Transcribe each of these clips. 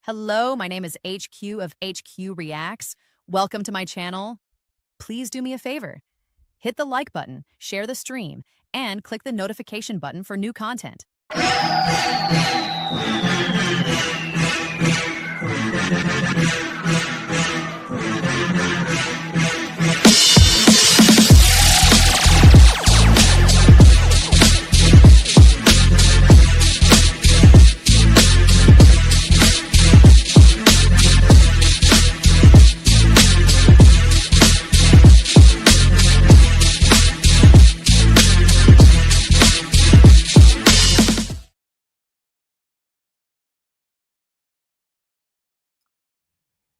Hello, my name is HQ of HQ Reacts. Welcome to my channel. Please do me a favor. Hit the like button, share the stream, and click the notification button for new content.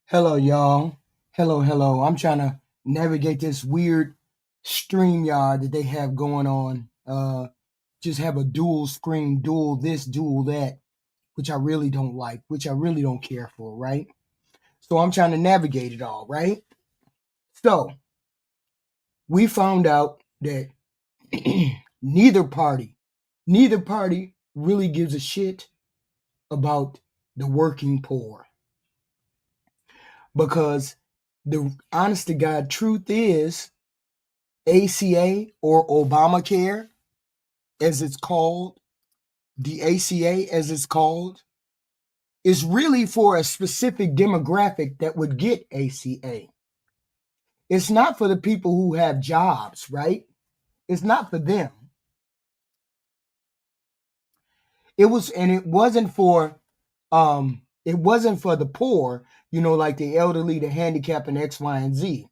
Hello, y'all. Hello. I'm trying to navigate this weird StreamYard that they have going on. Just have a dual screen, dual this, dual that, which I really don't like, which I really don't care for, right? So I'm trying to navigate it all, right? So we found out that neither party really gives a shit about the working poor. Because the honest to God truth is, ACA or Obamacare, as it's called, the ACA as it's called, is really for a specific demographic that would get ACA. It's not for the people who have jobs, right? It's not for them. It wasn't for the poor, like the elderly, the handicapped, and X, Y, and Z.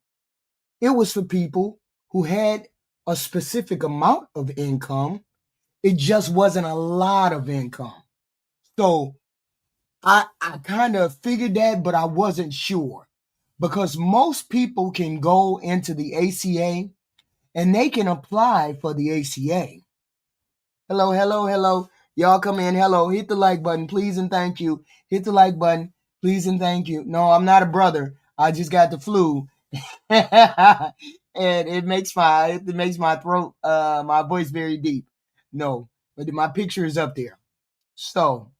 It was for people who had a specific amount of income. It just wasn't a lot of income. So I kind of figured that, but I wasn't sure, because most people can go into the ACA and they can apply for the ACA. Hello. Y'all come in. Hello. Hit the like button, please and thank you. Hit the like button, please and thank you. No, I'm not a brother. I just got the flu. And it makes my throat, my voice very deep. No, but my picture is up there. So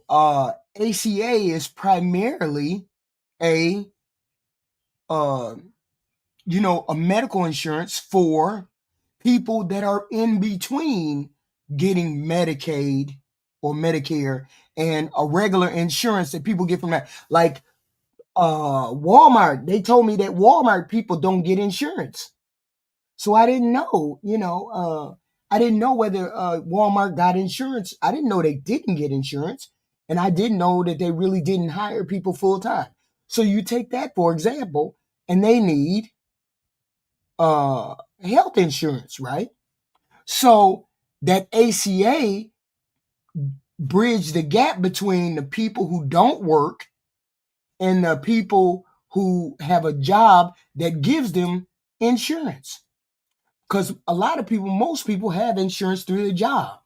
ACA is primarily a medical insurance for people that are in between getting Medicaid or Medicare and a regular insurance that people get from that. Like Walmart, they told me that Walmart people don't get insurance. So I didn't know, I didn't know whether Walmart got insurance. I didn't know they didn't get insurance. And I didn't know that they really didn't hire people full time. So you take that, for example, and they need health insurance, right? So that ACA bridged the gap between the people who don't work and the people who have a job that gives them insurance. Because most people have insurance through their job.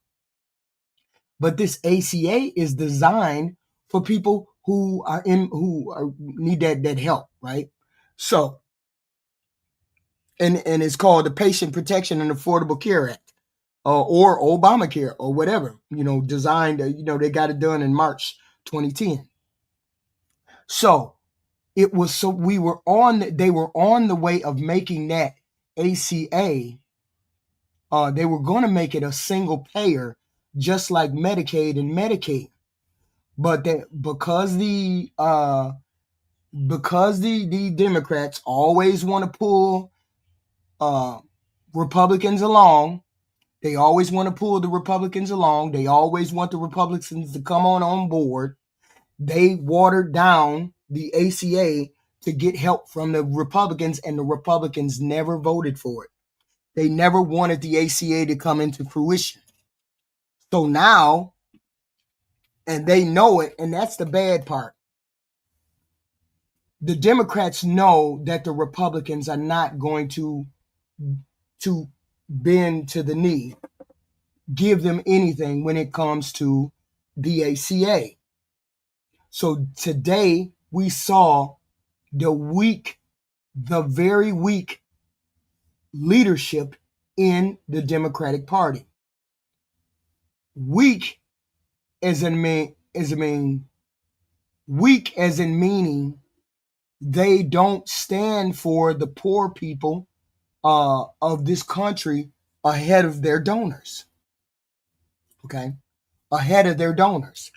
But this ACA is designed for people who need that help, right? So, and it's called the Patient Protection and Affordable Care Act, or Obamacare, or whatever, designed, they got it done in March 2010. So they were on the way of making that ACA. They were going to make it a single payer, just like Medicaid and Medicaid, but because the Democrats always want to pull Republicans along. They always want to pull the Republicans along. They always want the Republicans to come on board. They watered down the ACA to get help from the Republicans, and the Republicans never voted for it. They never wanted the ACA to come into fruition. So now, and they know it, and that's the bad part. The Democrats know that the Republicans are not going to bend to the knee, give them anything when it comes to the ACA. So today we saw the very weak leadership in the Democratic Party. Weak as in mean weak as in meaning they don't stand for the poor people of this country ahead of their donors. Okay, ahead of their donors.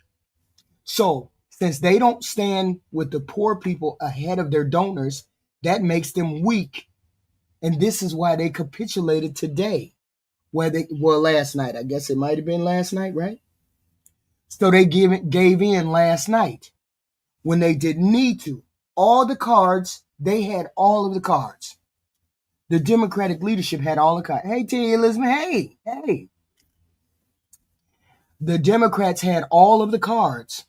So since they don't stand with the poor people ahead of their donors, that makes them weak. And this is why they capitulated today. Last night. I guess it might have been last night, right? So they gave in last night when they didn't need to. All the cards, they had all of the cards. The Democratic leadership had all the cards. Hey, T. Elizabeth, hey. The Democrats had all of the cards.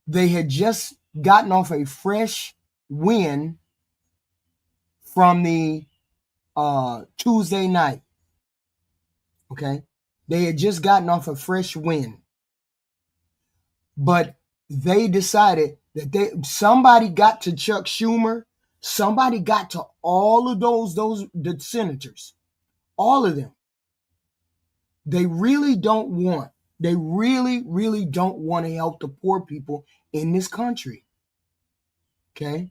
They had just gotten off a fresh win from the Tuesday night. Okay? They had just gotten off a fresh win. But they decided that somebody got to Chuck Schumer, somebody got to all of the senators, all of them. They really don't want to help the poor people in this country. Okay?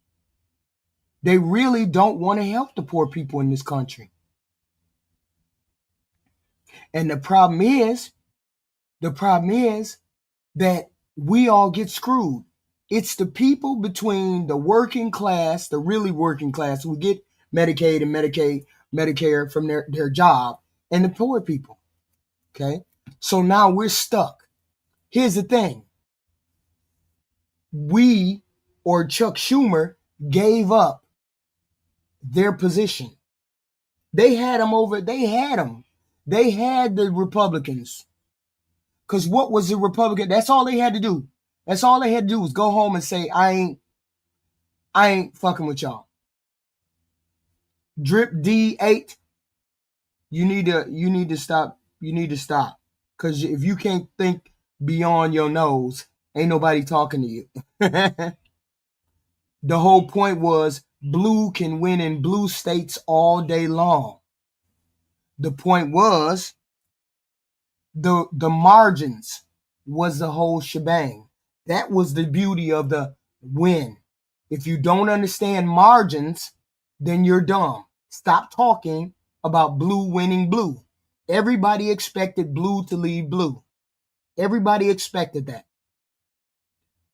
They really don't want to help the poor people in this country. And the problem is that we all get screwed. It's the people between the working class, the really working class, who get Medicaid and Medicare from their job, and the poor people. Okay? So now we're stuck. Here's the thing. Chuck Schumer gave up their position. They had them. They had the Republicans. Because what was the Republican? That's all they had to do. That's all they had to do was go home and say, I ain't fucking with y'all. Drip D8, you need to stop. You need to stop. Because if you can't think beyond your nose, ain't nobody talking to you. The whole point was blue can win in blue states all day long. The point was the margins was the whole shebang. That was the beauty of the win. If you don't understand margins, then you're dumb. Stop talking about blue winning blue. Everybody expected blue to lead blue. Everybody expected that.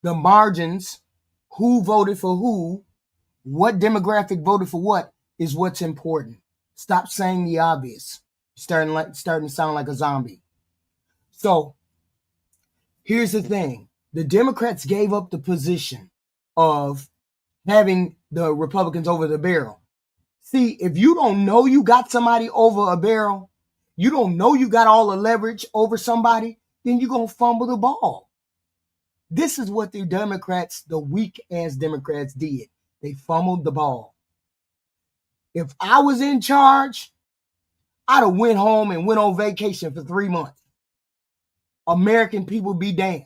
The margins, who voted for who, what demographic voted for what, is what's important. Stop saying the obvious. Starting to sound like a zombie. So here's the thing. The Democrats gave up the position of having the Republicans over the barrel. See, if you don't know you got somebody over a barrel, you don't know you got all the leverage over somebody, then you're going to fumble the ball. This is what the Democrats, the weak-ass Democrats, did. They fumbled the ball. If I was in charge, I'd have went home and went on vacation for 3 months. American people be damned.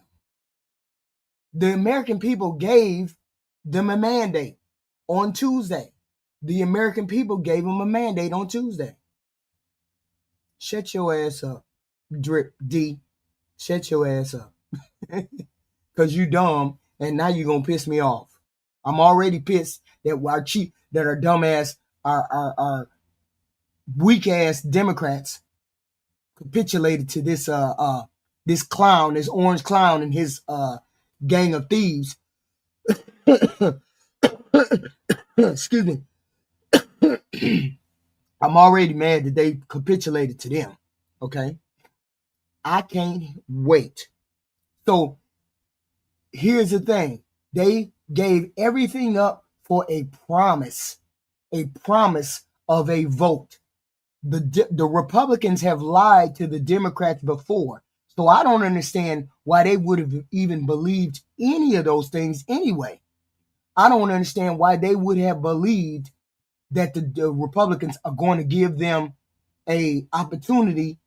The American people gave them a mandate on Tuesday. The American people gave them a mandate on Tuesday. Shut your ass up, Drip D. Shut your ass up. Because you dumb, and now you're going to piss me off. I'm already pissed that our dumbass, our weak-ass Democrats capitulated to this clown, this orange clown and his gang of thieves. Excuse me. I'm already mad that they capitulated to them. Okay? I can't wait. So here's the thing. They gave everything up for a promise of a vote. The Republicans have lied to the Democrats before. So I don't understand why they would have even believed any of those things anyway. I don't understand why they would have believed that the Republicans are going to give them a opportunity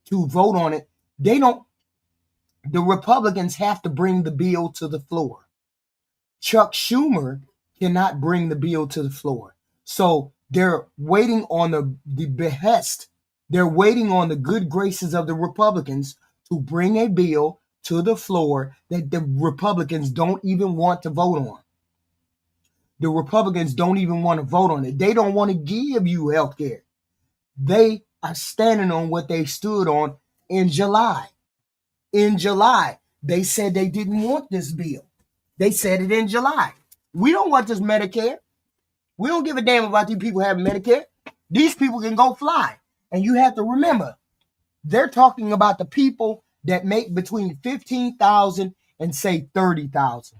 to vote on it. The Republicans have to bring the bill to the floor. Chuck Schumer cannot bring the bill to the floor. So they're waiting on the behest. They're waiting on the good graces of the Republicans to bring a bill to the floor that the Republicans don't even want to vote on. The Republicans don't even want to vote on it. They don't want to give you health care. They are standing on what they stood on in July. In July, they said they didn't want this bill. They said it in July. We don't want this Medicare. We don't give a damn about these people having Medicare. These people can go fly. And you have to remember, they're talking about the people that make between 15,000 and say 30,000.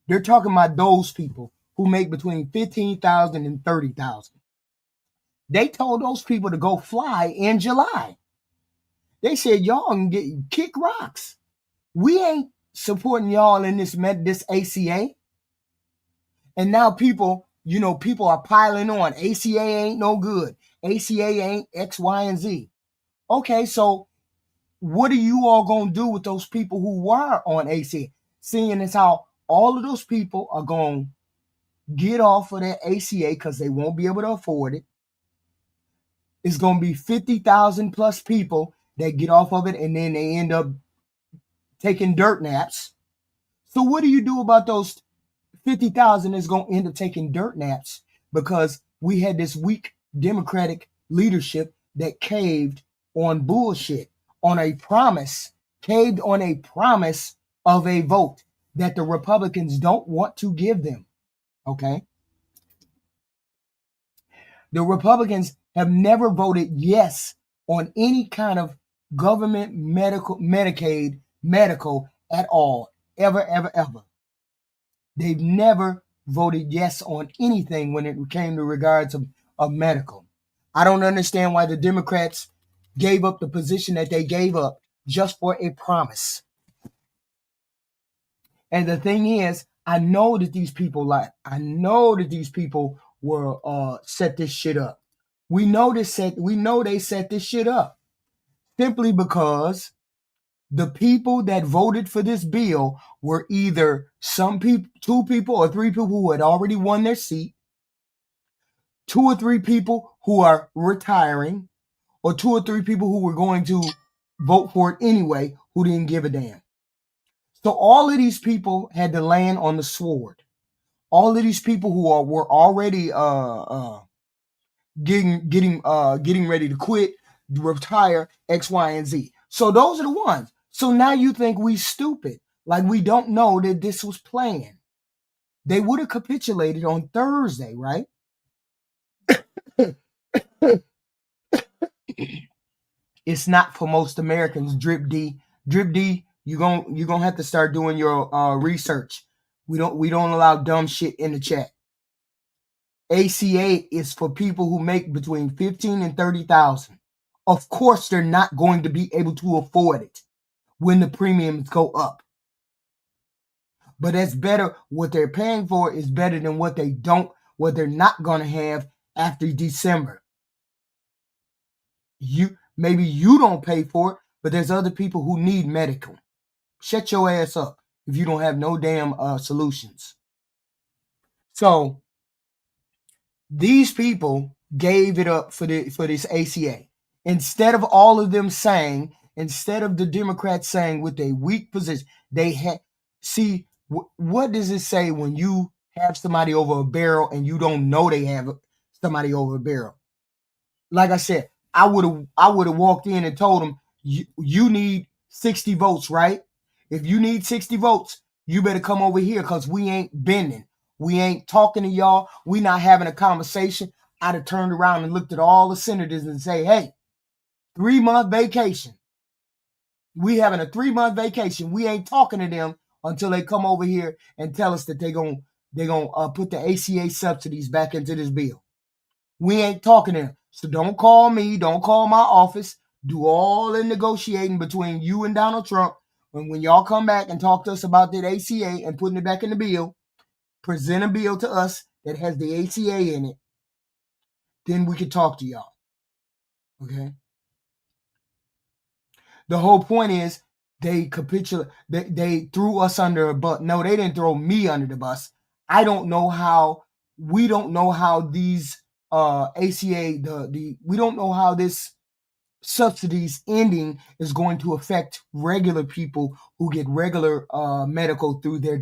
They're talking about those people who make between 15,000 and 30,000. They told those people to go fly in July. They said, y'all can kick rocks. We ain't supporting y'all in this ACA. And now people are piling on. ACA ain't no good. ACA ain't X, Y, and Z. Okay, so what are you all going to do with those people who were on ACA? Seeing as how all of those people are going to get off of that ACA because they won't be able to afford it. It's going to be 50,000 plus people that get off of it, and then they end up taking dirt naps. So what do you do about those 50,000 is going to end up taking dirt naps because we had this weak Democratic leadership that caved on bullshit, on a promise, caved on a promise of a vote that the Republicans don't want to give them. Okay? The Republicans have never voted yes on any kind of government Medicaid at all. Ever. They've never voted yes on anything when it came to regards of medical. I don't understand why the Democrats gave up the position that they gave up just for a promise. And the thing is, I know that these people were set this shit up. We know they set this shit up simply because the people that voted for this bill were either some people, 2 people or 3 people who had already won their seat, 2 or 3 people who are retiring, or 2 or 3 people who were going to vote for it anyway, who didn't give a damn. So all of these people had to land on the sword. All of these people who were already getting ready to quit, retire, X, Y, and Z. So those are the ones. So now you think we stupid, like we don't know that this was planned. They would have capitulated on Thursday, right? It's not for most Americans. Drip D, you're gonna have to start doing your research. We don't allow dumb shit in the chat. ACA is for people who make between 15 and 30,000. Of course, they're not going to be able to afford it when the premiums go up. But that's better. What they're paying for is better than what they're not going to have after December. Maybe you don't pay for it, but there's other people who need medical. Shut your ass up if you don't have no damn solutions. So these people gave it up for this ACA. Instead of all of them saying, instead of the Democrats saying with a weak position, they had, see, what does it say when you have somebody over a barrel and you don't know they have somebody over a barrel? Like I said, I would have walked in and told them, you need 60 votes, right? If you need 60 votes, you better come over here because we ain't bending. We ain't talking to y'all. We not having a conversation. I'd have turned around and looked at all the senators and say, hey, 3-month vacation. We having a 3-month vacation. We ain't talking to them until they come over here and tell us that they're gonna put the ACA subsidies back into this bill. We ain't talking to them. So don't call me. Don't call my office. Do all the negotiating between you and Donald Trump. When y'all come back and talk to us about that ACA and putting it back in the bill, present a bill to us that has the ACA in it. Then we can talk to y'all. Okay? The whole point is they capitulate. They threw us under a bus. No, they didn't throw me under the bus. I don't know how. We don't know how these ACA we don't know how this subsidies ending is going to affect regular people who get regular medical through their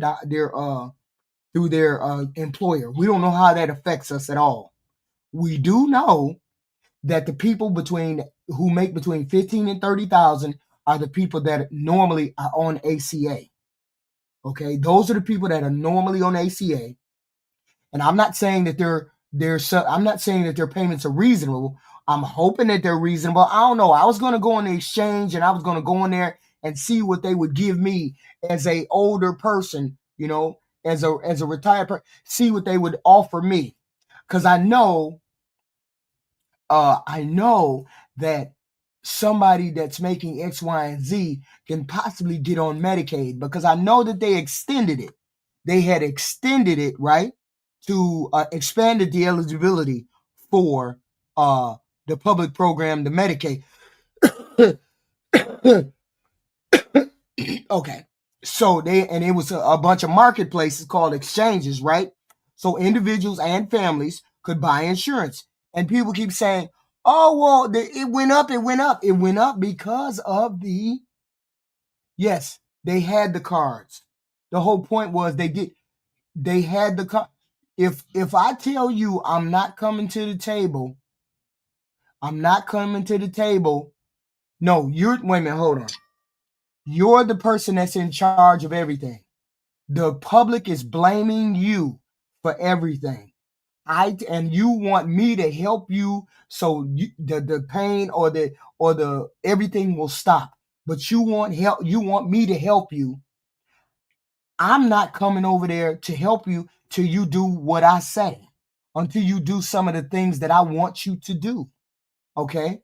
employer. We don't know how that affects us at all. We do know that the people who make between 15 and 30,000 are the people that normally are on ACA. Okay, those are the people that are normally on ACA, and I'm not saying that I'm not saying that their payments are reasonable. I'm hoping that they're reasonable. I don't know. I was going to go on the exchange and I was going to go in there and see what they would give me as a older person, as a retired person, see what they would offer me, because I know that somebody that's making X, Y, and Z can possibly get on Medicaid, because I know that they extended it. They had extended it, right, to expanded the eligibility for the public program, the Medicaid. Okay. So it was a bunch of marketplaces called exchanges, right? So individuals and families could buy insurance. And people keep saying, oh, well, it went up. It went up. It went up because of yes, they had the cards. The whole point was they had the card. If I tell you I'm not coming to the table, no, wait a minute, hold on. You're the person that's in charge of everything. The public is blaming you for everything. And you want me to help you so the pain or the everything will stop. But you want me to help you. I'm not coming over there to help you till you do what I say, until you do some of the things that I want you to do. Okay?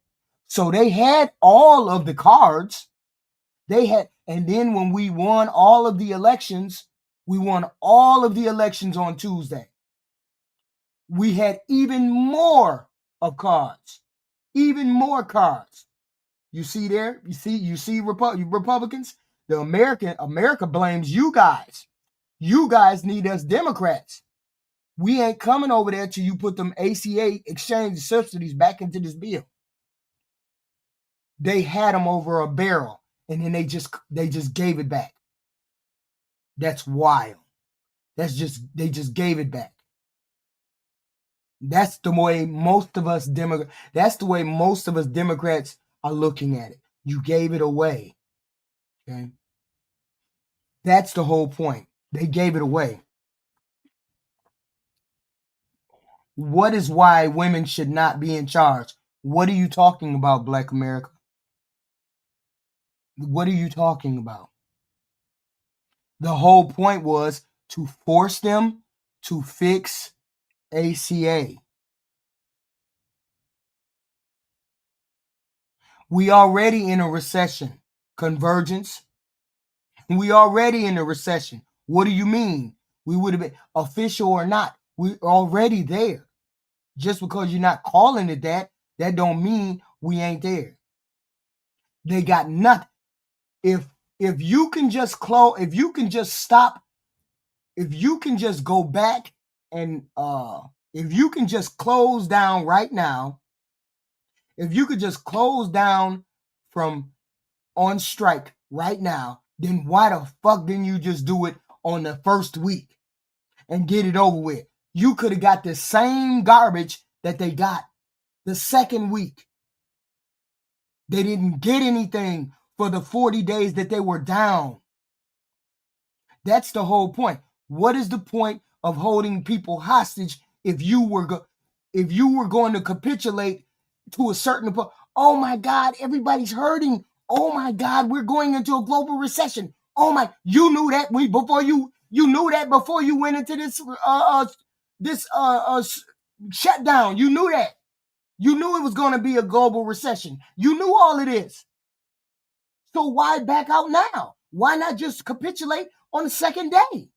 So they had all of the cards. And then when we won all of the elections, we won all of the elections on Tuesday. We had even more of cards. Even more cards. You see there? You see Republicans? America blames you guys. You guys need us Democrats. We ain't coming over there till you put them ACA exchange subsidies back into this bill. They had them over a barrel, and then they just gave it back. That's wild. They just gave it back. That's the way most of us Democrats are looking at it. You gave it away. Okay? That's the whole point. They gave it away. What is why women should not be in charge? What are you talking about, Black America? What are you talking about? The whole point was to force them to fix ACA. We already in a recession. Convergence. We already in a recession. What do you mean? We would have been official or not. We're already there. Just because you're not calling it that don't mean we ain't there. They got nothing. If you can just close, if you can just stop, if you can just go back and if you can just close down right now, if you could just close down from on strike right now, then why the fuck didn't you just do it on the first week and get it over with? You could have got the same garbage that they got the second week. They didn't get anything for the 40 days that they were down. That's the whole point. What is the point of holding people hostage if you were going to capitulate to a certain point? Oh my God, everybody's hurting. Oh my God, we're going into a global recession. Oh my, you knew that before you went into this shutdown. You knew that. You knew it was going to be a global recession. You knew all of this. So why back out now? Why not just capitulate on the second day?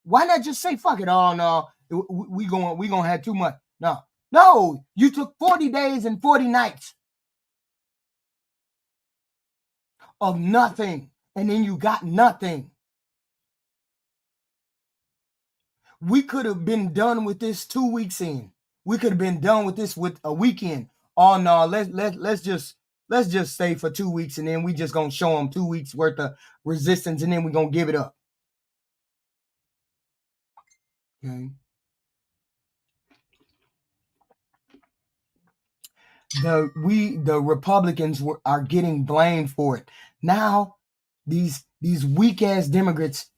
Why not just say, fuck it? Oh no, we gonna have too much. No, you took 40 days and 40 nights of nothing, and then you got nothing. We could have been done with this 2 weeks in. We could have been done with this with a weekend. Oh no, let's just Let's just stay for 2 weeks, and then we just gonna show them 2 weeks worth of resistance, and then we're gonna give it up. Okay. The Republicans are getting blamed for it. Now these weak ass Democrats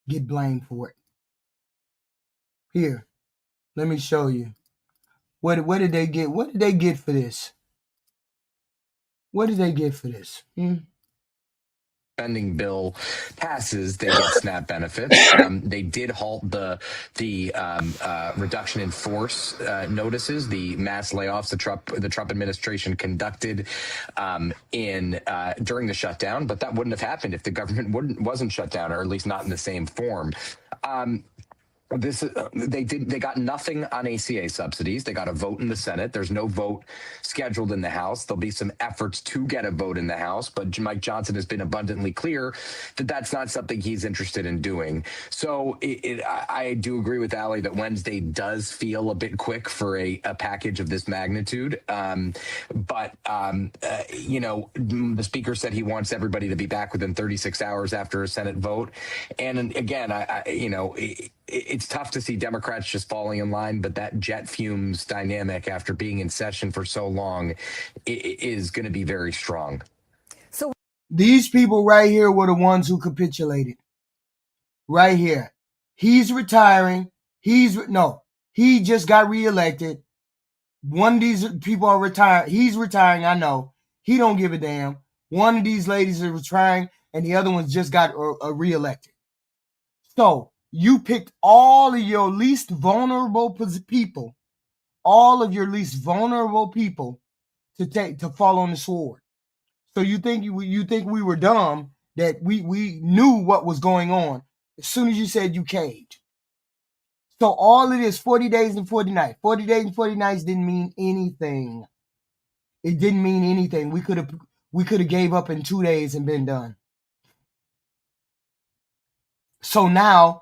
get blamed for it. Here, let me show you. What did they get? What did they get for this? What did they get for this? Spending bill passes, they get SNAP benefits. They did halt the reduction in force notices, the mass layoffs the Trump administration conducted during the shutdown. But that wouldn't have happened if the government wasn't shut down, or at least not in the same form. They got nothing on ACA subsidies. They got a vote in the Senate. There's no vote scheduled in the House. There'll be some efforts to get a vote in the House, but Mike Johnson has been abundantly clear that that's not something he's interested in doing. So I do agree with Allie that Wednesday does feel a bit quick for a package of this magnitude. But the speaker said he wants everybody to be back within 36 hours after a Senate vote. And again, it's tough to see Democrats just falling in line, but that jet fumes dynamic after being in session for so long is going to be very strong. So these people right here were the ones who capitulated. Right here. He's retiring. He just got reelected. One of these people are retired. He's retiring, I know. He don't give a damn. One of these ladies is retiring, and the other ones just got reelected. So you picked all of your least vulnerable people, to fall on the sword. So you think we were dumb that we knew what was going on as soon as you said you caved. So all it is 40 days and 40 nights. 40 days and 40 nights didn't mean anything. It didn't mean anything. We could have gave up in 2 days and been done. So now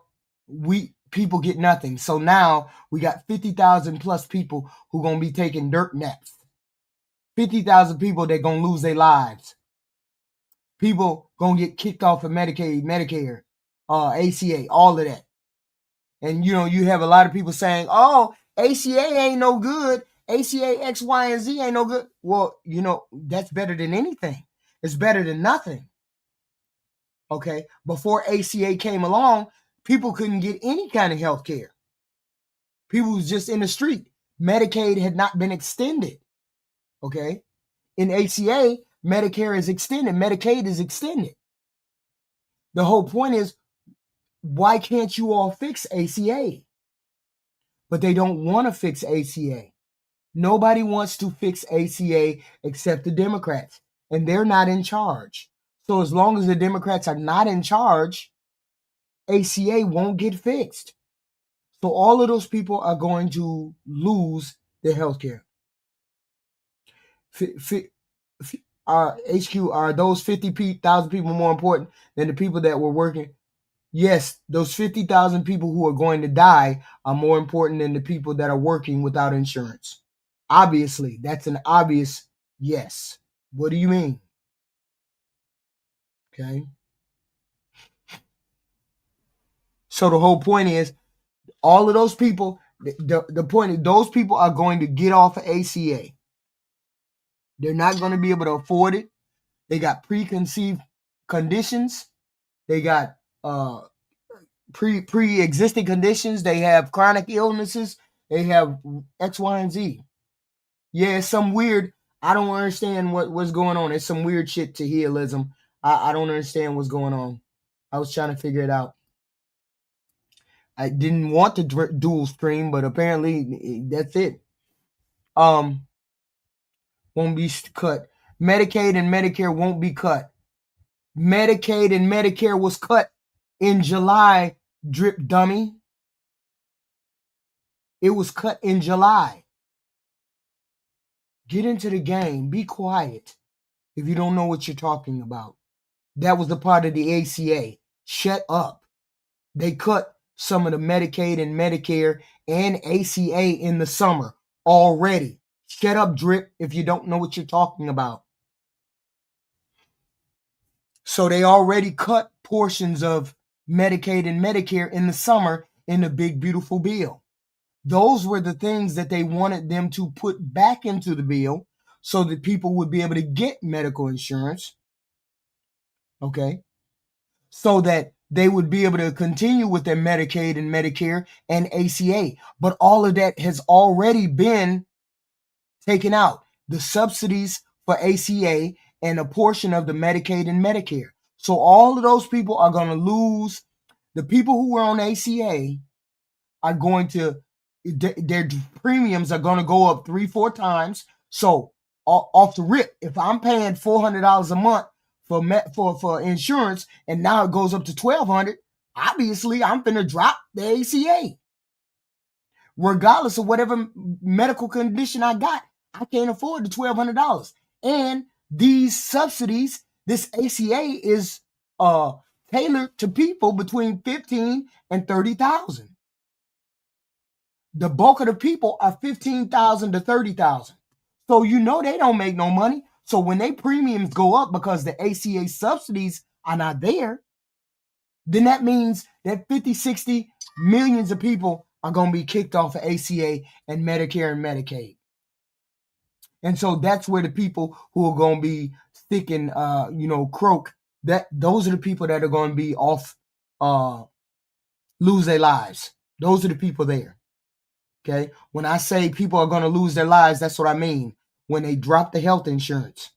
people get nothing. So now we got 50,000 plus people who going to be taking dirt naps. 50,000 people that going to lose their lives. People going to get kicked off of Medicaid, Medicare, ACA, all of that. And, you have a lot of people saying, oh, ACA ain't no good. ACA X, Y, and Z ain't no good. Well, that's better than anything. It's better than nothing. Okay? Before ACA came along, people couldn't get any kind of health care. People was just in the street. Medicaid had not been extended. Okay? In ACA, Medicare is extended. Medicaid is extended. The whole point is, why can't you all fix ACA? But they don't want to fix ACA. Nobody wants to fix ACA except the Democrats. And they're not in charge. So as long as the Democrats are not in charge, ACA won't get fixed. So all of those people are going to lose their health care. HQ, are those 50,000 people more important than the people that were working? Yes, those 50,000 people who are going to die are more important than the people that are working without insurance. Obviously, that's an obvious yes. What do you mean? Okay. So the whole point is, all of those people, the point is, those people are going to get off of ACA. They're not going to be able to afford it. They got preconceived conditions. They got pre-existing conditions. They have chronic illnesses. They have X, Y, and Z. Yeah, it's some weird. I don't understand what's going on. It's some weird shit to healism. I don't understand what's going on. I was trying to figure it out. I didn't want to dual stream, but apparently that's it. Won't be cut. Medicaid and Medicare won't be cut. Medicaid and Medicare was cut in July, drip dummy. It was cut in July. Get into the game. Be quiet if you don't know what you're talking about. That was the part of the ACA. Shut up. They cut some of the Medicaid and Medicare and ACA in the summer already. Shut up, Drip, if you don't know what you're talking about. So they already cut portions of Medicaid and Medicare in the summer in the big, beautiful bill. Those were the things that they wanted them to put back into the bill so that people would be able to get medical insurance. Okay. So that they would be able to continue with their Medicaid and Medicare and ACA. But all of that has already been taken out. The subsidies for ACA and a portion of the Medicaid and Medicare. So all of those people are going to lose. The people who were on ACA are going to, their premiums are going to go up 3-4 times. So off the rip, if I'm paying $400 a month for insurance and now it goes up to $1,200, obviously I'm going to drop the ACA. Regardless of whatever medical condition I got, I can't afford the $1,200. And these subsidies, this ACA is tailored to people between 15 and 30,000. The bulk of the people are 15,000 to 30,000. So you know they don't make no money. So when their premiums go up because the ACA subsidies are not there, then that means that 50, 60 millions of people are going to be kicked off of ACA and Medicare and Medicaid. And so that's where the people who are going to be sticking, croak, that those are the people that are going to be off, lose their lives. Those are the people there. Okay. When I say people are going to lose their lives, that's what I mean. When they drop the health insurance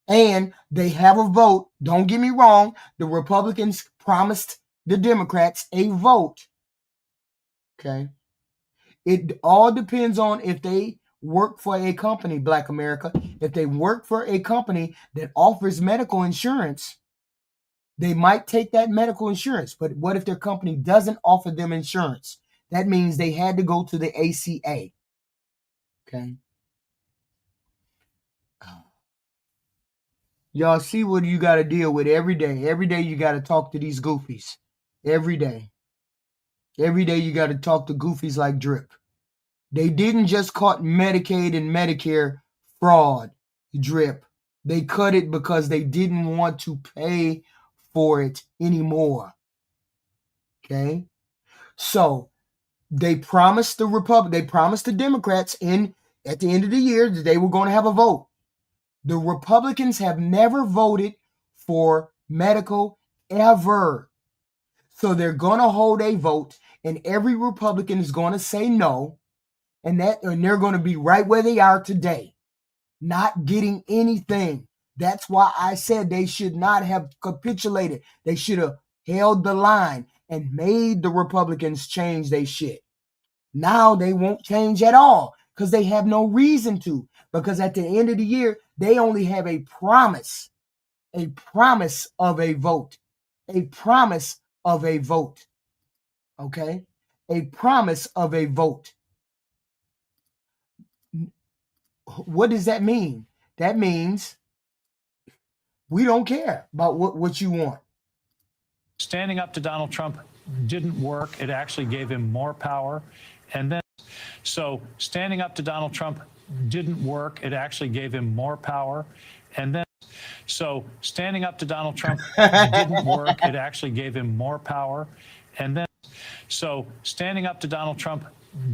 and they have a vote, don't get me wrong. The Republicans promised the Democrats a vote. Okay. It all depends on if they work for a company, Black America. If they work for a company that offers medical insurance, they might take that medical insurance. But what if their company doesn't offer them insurance? That means they had to go to the ACA. Okay. Y'all see what you got to deal with every day. Every day you got to talk to these goofies. Every day. Every day you got to talk to goofies like Drip. They didn't just cut Medicaid and Medicare fraud, Drip. They cut it because they didn't want to pay for it anymore. Okay? So they promised the Democrats at the end of the year that they were going to have a vote. The Republicans have never voted for medical ever. So they're going to hold a vote and every Republican is going to say no. And they're going to be right where they are today, not getting anything. That's why I said they should not have capitulated. They should have held the line and made the Republicans change their shit. Now they won't change at all because they have no reason to. Because at the end of the year, they only have a promise of a vote, a promise of a vote. Okay? A promise of a vote. What does that mean? That means we don't care about what you want. Standing up to Donald Trump didn't work. It actually gave him more power. And then, so standing up to Donald Trump didn't work. It actually gave him more power. And then, so standing up to Donald Trump didn't work. It actually gave him more power. And then, so standing up to Donald Trump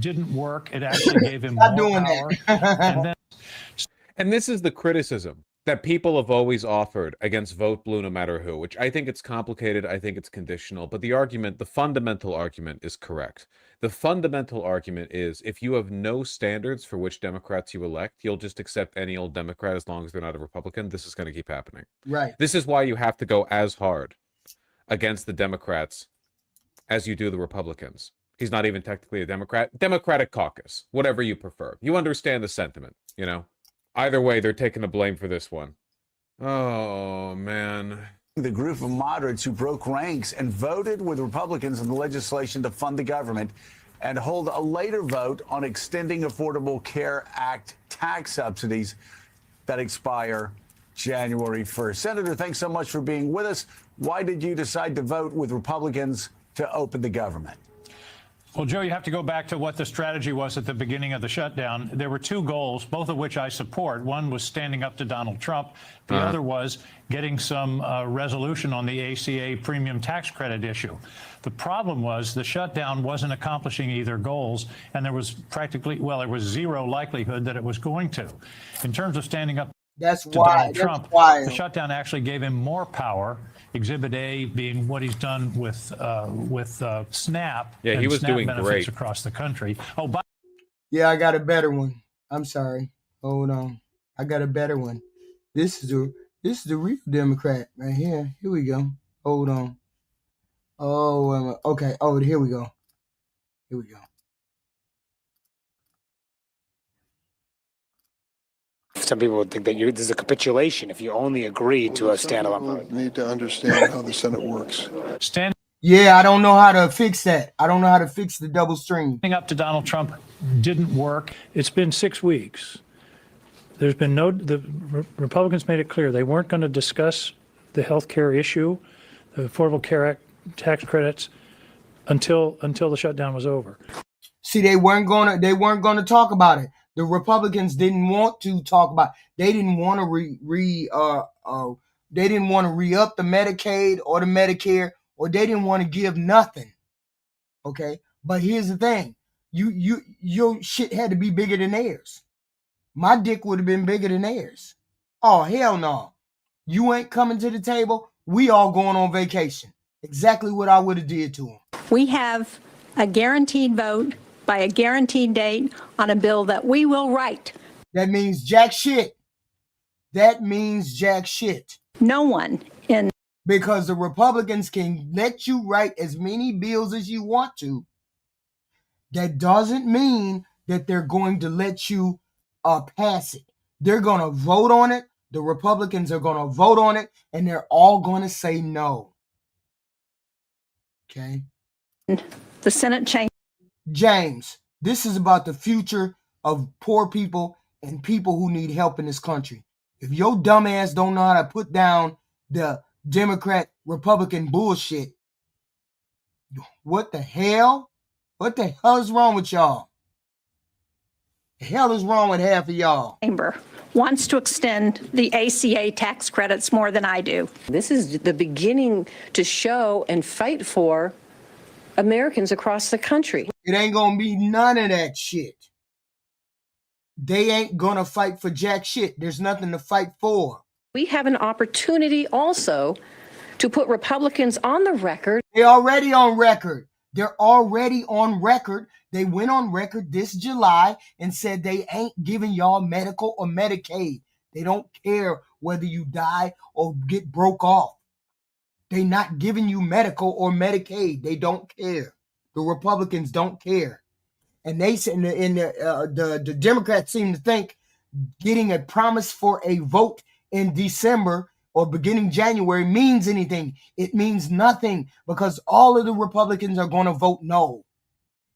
didn't work. It actually gave him more power. And then, and this is the criticism that people have always offered against Vote Blue no matter who, which I think it's complicated, I think it's conditional, but the fundamental argument is correct. The fundamental argument is if you have no standards for which Democrats you elect, you'll just accept any old Democrat as long as they're not a Republican. This is going to keep happening. Right. This is why you have to go as hard against the Democrats as you do the Republicans. He's not even technically a Democrat. Democratic caucus, whatever you prefer. You understand the sentiment, you know? Either way, they're taking the blame for this one. Oh, man. The group of moderates who broke ranks and voted with Republicans on the legislation to fund the government and hold a later vote on extending Affordable Care Act tax subsidies that expire January 1st. Senator, thanks so much for being with us. Why did you decide to vote with Republicans to open the government? Well, Joe, you have to go back to what the strategy was at the beginning of the shutdown. There were two goals, both of which I support. One was standing up to Donald Trump. The other was getting some resolution on the ACA premium tax credit issue. The problem was the shutdown wasn't accomplishing either goals, and there was practically, well, there was zero likelihood that it was going to. In terms of standing up That's to why. Donald That's Trump, why. the shutdown actually gave him more power. Exhibit A being what he's done with SNAP. Yeah, he and was SNAP doing benefits great across the country. Oh, by Yeah, I got a better one. I'm sorry. Hold on. I got a better one. This is the real Democrat right here. Here we go. Hold on. Oh, okay. Oh, here we go. Here we go. Some people would think that this is a capitulation if you only agree to a standalone vote. Need to understand how the Senate works. standing Yeah, I don't know how to fix that. I don't know how to fix the double stream. up to Donald Trump didn't work. It's been 6 weeks. There's been the Republicans made it clear they weren't going to discuss the health care issue, the Affordable Care Act tax credits until the shutdown was over. See, they weren't gonna talk about it. The Republicans didn't want to talk about it. They didn't want to they didn't want to re-up the Medicaid or the Medicare, or they didn't want to give nothing. Okay? But here's the thing. Your shit had to be bigger than theirs. My dick would have been bigger than theirs. Oh, hell no. You ain't coming to the table. We all going on vacation. Exactly what I would have did to them. We have a guaranteed vote by a guaranteed date on a bill that we will write. That means jack shit. That means jack shit. No one in Because the Republicans can let you write as many bills as you want to. That doesn't mean that they're going to let you pass it. They're going to vote on it. The Republicans are going to vote on it, and they're all going to say no. Okay? the Senate chamber. James, this is about the future of poor people and people who need help in this country. If your dumb ass don't know how to put down the Democrat Republican bullshit, what the hell? What the hell is wrong with y'all? The hell is wrong with half of y'all? Chamber wants to extend the ACA tax credits more than I do. This is the beginning to show and fight for Americans across the country. It ain't gonna be none of that shit. They ain't gonna fight for jack shit. There's nothing to fight for. We have an opportunity also to put Republicans on the record. They're already on record. They're already on record. They went on record this July and said they ain't giving y'all medical or Medicaid. They don't care whether you die or get broke off. They not giving you medical or Medicaid. They don't care. The Republicans don't care. And they said the Democrats seem to think getting a promise for a vote in December or beginning January means anything. It means nothing because all of the Republicans are going to vote no.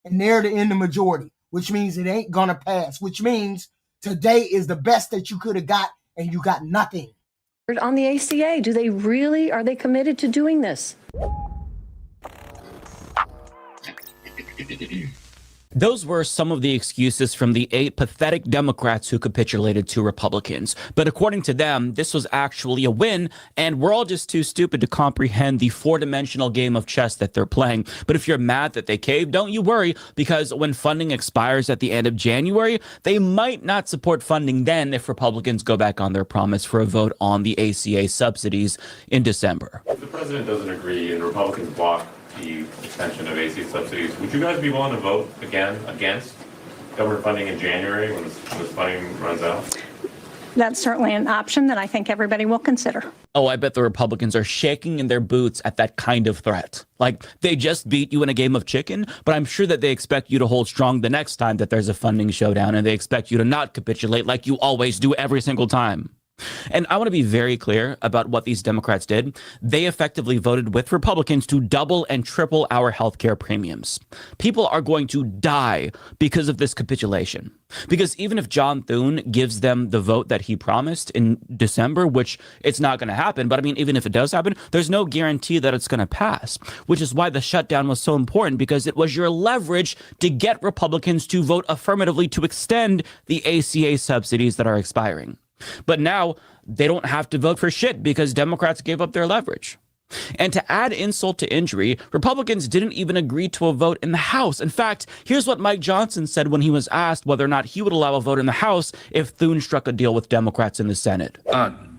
And they're in the majority, which means it ain't going to pass, which means today is the best that you could have got and you got nothing. On the ACA, are they committed to doing this? Those were some of the excuses from the 8 pathetic Democrats who capitulated to Republicans. But according to them, this was actually a win, and we're all just too stupid to comprehend the 4-dimensional game of chess that they're playing. But if you're mad that they caved, don't you worry, because when funding expires at the end of January, they might not support funding then if Republicans go back on their promise for a vote on the ACA subsidies in December. If the president doesn't agree and Republicans block the extension of ACA subsidies, would you guys be willing to vote again against government funding in January when this funding runs out? That's certainly an option that I think everybody will consider. Oh, I bet the Republicans are shaking in their boots at that kind of threat. Like, they just beat you in a game of chicken, but I'm sure that they expect you to hold strong the next time that there's a funding showdown, and they expect you to not capitulate like you always do every single time. And I want to be very clear about what these Democrats did. They effectively voted with Republicans to double and triple our healthcare premiums. People are going to die because of this capitulation. Because even if John Thune gives them the vote that he promised in December, which it's not going to happen, but I mean, even if it does happen, there's no guarantee that it's going to pass, which is why the shutdown was so important, because it was your leverage to get Republicans to vote affirmatively to extend the ACA subsidies that are expiring. But now they don't have to vote for shit because Democrats gave up their leverage. And to add insult to injury, Republicans didn't even agree to a vote in the House. In fact, here's what Mike Johnson said when he was asked whether or not he would allow a vote in the House if Thune struck a deal with Democrats in the Senate.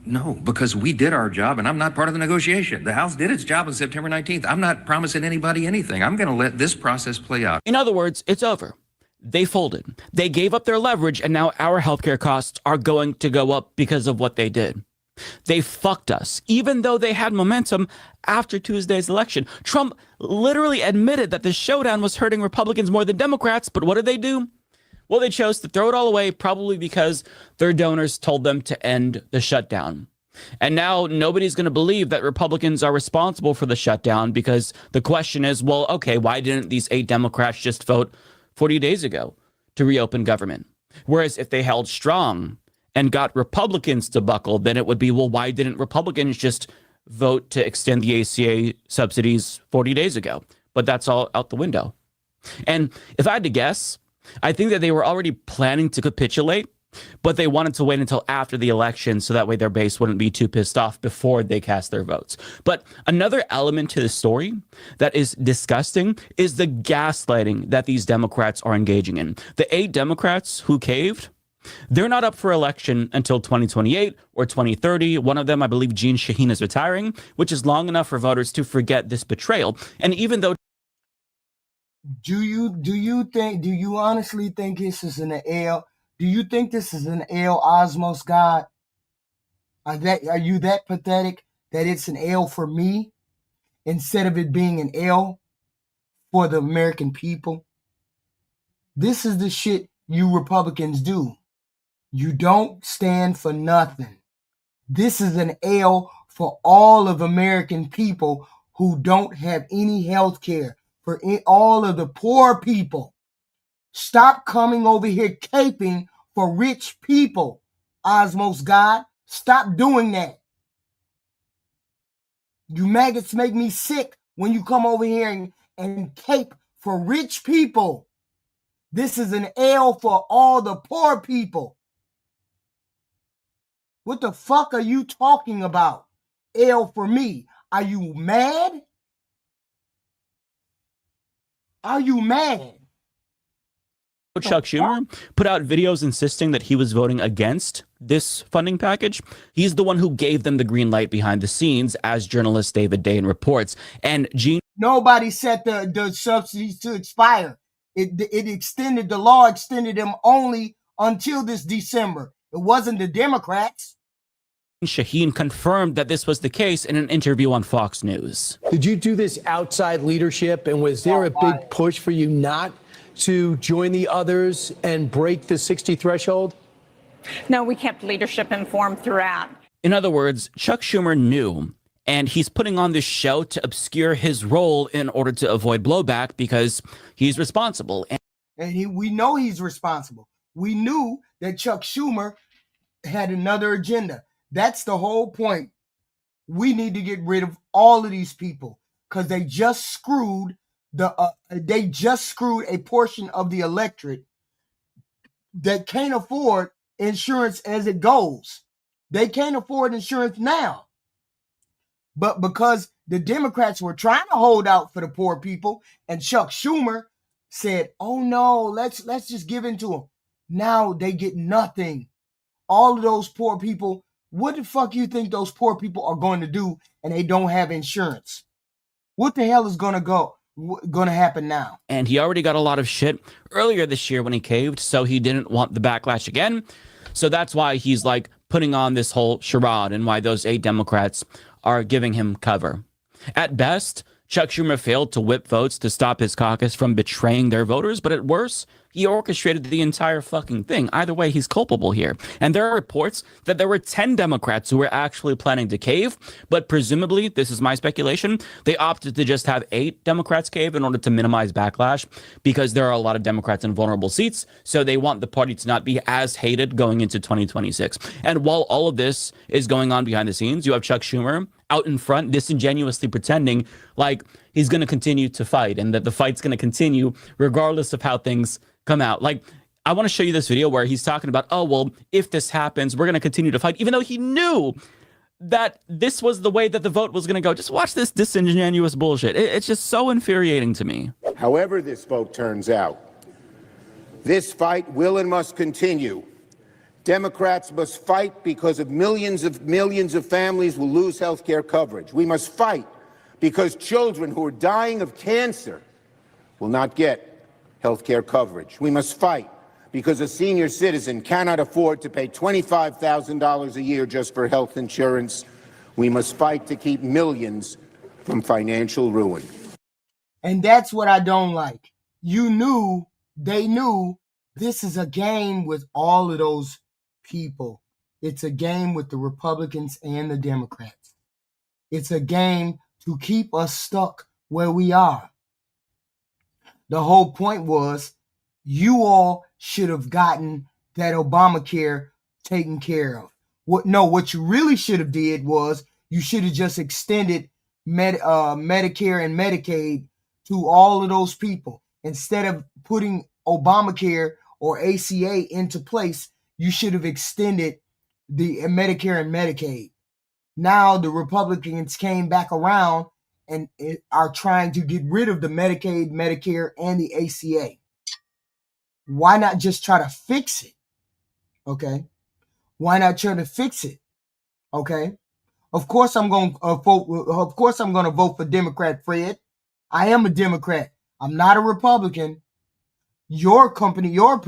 No, because we did our job, and I'm not part of the negotiation. The House did its job on September 19th. I'm not promising anybody anything. I'm going to let this process play out. In other words, it's over. They folded. They gave up their leverage, and now our healthcare costs are going to go up because of what they did. They fucked us, even though they had momentum after Tuesday's election. Trump literally admitted that the showdown was hurting Republicans more than Democrats, but what did they do? Well, they chose to throw it all away, probably because their donors told them to end the shutdown. And now nobody's going to believe that Republicans are responsible for the shutdown, because the question is, well, okay, why didn't these 8 Democrats just vote 40 days ago to reopen government? Whereas if they held strong and got Republicans to buckle, then it would be, well, why didn't Republicans just vote to extend the ACA subsidies 40 days ago? But that's all out the window. And if I had to guess, I think that they were already planning to capitulate, but they wanted to wait until after the election so that way their base wouldn't be too pissed off before they cast their votes. But another element to the story that is disgusting is the gaslighting that these Democrats are engaging in. The 8 Democrats who caved, they're not up for election until 2028 or 2030. One of them, I believe, Jeanne Shaheen, is retiring, which is long enough for voters to forget this betrayal. And even though Do you honestly think this is an L? Do you think this is an L, Osmos God? Are you that pathetic that it's an L for me instead of it being an L for the American people? This is the shit you Republicans do. You don't stand for nothing. This is an L for all of American people who don't have any health care, for all of the poor people. Stop coming over here caping for rich people, Osmos God. Stop doing that. You maggots make me sick when you come over here and cape for rich people. This is an L for all the poor people. What the fuck are you talking about? L for me. Are you mad? Are you mad? Chuck Schumer put out videos insisting that he was voting against this funding package. He's the one who gave them the green light behind the scenes, as journalist David Dayen reports. And nobody set the subsidies to expire. It extended, the law extended them only until this December. It wasn't the Democrats. Shaheen confirmed that this was the case in an interview on Fox News. Did you do this outside leadership, and was there a big push for you not to join the others and break the 60 threshold? No, we kept leadership informed throughout. In other words, Chuck Schumer knew, and he's putting on this show to obscure his role in order to avoid blowback because he's responsible. And we know he's responsible. We knew that Chuck Schumer had another agenda. That's the whole point. We need to get rid of all of these people because they just screwed a portion of the electorate that can't afford insurance as it goes. They can't afford insurance now. But because the Democrats were trying to hold out for the poor people, and Chuck Schumer said, oh no, let's just give in to them. Now they get nothing. All of those poor people, what the fuck you think those poor people are going to do and they don't have insurance? What the hell is going to happen now? And he already got a lot of shit earlier this year when he caved, so he didn't want the backlash again. So that's why he's like putting on this whole charade and why those 8 Democrats are giving him cover. At best, Chuck Schumer failed to whip votes to stop his caucus from betraying their voters, but at worst, he orchestrated the entire fucking thing. Either way, he's culpable here. And there are reports that there were 10 Democrats who were actually planning to cave, but presumably, this is my speculation, they opted to just have 8 Democrats cave in order to minimize backlash because there are a lot of Democrats in vulnerable seats, so they want the party to not be as hated going into 2026. And while all of this is going on behind the scenes, you have Chuck Schumer out in front, disingenuously pretending like he's going to continue to fight and that the fight's going to continue regardless of how things come out. Like, I want to show you this video where he's talking about, oh, well, if this happens, we're going to continue to fight, even though he knew that this was the way that the vote was going to go. Just watch this disingenuous bullshit. It's just so infuriating to me. However this vote turns out, this fight will and must continue. Democrats must fight because of millions of families will lose health care coverage. We must fight because children who are dying of cancer will not get health care coverage. We must fight because a senior citizen cannot afford to pay $25,000 a year just for health insurance. We must fight to keep millions from financial ruin. And that's what I don't like. They knew this is a game with all of those people. It's a game with the Republicans and the Democrats. It's a game to keep us stuck where we are. The whole point was you all should have gotten that Obamacare taken care of. What you really should have did was you should have just extended Medicare and Medicaid to all of those people. Instead of putting Obamacare or ACA into place, you should have extended the Medicare and Medicaid. Now the Republicans came back around and are trying to get rid of the Medicaid, Medicare, and the ACA. Why not just try to fix it? Okay. Why not try to fix it? Okay. Of course I'm going to vote. Of course I'm going to vote for Democrat, Fred. I am a Democrat. I'm not a Republican. Your company, your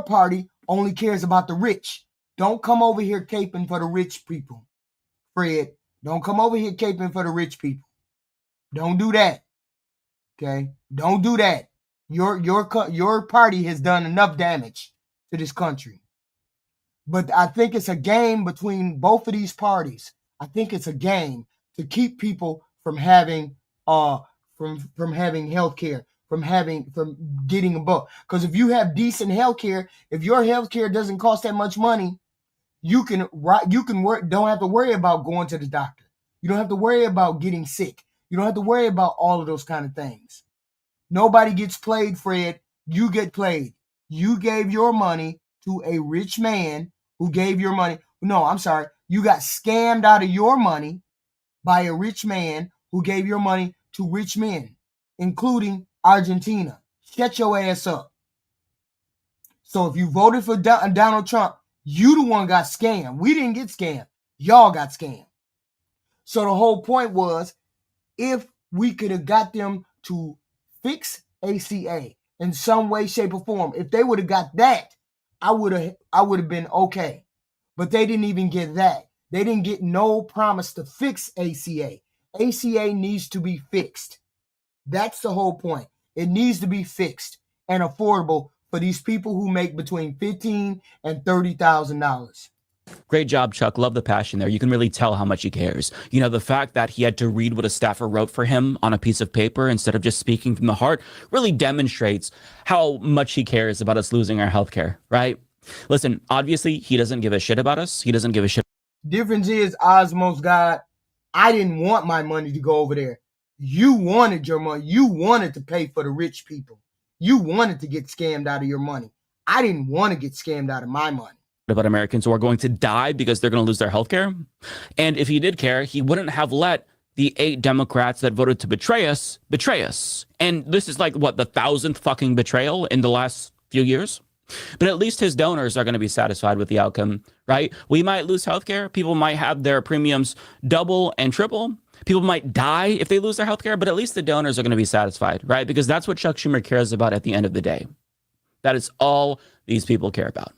party only cares about the rich. Don't come over here caping for the rich people, Fred. Don't come over here caping for the rich people. Don't do that. Okay? Don't do that. Your party has done enough damage to this country. But I think it's a game between both of these parties. I think it's a game to keep people from having from having health care, from getting a book. Because if you have decent health care, if your health care doesn't cost that much money, you can don't have to worry about going to the doctor. You don't have to worry about getting sick. You don't have to worry about all of those kind of things. Nobody gets played, Fred. You get played. You gave your money to a rich man who gave your money. No, I'm sorry. You got scammed out of your money by a rich man who gave your money to rich men, including Argentina. Shut your ass up. So if you voted for Donald Trump, you the one got scammed. We didn't get scammed. Y'all got scammed. So the whole point was, if we could have got them to fix ACA in some way, shape, or form, if they would have got that, I would have been okay. But they didn't even get that. They didn't get no promise to fix ACA. ACA needs to be fixed. That's the whole point. It needs to be fixed and affordable for these people who make between $15,000 and $30,000. Great job, Chuck. Love the passion there. You can really tell how much he cares. You know, the fact that he had to read what a staffer wrote for him on a piece of paper instead of just speaking from the heart really demonstrates how much he cares about us losing our healthcare, right? Listen, obviously, he doesn't give a shit about us. He doesn't give a shit. Difference is, Osmos God, I didn't want my money to go over there. You wanted your money. You wanted to pay for the rich people. You wanted to get scammed out of your money. I didn't want to get scammed out of my money. About Americans who are going to die because they're going to lose their health care. And if he did care, he wouldn't have let the 8 Democrats that voted to betray us. And this is like, what, the 1,000th fucking betrayal in the last few years? But at least his donors are going to be satisfied with the outcome, right? We might lose healthcare. People might have their premiums double and triple. People might die if they lose their healthcare, but at least the donors are going to be satisfied, right? Because that's what Chuck Schumer cares about at the end of the day. That is all these people care about.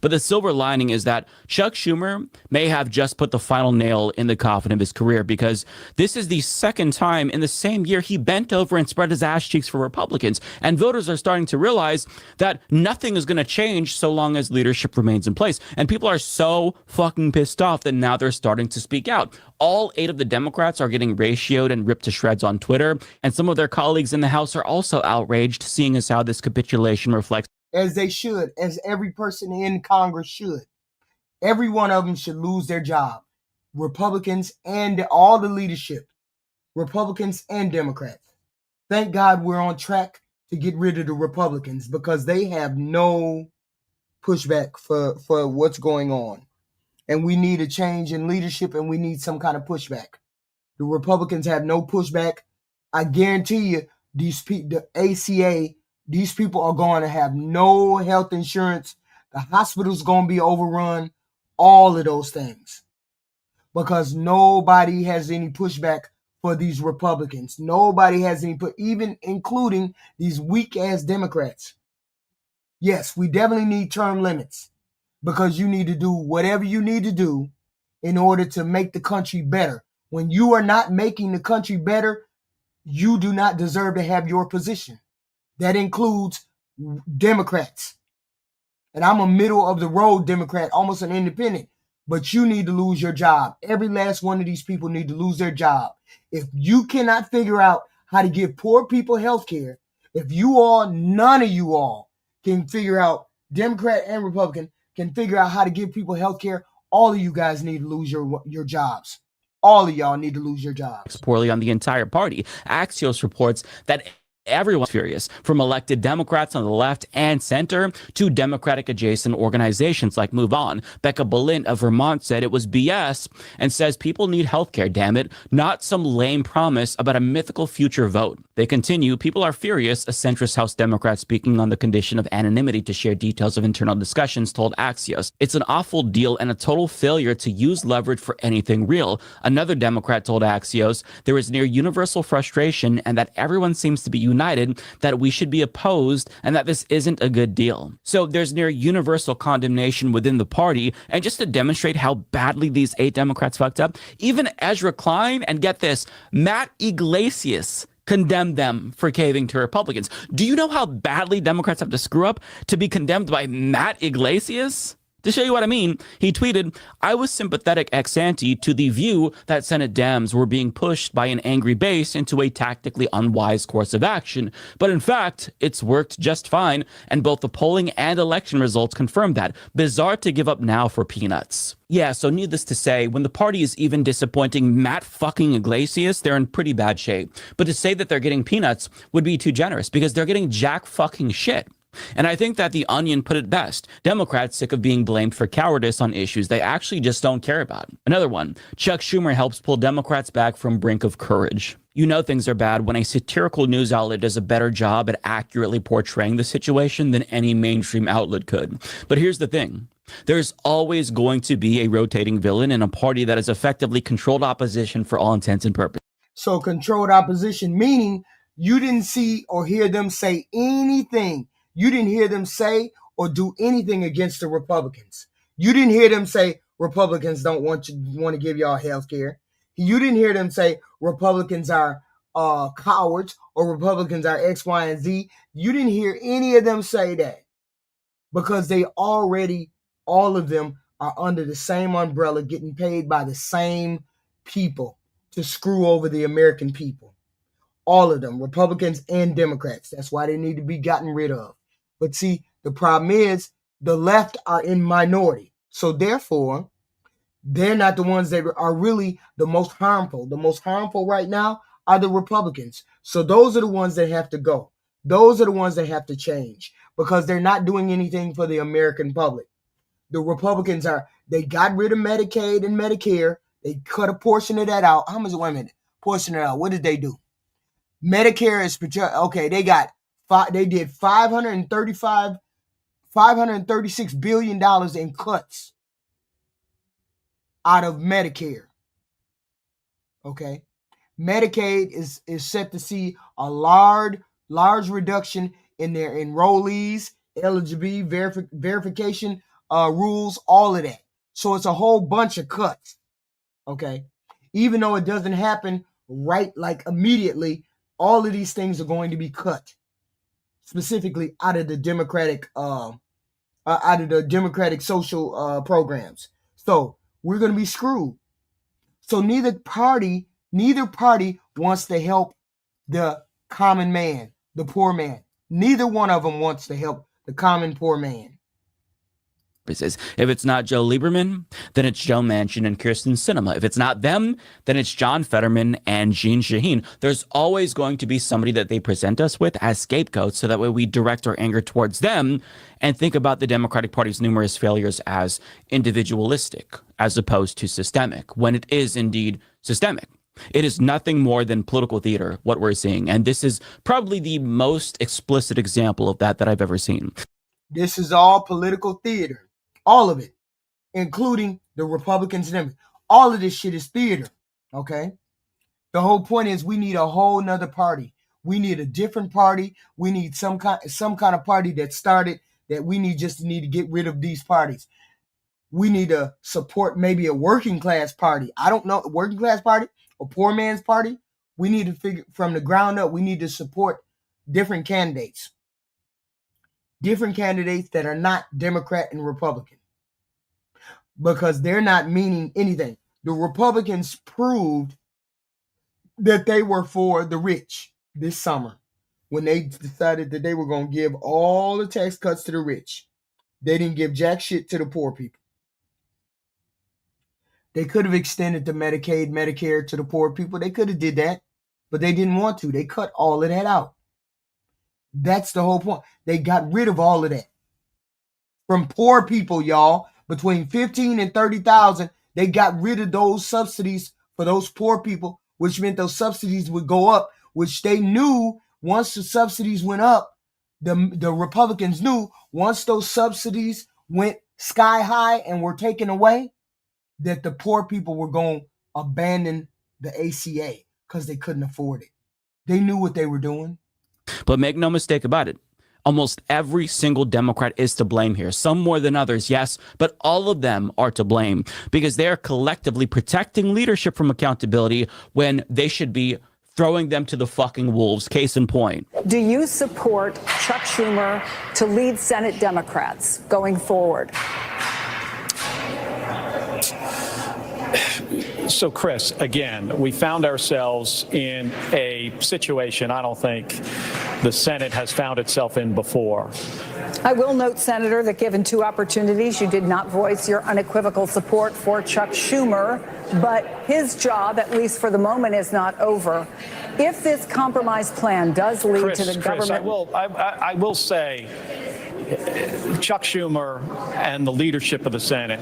But the silver lining is that Chuck Schumer may have just put the final nail in the coffin of his career, because this is the second time in the same year he bent over and spread his ass cheeks for Republicans. And voters are starting to realize that nothing is going to change so long as leadership remains in place. And people are so fucking pissed off that now they're starting to speak out. All 8 of the Democrats are getting ratioed and ripped to shreds on Twitter. And some of their colleagues in the House are also outraged, seeing as how this capitulation reflects. As they should, as every person in Congress should. Every one of them should lose their job. Republicans and all the leadership. Republicans and Democrats. Thank God we're on track to get rid of the Republicans, because they have no pushback for what's going on. And we need a change in leadership, and we need some kind of pushback. The Republicans have no pushback. I guarantee you, the ACA, these people are going to have no health insurance. The hospital's going to be overrun. All of those things. Because nobody has any pushback for these Republicans. Nobody has any, even including these weak-ass Democrats. Yes, we definitely need term limits, because you need to do whatever you need to do in order to make the country better. When you are not making the country better, you do not deserve to have your position. That includes Democrats. And I'm a middle of the road Democrat, almost an independent. But you need to lose your job. Every last one of these people need to lose their job. If you cannot figure out how to give poor people health care, if you all, none of you all can figure out, Democrat and Republican, can figure out how to give people health care, all of you guys need to lose your jobs. All of y'all need to lose your jobs. Poorly on the entire party. Axios reports that everyone's furious, from elected Democrats on the left and center to Democratic adjacent organizations like Move On. Becca Balint of Vermont said it was BS and says people need healthcare, damn it, not some lame promise about a mythical future vote. They continue, people are furious, a centrist House Democrat speaking on the condition of anonymity to share details of internal discussions told Axios. It's an awful deal and a total failure to use leverage for anything real. Another Democrat told Axios there is near universal frustration and that everyone seems to be united, that we should be opposed, and that this isn't a good deal. So there's near universal condemnation within the party, and just to demonstrate how badly these 8 Democrats fucked up, even Ezra Klein, and get this, Matt Iglesias condemned them for caving to Republicans. Do you know how badly Democrats have to screw up to be condemned by Matt Iglesias? To show you what I mean, he tweeted, I was sympathetic ex ante to the view that Senate Dems were being pushed by an angry base into a tactically unwise course of action. But in fact, it's worked just fine, and both the polling and election results confirm that. Bizarre to give up now for peanuts. Yeah, so needless to say, when the party is even disappointing Matt fucking Iglesias, they're in pretty bad shape. But to say that they're getting peanuts would be too generous, because they're getting jack fucking shit. And I think that The Onion put it best. Democrats sick of being blamed for cowardice on issues they actually just don't care about. Another one, Chuck Schumer helps pull Democrats back from brink of courage. You know things are bad when a satirical news outlet does a better job at accurately portraying the situation than any mainstream outlet could. But here's the thing. There's always going to be a rotating villain in a party that has effectively controlled opposition for all intents and purposes. So controlled opposition, meaning you didn't see or hear them say anything. You didn't hear them say or do anything against the Republicans. You didn't hear them say Republicans don't want to give y'all health care. You didn't hear them say Republicans are cowards or Republicans are X, Y, and Z. You didn't hear any of them say that, because they already, all of them are under the same umbrella, getting paid by the same people to screw over the American people. All of them, Republicans and Democrats. That's why they need to be gotten rid of. But see, the problem is the left are in minority. So therefore, they're not the ones that are really the most harmful. The most harmful right now are the Republicans. So those are the ones that have to go. Those are the ones that have to change, because they're not doing anything for the American public. The Republicans they got rid of Medicaid and Medicare. They cut a portion of that out. How much, wait a minute, portion it out. What did they do? Medicare is, okay, they did $536 billion in cuts out of Medicare. Okay. Medicaid is set to see a large reduction in their enrollees, eligibility verification rules, all of that. So it's a whole bunch of cuts. Okay. Even though it doesn't happen right like immediately, all of these things are going to be cut, specifically out of the Democratic social programs. So we're going to be screwed. So neither party wants to help the common man, the poor man. Neither one of them wants to help the common poor man. If it's not Joe Lieberman, then it's Joe Manchin and Kyrsten Sinema. If it's not them, then it's John Fetterman and Jeanne Shaheen. There's always going to be somebody that they present us with as scapegoats, so that way we direct our anger towards them and think about the Democratic Party's numerous failures as individualistic as opposed to systemic, when it is indeed systemic. It is nothing more than political theater, what we're seeing. And this is probably the most explicit example of that I've ever seen. This is all political theater. All of it, including the Republicans and everything. All of this shit is theater, okay? The whole point is we need a whole nother party. We need a different party. We need some kind of party that started that we need to get rid of these parties. We need to support maybe a working class party. I don't know, a working class party, a poor man's party. We need to figure from the ground up. We need to support different candidates. Different candidates that are not Democrat and Republican. Because they're not meaning anything. The Republicans proved that they were for the rich this summer when they decided that they were going to give all the tax cuts to the rich. They didn't give jack shit to the poor people. They could have extended the Medicaid, Medicare to the poor people. They could have did that, but they didn't want to. They cut all of that out. That's the whole point. They got rid of all of that. From poor people, y'all. Between 15 and 30,000, they got rid of those subsidies for those poor people, which meant those subsidies would go up, which they knew once the subsidies went up, the Republicans knew once those subsidies went sky high and were taken away, that the poor people were going to abandon the ACA because they couldn't afford it. They knew what they were doing. But make no mistake about it. Almost every single Democrat is to blame here. Some more than others, yes, but all of them are to blame because they are collectively protecting leadership from accountability when they should be throwing them to the fucking wolves. Case in point. Do you support Chuck Schumer to lead Senate Democrats going forward? So, Chris, again, we found ourselves in a situation I don't think the Senate has found itself in before. I will note, Senator, that given two opportunities, you did not voice your unequivocal support for Chuck Schumer, but his job, at least for the moment, is not over. If this compromise plan does lead to the government... I will say Chuck Schumer and the leadership of the Senate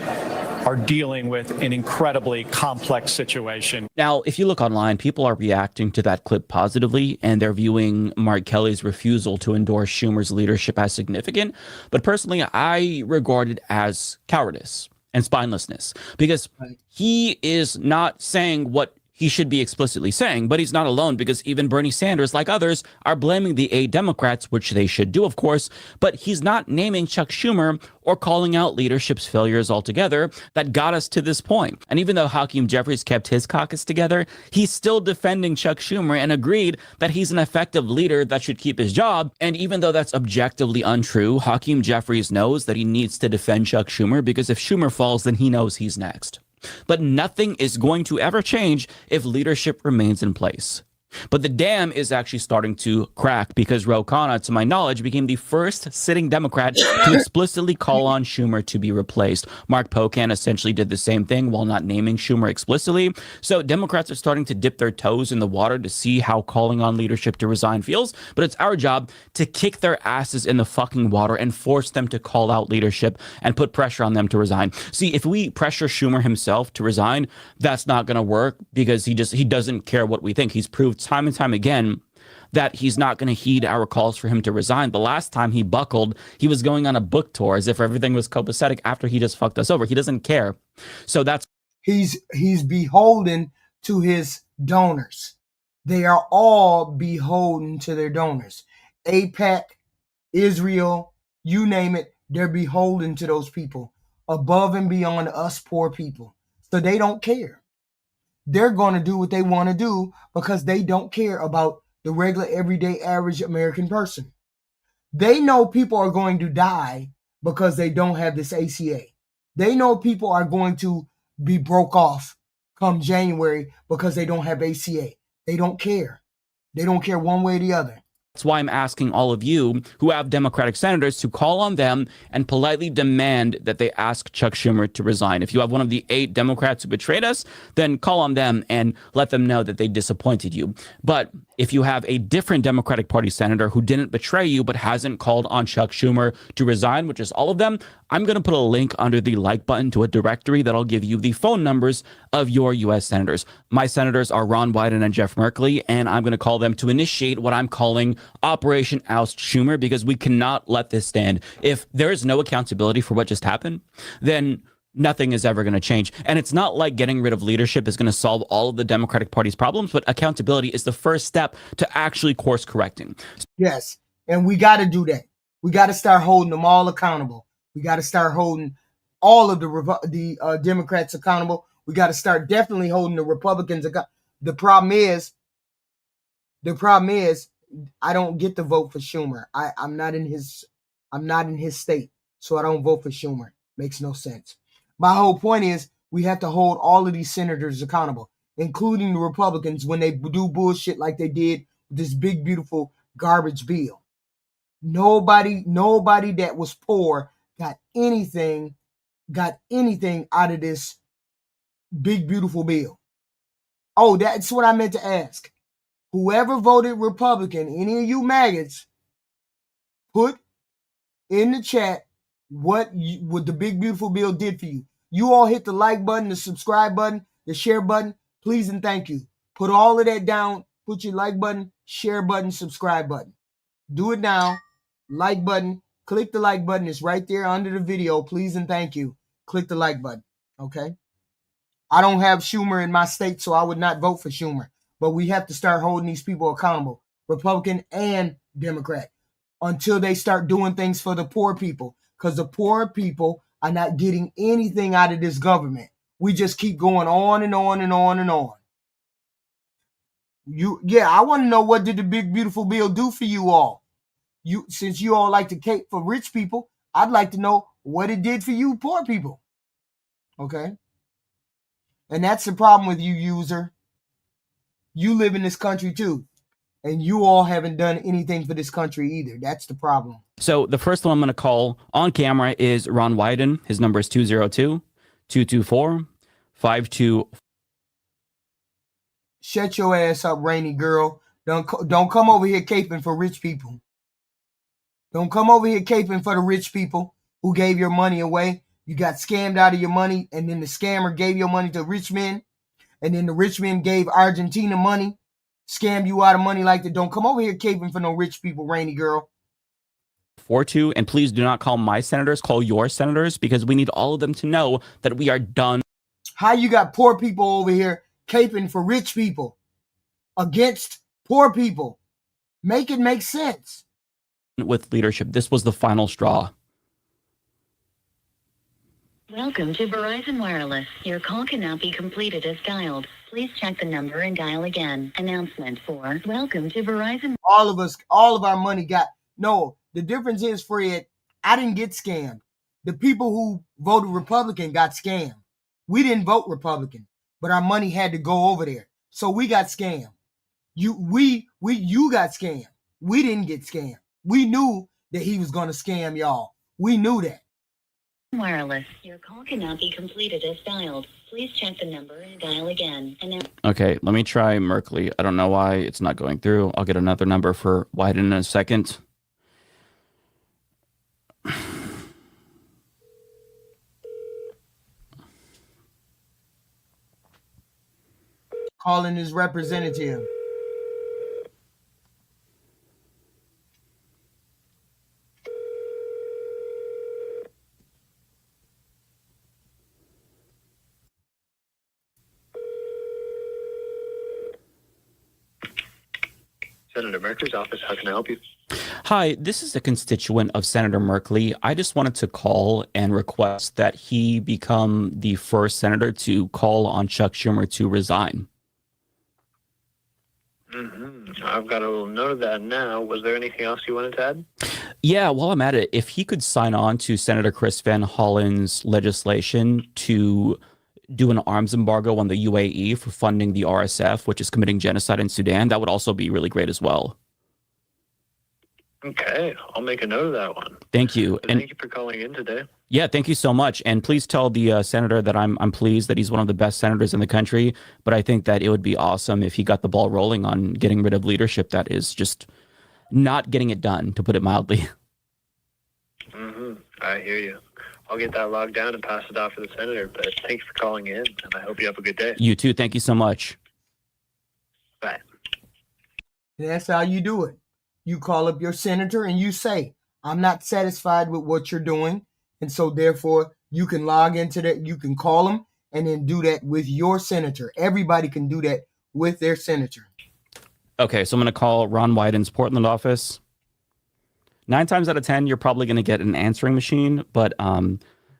are dealing with an incredibly complex situation. Now, if you look online, people are reacting to that clip positively, and they're viewing Mark Kelly's refusal to endorse Schumer's leadership as significant. But personally, I regard it as cowardice and spinelessness, because he is not saying what he should be explicitly saying, but he's not alone, because even Bernie Sanders, like others, are blaming the 8 Democrats, which they should do, of course, but he's not naming Chuck Schumer or calling out leadership's failures altogether that got us to this point. And even though Hakeem Jeffries kept his caucus together, he's still defending Chuck Schumer and agreed that he's an effective leader that should keep his job. And even though that's objectively untrue, Hakeem Jeffries knows that he needs to defend Chuck Schumer, because if Schumer falls, then he knows he's next. But nothing is going to ever change if leadership remains in place. But the dam is actually starting to crack, because Ro Khanna, to my knowledge, became the first sitting Democrat to explicitly call on Schumer to be replaced. Mark Pocan essentially did the same thing while not naming Schumer explicitly. So Democrats are starting to dip their toes in the water to see how calling on leadership to resign feels. But it's our job to kick their asses in the fucking water and force them to call out leadership and put pressure on them to resign. See, if we pressure Schumer himself to resign, that's not going to work, because he doesn't care what we think. He's proved time and time again that he's not going to heed our calls for him to resign. The last time he buckled, he was going on a book tour as if everything was copacetic after he just fucked us over. He doesn't care. So that's... He's beholden to his donors. They are all beholden to their donors. AIPAC, Israel, you name it, they're beholden to those people. above and beyond us poor people. So they don't care. They're going to do what they want to do because they don't care about the regular, everyday, average American person. They know people are going to die because they don't have this ACA. They know people are going to be broke off come January because they don't have ACA. They don't care. They don't care one way or the other. That's why I'm asking all of you who have Democratic senators to call on them and politely demand that they ask Chuck Schumer to resign. If you have one of the 8 Democrats who betrayed us, then call on them and let them know that they disappointed you. But if you have a different Democratic Party senator who didn't betray you but hasn't called on Chuck Schumer to resign, which is all of them, I'm going to put a link under the like button to a directory that'll give you the phone numbers of your U.S. senators. My senators are Ron Wyden and Jeff Merkley, and I'm going to call them to initiate what I'm calling Operation Oust Schumer, because we cannot let this stand. If there is no accountability for what just happened, then nothing is ever going to change. And it's not like getting rid of leadership is going to solve all of the Democratic Party's problems, but accountability is the first step to actually course correcting. Yes, and we got to do that. We got to start holding them all accountable. We got to start holding all of the Democrats accountable. We got to start definitely holding the Republicans accountable. The problem is, I don't get to vote for Schumer. I'm not in his state, so I don't vote for Schumer. Makes no sense. My whole point is we have to hold all of these senators accountable, including the Republicans, when they do bullshit like they did with this big, beautiful garbage bill. Nobody that was poor got anything out of this big, beautiful bill. Oh, that's what I meant to ask. Whoever voted Republican, any of you maggots, put in the chat what the big, beautiful bill did for you. You all hit the like button, the subscribe button, the share button. Please and thank you. Put all of that down. Put your like button, share button, subscribe button. Do it now. Like button. Click the like button. It's right there under the video. Please and thank you. Click the like button. Okay? I don't have Schumer in my state, so I would not vote for Schumer. But we have to start holding these people accountable, Republican and Democrat, until they start doing things for the poor people. Because the poor people are not getting anything out of this government. We just keep going on and on and on and on. I want to know, what did the big, beautiful bill do for you all? Since you all like to cape for rich people, I'd like to know what it did for you poor people. Okay? And that's the problem with you, user. You live in this country too. And you all haven't done anything for this country either. That's the problem. So the first one I'm going to call on camera is Ron Wyden. His number is 202-224-52. Shut your ass up, Rainy girl. Don't come over here caping for rich people. Don't come over here caping for the rich people who gave your money away. You got scammed out of your money, and then the scammer gave your money to rich men, and then the rich men gave Argentina money, scammed you out of money like that. Don't come over here caping for no rich people, Rainy girl. 42, and please do not call my senators, call your senators, because we need all of them to know that we are done. How you got poor people over here caping for rich people against poor people? Make it make sense. With leadership, this was the final straw. Welcome to Verizon Wireless. Your call cannot be completed as dialed. Please check the number and dial again. Announcement for welcome to Verizon. All of our money got, no, the difference is, Fred, I didn't get scammed. The people who voted Republican got scammed. We didn't vote Republican, but our money had to go over there. So we got scammed. You got scammed. We didn't get scammed. We knew that he was going to scam y'all. We knew that. Wireless. Your call cannot be completed as dialed. Please check the number and dial again. Okay, let me try Merkley. I don't know why it's not going through. I'll get another number for Wyden in a second. Calling his representative. Senator Merkley's office, how can I help you? Hi, this is a constituent of Senator Merkley. I just wanted to call and request that he become the first senator to call on Chuck Schumer to resign. I've got a little note of that now. Was there anything else you wanted to add? Yeah, while I'm at it, if he could sign on to Senator Chris Van Hollen's legislation to do an arms embargo on the UAE for funding the RSF, which is committing genocide in Sudan, that would also be really great as well. Okay, I'll make a note of that one. Thank you. And thank you for calling in today. Yeah, thank you so much. And please tell the senator that I'm pleased that he's one of the best senators in the country. But I think that it would be awesome if he got the ball rolling on getting rid of leadership that is just not getting it done, to put it mildly. I hear you. I'll get that logged down and pass it off to the senator. But thanks for calling in, and I hope you have a good day. You too. Thank you so much. Bye. That's how you do it. You call up your senator and you say, I'm not satisfied with what you're doing. And so therefore you can log into that. You can call them and then do that with your senator. Everybody can do that with their senator. Okay, so I'm going to call Ron Wyden's Portland office. 9 times out of 10, you're probably going to get an answering machine. But,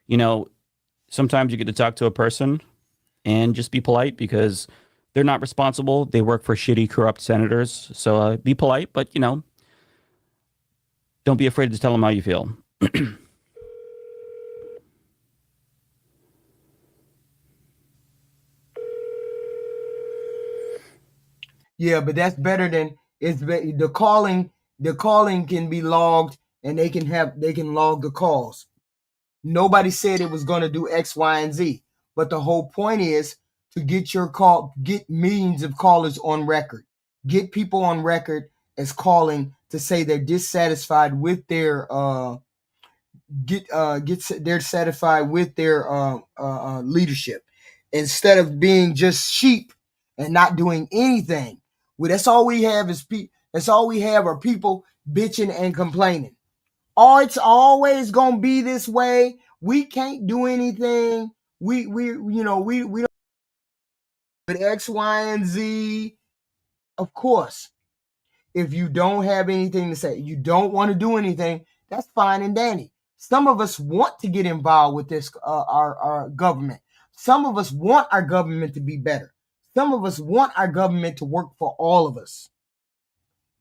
you know, sometimes you get to talk to a person and just be polite because they're not responsible. They work for shitty, corrupt senators. So be polite, but, you know, don't be afraid to tell them how you feel. Yeah, but that's better than the calling. The calling can be logged and they can log the calls. Nobody said it was going to do X, Y, and Z. But the whole point is to get get millions of callers on record. Get people on record as calling to say they're dissatisfied with their they're satisfied with their leadership, instead of being just sheep and not doing anything. Well, that's all we have are people bitching and complaining. Oh, it's always gonna be this way. We can't do anything. We don't with X, Y, and Z. Of course, if you don't have anything to say, you don't want to do anything, that's fine and dandy. Some of us want to get involved with this our government. Some of us want our government to be better. Some of us want our government to work for all of us.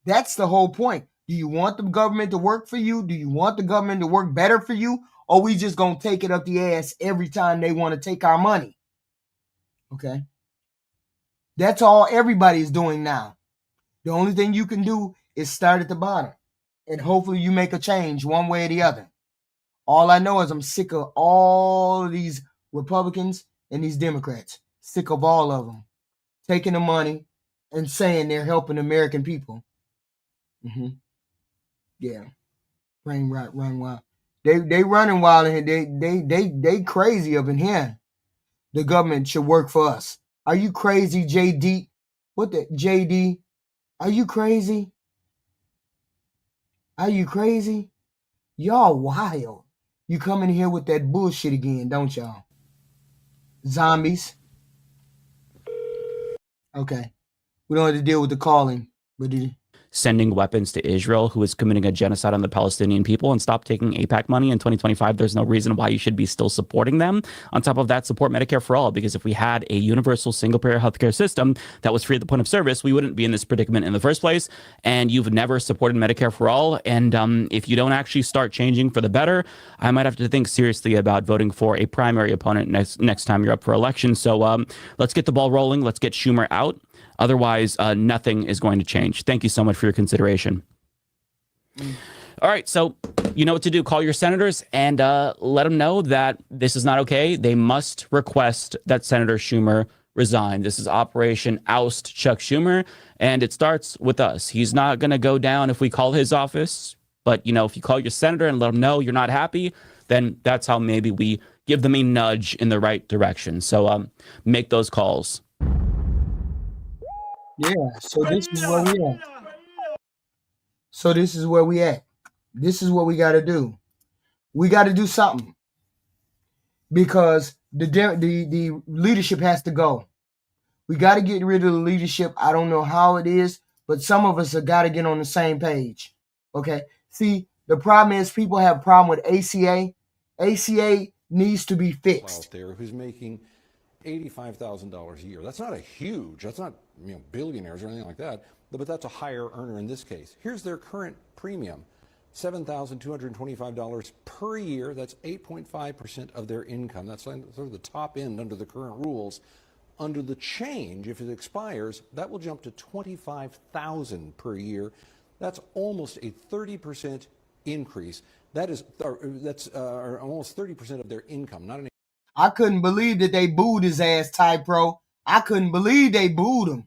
That's the whole point. Do you want the government to work for you? Do you want the government to work better for you? Or we just gonna take it up the ass every time they want to take our money? Okay. That's all everybody is doing now. The only thing you can do is start at the bottom. And hopefully you make a change one way or the other. All I know is I'm sick of all of these Republicans and these Democrats. Sick of all of them taking the money and saying they're helping American people. Yeah, brain rot, run wild. They running wild and they crazy up in here. The government should work for us. Are you crazy, JD? What the JD? Are you crazy? Are you crazy? Y'all wild. You come in here with that bullshit again, don't y'all? Zombies. Okay. We don't have to deal with the calling, but sending weapons to Israel, who is committing a genocide on the Palestinian people, and stop taking AIPAC money in 2025. There's no reason why you should be still supporting them. On top of that, support Medicare for all, because if we had a universal single-payer healthcare system that was free at the point of service, we wouldn't be in this predicament in the first place. And you've never supported Medicare for all. And if you don't actually start changing for the better, I might have to think seriously about voting for a primary opponent next time you're up for election. So let's get the ball rolling. Let's get Schumer out. Otherwise, nothing is going to change. Thank you so much for your consideration. All right, so you know what to do. Call your senators and let them know that this is not okay. They must request that Senator Schumer resign. This is Operation Oust Chuck Schumer, and it starts with us. He's not going to go down if we call his office, but, you know, if you call your senator and let them know you're not happy, then that's how maybe we give them a nudge in the right direction. So make those calls. Yeah, so this is where we at. So this is where we at. This is what we got to do. We got to do something because the leadership has to go. We got to get rid of the leadership. I don't know how it is, but some of us have got to get on the same page. Okay. See, the problem is people have a problem with ACA. ACA needs to be fixed. Out there who's making $85,000 a year. That's not that's not billionaires or anything like that, but that's a higher earner in this case. Here's their current premium, $7,225 per year. That's 8.5% of their income. That's sort of the top end under the current rules. Under the change, if it expires, that will jump to $25,000 per year. That's almost a 30% increase. That's almost 30% of their income. Not an. I couldn't believe that they booed his ass, Ty Pro. I couldn't believe they booed him.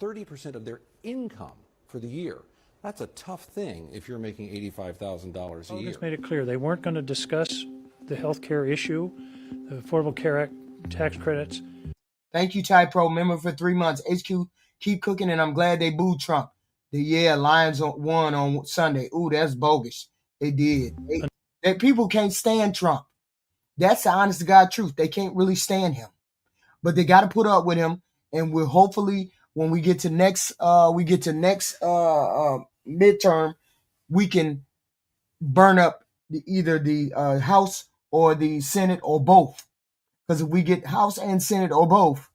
30% of their income for the year. That's a tough thing if you're making $85,000 a year. Just made it clear they weren't going to discuss the health care issue, the Affordable Care Act tax credits. Thank you, Ty Pro. Member for 3 months. HQ, keep cooking, and I'm glad they booed Trump. Lions won on Sunday. Ooh, that's bogus. They did. People can't stand Trump. That's the honest to God truth. They can't really stand him. But they got to put up with him, and we'll hopefully when we get to next midterm, we can burn up either the House or the Senate or both. Because if we get House and Senate or both,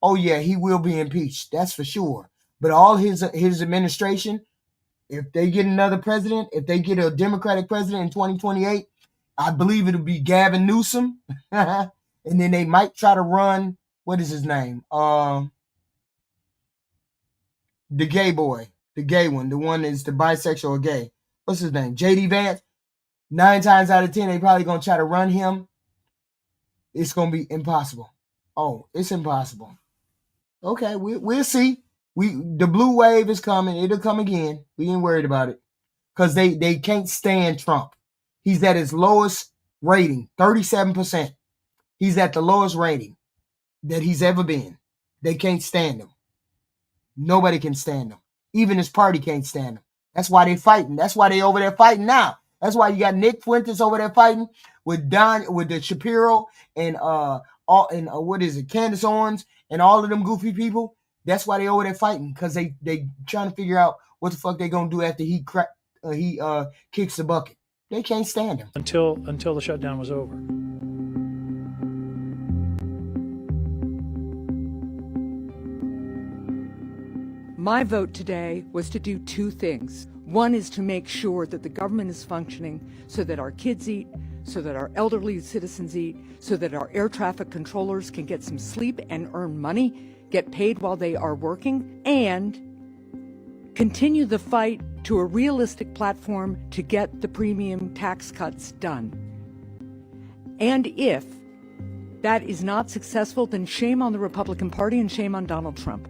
oh yeah, he will be impeached. That's for sure. But all his administration, if they get another president, if they get a Democratic president in 2028, I believe it'll be Gavin Newsom. And then they might try to run, what is his name? The gay boy, the gay one, the one that's the bisexual or gay. What's his name? J.D. Vance. 9 times out of 10, they probably going to try to run him. It's going to be impossible. Oh, it's impossible. Okay, we'll see. The blue wave is coming. It'll come again. We ain't worried about it. Because they can't stand Trump. He's at his lowest rating, 37%. He's at the lowest rating that he's ever been. They can't stand him. Nobody can stand him. Even his party can't stand him. That's why they fighting. That's why they over there fighting now. That's why you got Nick Fuentes over there fighting with the Shapiro and what is it, Candace Owens and all of them goofy people. That's why they over there fighting, because they trying to figure out what the fuck they gonna do after he kicks the bucket. They can't stand him until the shutdown was over. My vote today was to do 2 things. One is to make sure that the government is functioning so that our kids eat, so that our elderly citizens eat, so that our air traffic controllers can get some sleep and earn money, get paid while they are working, and continue the fight to a realistic platform to get the premium tax cuts done. And if that is not successful, then shame on the Republican Party and shame on Donald Trump.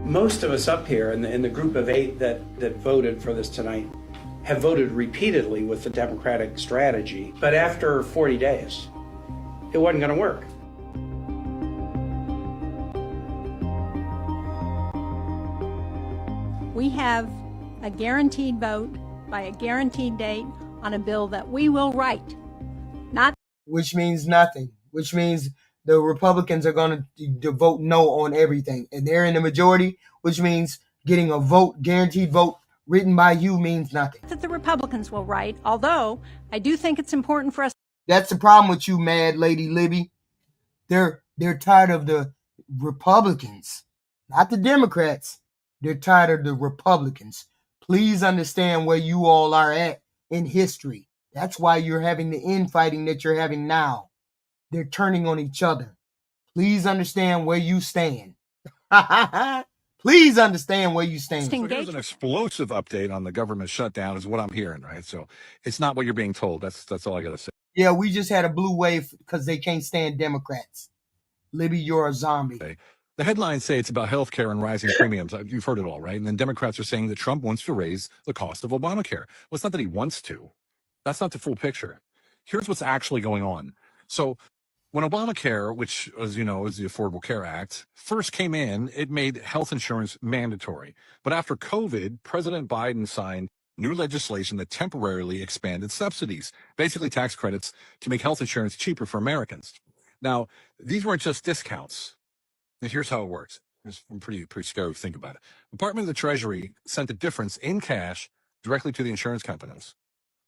Most of us up here in the group of 8 that voted for this tonight have voted repeatedly with the Democratic strategy, but after 40 days, it wasn't going to work. We have a guaranteed vote by a guaranteed date on a bill that we will write. Which means nothing. Which means the Republicans are going to vote no on everything. And they're in the majority, which means getting a vote, guaranteed vote, written by you means nothing. That the Republicans will write, although I do think it's important for us. That's the problem with you, Mad Lady Libby. They're tired of the Republicans, not the Democrats. They're tired of the Republicans. Please understand where you all are at in history. That's why you're having the infighting that you're having now. They're turning on each other. Please understand where you stand. Please understand where you stand. So here's an explosive update on the government shutdown is what I'm hearing, right? So it's not what you're being told. That's all I got to say. Yeah, we just had a blue wave because they can't stand Democrats. Libby, you're a zombie. The headlines say it's about healthcare and rising premiums. You've heard it all, right? And then Democrats are saying that Trump wants to raise the cost of Obamacare. Well, it's not that he wants to. That's not the full picture. Here's what's actually going on. So when Obamacare, which, as you know, is the Affordable Care Act, first came in, it made health insurance mandatory. But after COVID, President Biden signed new legislation that temporarily expanded subsidies, basically tax credits, to make health insurance cheaper for Americans. Now, these weren't just discounts. And here's how it works. It's pretty scary to think about it. Department of the Treasury sent the difference in cash directly to the insurance companies.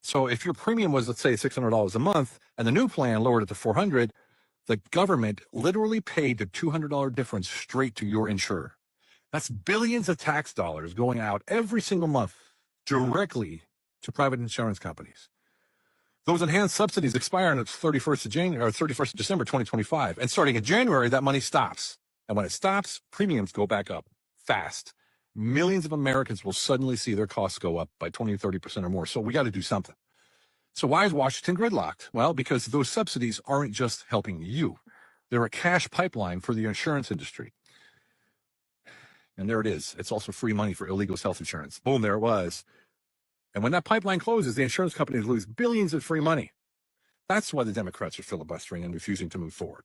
So if your premium was, let's say, $600 a month, and the new plan lowered it to $400, the government literally paid the $200 difference straight to your insurer. That's billions of tax dollars going out every single month directly to private insurance companies. Those enhanced subsidies expire on the 31st of January or 31st of December 2025, and starting in January, that money stops. And when it stops, premiums go back up fast. Millions of Americans will suddenly see their costs go up by 20 or 30% or more. So we got to do something. So why is Washington gridlocked? Well, because those subsidies aren't just helping you. They're a cash pipeline for the insurance industry. And there it is. It's also free money for illegal health insurance. Boom, there it was. And when that pipeline closes, the insurance companies lose billions of free money. That's why the Democrats are filibustering and refusing to move forward.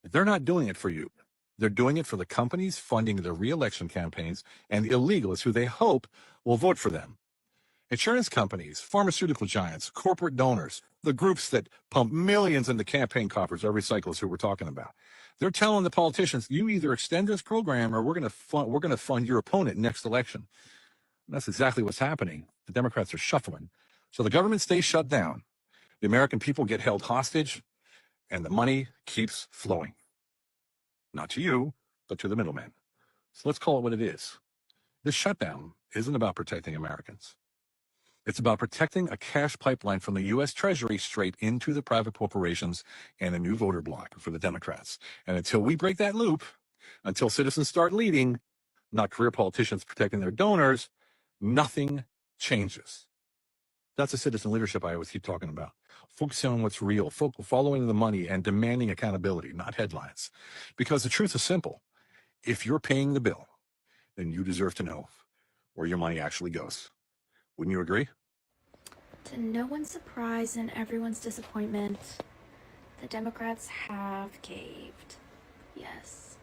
They're not doing it for you. They're doing it for the companies funding their re-election campaigns and the illegals who they hope will vote for them. Insurance companies, pharmaceutical giants, corporate donors, the groups that pump millions into campaign coffers, every cyclist who we're talking about. They're telling the politicians, you either extend this program or we're going to fund your opponent next election. And that's exactly what's happening. The Democrats are shuffling. So the government stays shut down. The American people get held hostage, and the money keeps flowing. Not to you, but to the middlemen. So let's call it what it is. This shutdown isn't about protecting Americans. It's about protecting a cash pipeline from the U.S. Treasury straight into the private corporations and a new voter bloc for the Democrats. And until we break that loop, until citizens start leading, not career politicians protecting their donors, nothing changes. That's the citizen leadership I always keep talking about. Focusing on what's real, following the money and demanding accountability, not headlines. Because the truth is simple. If you're paying the bill, then you deserve to know where your money actually goes. Wouldn't you agree? To no one's surprise and everyone's disappointment, the Democrats have caved. Yes.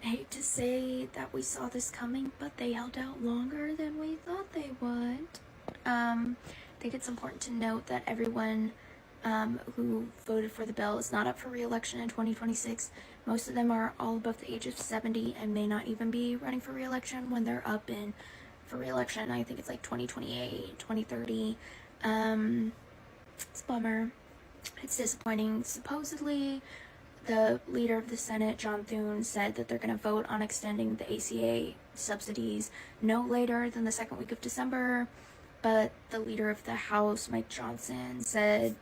Hate to say that we saw this coming, but they held out longer than we thought they would. I think it's important to note that everyone who voted for the bill is not up for re-election in 2026. Most of them are all above the age of 70 and may not even be running for re-election when they're up for re-election. I think it's like 2028, 2030. It's a bummer. It's disappointing. Supposedly, the leader of the Senate, John Thune, said that they're going to vote on extending the ACA subsidies no later than the second week of December. But the leader of the House, Mike Johnson, said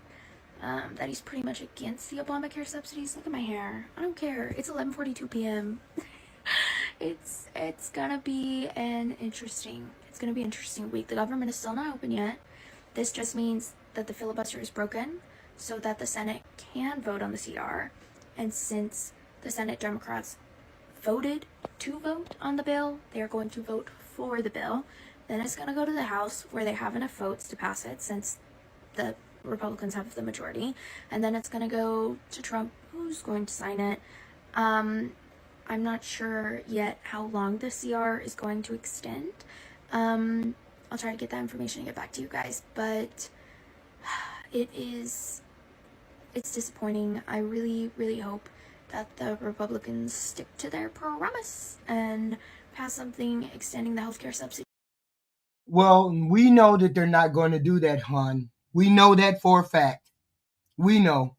that he's pretty much against the Obamacare subsidies. Look at my hair. I don't care. It's 11:42 p.m. It's gonna be an interesting week. The government is still not open yet. This just means that the filibuster is broken so that the Senate can vote on the CR. And since the Senate Democrats voted to vote on the bill, they are going to vote for the bill. Then it's going to go to the House where they have enough votes to pass it since the Republicans have the majority. And then it's going to go to Trump, who's going to sign it. I'm not sure yet how long the CR is going to extend. I'll try to get that information and get back to you guys. But it's disappointing. I really, really hope that the Republicans stick to their promise and pass something extending the healthcare subsidy. Well, we know that they're not going to do that, hon. We know that for a fact. We know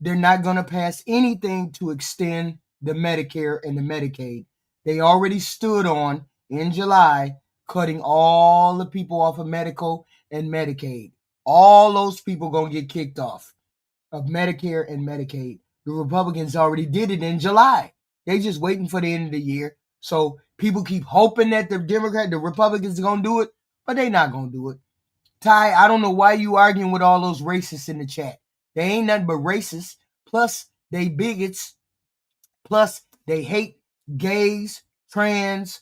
they're not going to pass anything to extend the Medicare and the Medicaid. They already stood on, in July, cutting all the people off of medical and Medicaid. All those people going to get kicked off of Medicare and Medicaid. The Republicans already did it in July. They just waiting for the end of the year. So people keep hoping that the Republicans are going to do it, but they're not going to do it. Ty, I don't know why you arguing with all those racists in the chat. They ain't nothing but racists. Plus, they bigots. Plus, they hate gays, trans,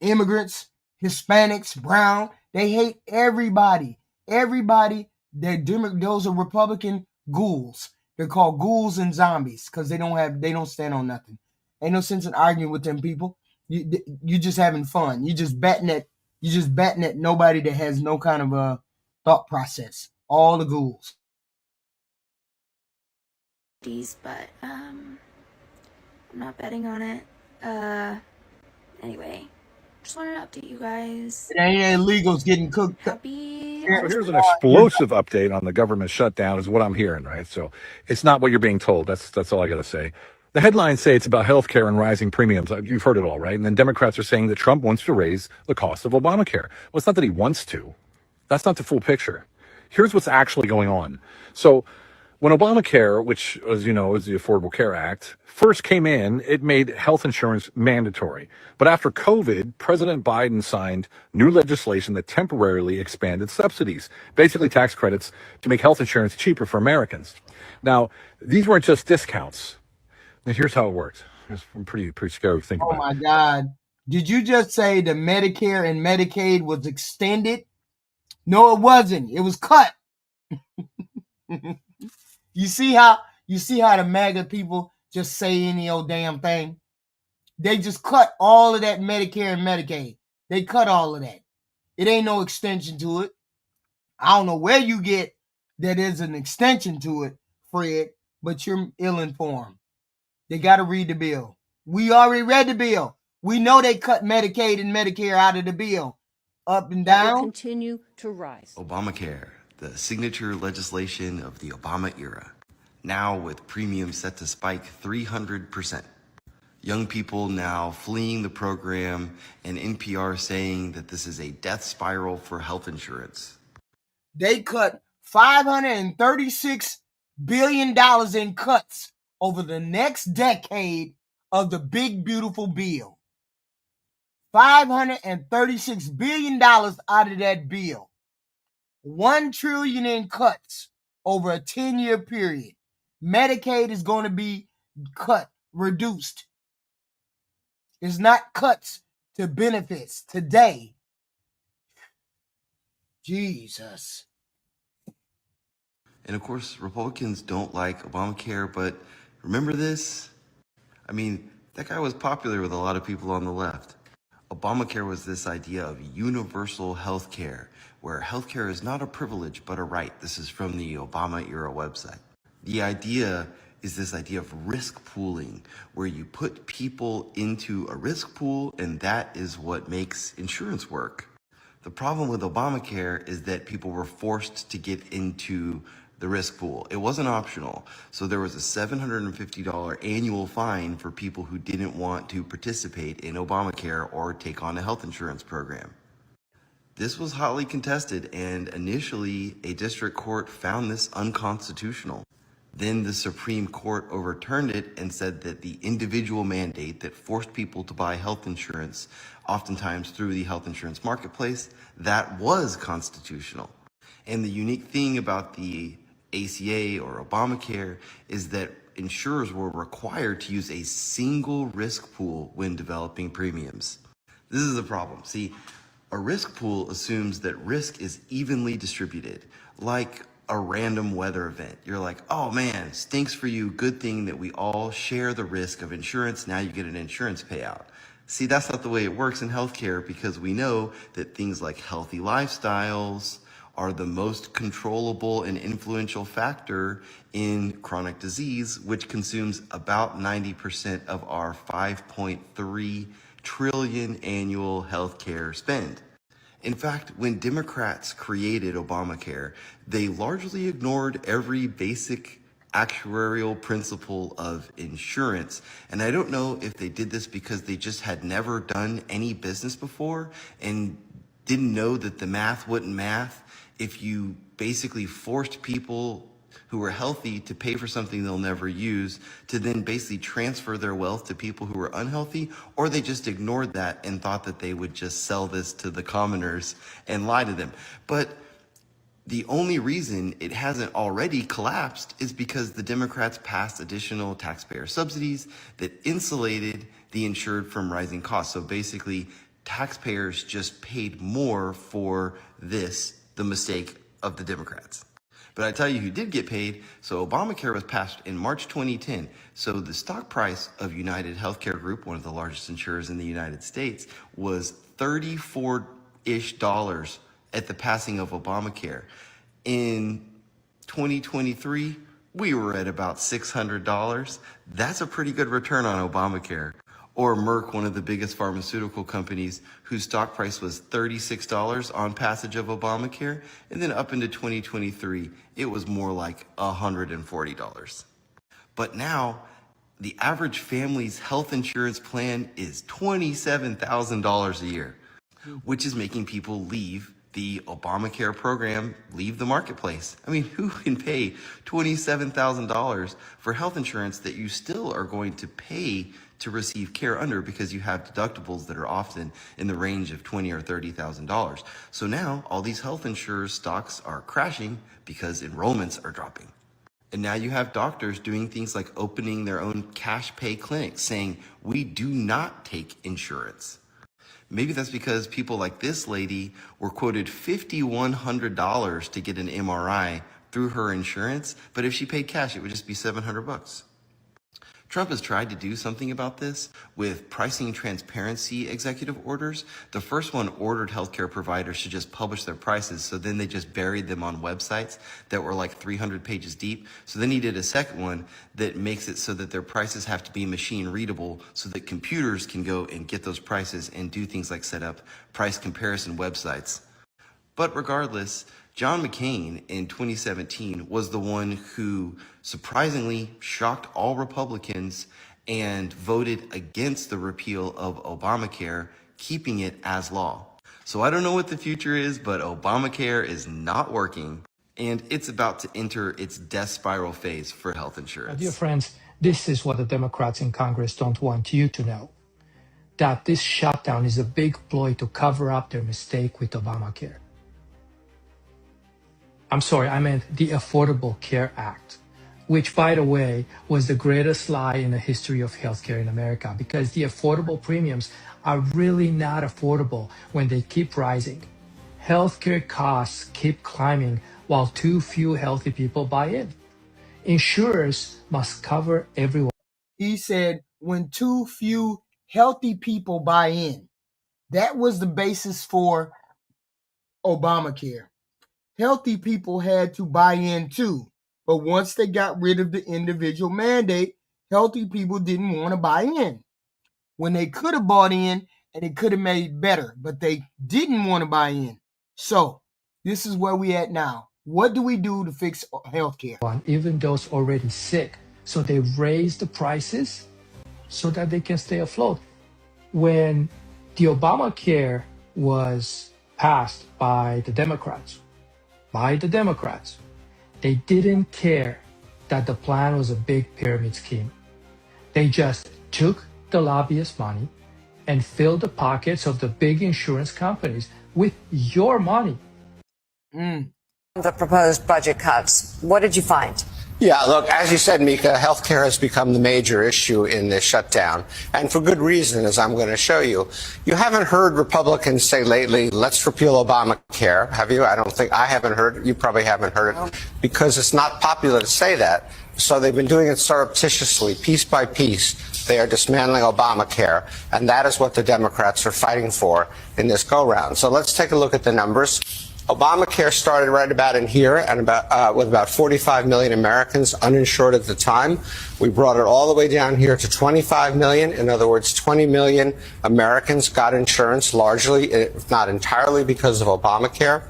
immigrants, Hispanics, brown. They hate everybody. Everybody. Those are Republican ghouls. They're called ghouls and zombies because they don't stand on nothing. Ain't no sense in arguing with them people. You just having fun. You just batting at nobody that has no kind of a thought process. All the ghouls. but I'm not betting on it. Anyway, just wanted to update you guys. It ain't illegals getting cooked. Happy. Here's an explosive update on the government shutdown, is what I'm hearing, right? So it's not what you're being told. That's all I got to say. The headlines say it's about healthcare and rising premiums. You've heard it all, right? And then Democrats are saying that Trump wants to raise the cost of Obamacare. Well, it's not that he wants to. That's not the full picture. Here's what's actually going on. So when Obamacare, which, as you know, is the Affordable Care Act, first came in, it made health insurance mandatory. But after COVID, President Biden signed new legislation that temporarily expanded subsidies, basically tax credits, to make health insurance cheaper for Americans. Now, these weren't just discounts. And here's how it worked. It's pretty scary to think Oh about. my God. Did you just say the Medicare and Medicaid was extended? No, it wasn't. It was cut. You see how the MAGA people just say any old damn thing? They just cut all of that Medicare and Medicaid. They cut all of that. It ain't no extension to it. I don't know where you get that there's an extension to it, Fred, but you're ill-informed. They got to read the bill. We already read the bill. We know they cut Medicaid and Medicare out of the bill. Up and That will down. continue to rise. Obamacare, the signature legislation of the Obama era, now with premiums set to spike 300%. Young people now fleeing the program, and NPR saying that this is a death spiral for health insurance. They cut $536 billion in cuts over the next decade of the big, beautiful bill. $536 billion out of that bill. $1 trillion in cuts over a 10-year period. Medicaid is going to be cut, reduced. It's not cuts to benefits today. Jesus. And of course, Republicans don't like Obamacare, but remember this? I mean, that guy was popular with a lot of people on the left. Obamacare was this idea of universal health care, where health care is not a privilege but a right. This is from the Obama era website. The idea is this idea of risk pooling, where you put people into a risk pool and that is what makes insurance work. The problem with Obamacare is that people were forced to get into the risk pool. It wasn't optional. So there was a $750 annual fine for people who didn't want to participate in Obamacare or take on a health insurance program. This was hotly contested, and initially a district court found this unconstitutional. Then the Supreme Court overturned it and said that the individual mandate that forced people to buy health insurance, oftentimes through the health insurance marketplace, that was constitutional. And the unique thing about the ACA or Obamacare is that insurers were required to use a single risk pool when developing premiums. This is a problem. See, a risk pool assumes that risk is evenly distributed, like a random weather event. You're like, oh man, stinks for you. Good thing that we all share the risk of insurance. Now you get an insurance payout. See, that's not the way it works in healthcare, because we know that things like healthy lifestyles are the most controllable and influential factor in chronic disease, which consumes about 90% of our 5.3 trillion annual healthcare spend. In fact, when Democrats created Obamacare, they largely ignored every basic actuarial principle of insurance. And I don't know if they did this because they just had never done any business before and didn't know that the math wouldn't math if you basically forced people who were healthy to pay for something they'll never use, to then basically transfer their wealth to people who were unhealthy, or they just ignored that and thought that they would just sell this to the commoners and lie to them. But the only reason it hasn't already collapsed is because the Democrats passed additional taxpayer subsidies that insulated the insured from rising costs. So basically, taxpayers just paid more for this, the mistake of the Democrats. But I tell you who did get paid. So Obamacare was passed in March 2010. So the stock price of United Healthcare Group, one of the largest insurers in the United States, was $34-ish at the passing of Obamacare. In 2023, we were at about $600. That's a pretty good return on Obamacare. Or Merck, one of the biggest pharmaceutical companies, whose stock price was $36 on passage of Obamacare, and then up into 2023, it was more like $140. But now, the average family's health insurance plan is $27,000 a year, which is making people leave the Obamacare program, leave the marketplace. I mean, who can pay $27,000 for health insurance that you still are going to pay to receive care under, because you have deductibles that are often in the range of $20,000 or $30,000. So now all these health insurers stocks are crashing because enrollments are dropping. And now you have doctors doing things like opening their own cash pay clinics saying, we do not take insurance. Maybe that's because people like this lady were quoted $5,100 to get an MRI through her insurance, but if she paid cash, it would just be $700. Trump has tried to do something about this with pricing transparency executive orders. The first one ordered healthcare providers to just publish their prices, so then they just buried them on websites that were like 300 pages deep. So then he did a second one that makes it so that their prices have to be machine readable so that computers can go and get those prices and do things like set up price comparison websites. But regardless, John McCain in 2017 was the one who surprisingly shocked all Republicans and voted against the repeal of Obamacare, keeping it as law. So I don't know what the future is, but Obamacare is not working, and it's about to enter its death spiral phase for health insurance. Dear friends, this is what the Democrats in Congress don't want you to know. That this shutdown is a big ploy to cover up their mistake with Obamacare. I'm sorry, I meant the Affordable Care Act, which, by the way, was the greatest lie in the history of healthcare in America, because the affordable premiums are really not affordable when they keep rising. Healthcare costs keep climbing while too few healthy people buy in. Insurers must cover everyone. He said, when too few healthy people buy in. That was the basis for Obamacare. Healthy people had to buy in too. But once they got rid of the individual mandate, healthy people didn't want to buy in. When they could have bought in and it could have made better, but they didn't want to buy in. So this is where we at now. What do we do to fix healthcare? Even those already sick. So they raise the prices so that they can stay afloat. When the Obamacare was passed by the Democrats, they didn't care that the plan was a big pyramid scheme. They just took the lobbyist money and filled the pockets of the big insurance companies with your money. The proposed budget cuts, what did you find? Yeah, look, as you said, Mika, healthcare has become the major issue in this shutdown, and for good reason, as I'm going to show you. You haven't heard Republicans say lately, let's repeal Obamacare, have you? I haven't heard it. You probably haven't heard it, because it's not popular to say that. So they've been doing it surreptitiously, piece by piece. They are dismantling Obamacare, and that is what the Democrats are fighting for in this go-round. So let's take a look at the numbers. Obamacare started right about in here and with about 45 million Americans uninsured at the time. We brought it all the way down here to 25 million. In other words, 20 million Americans got insurance, largely, if not entirely, because of Obamacare.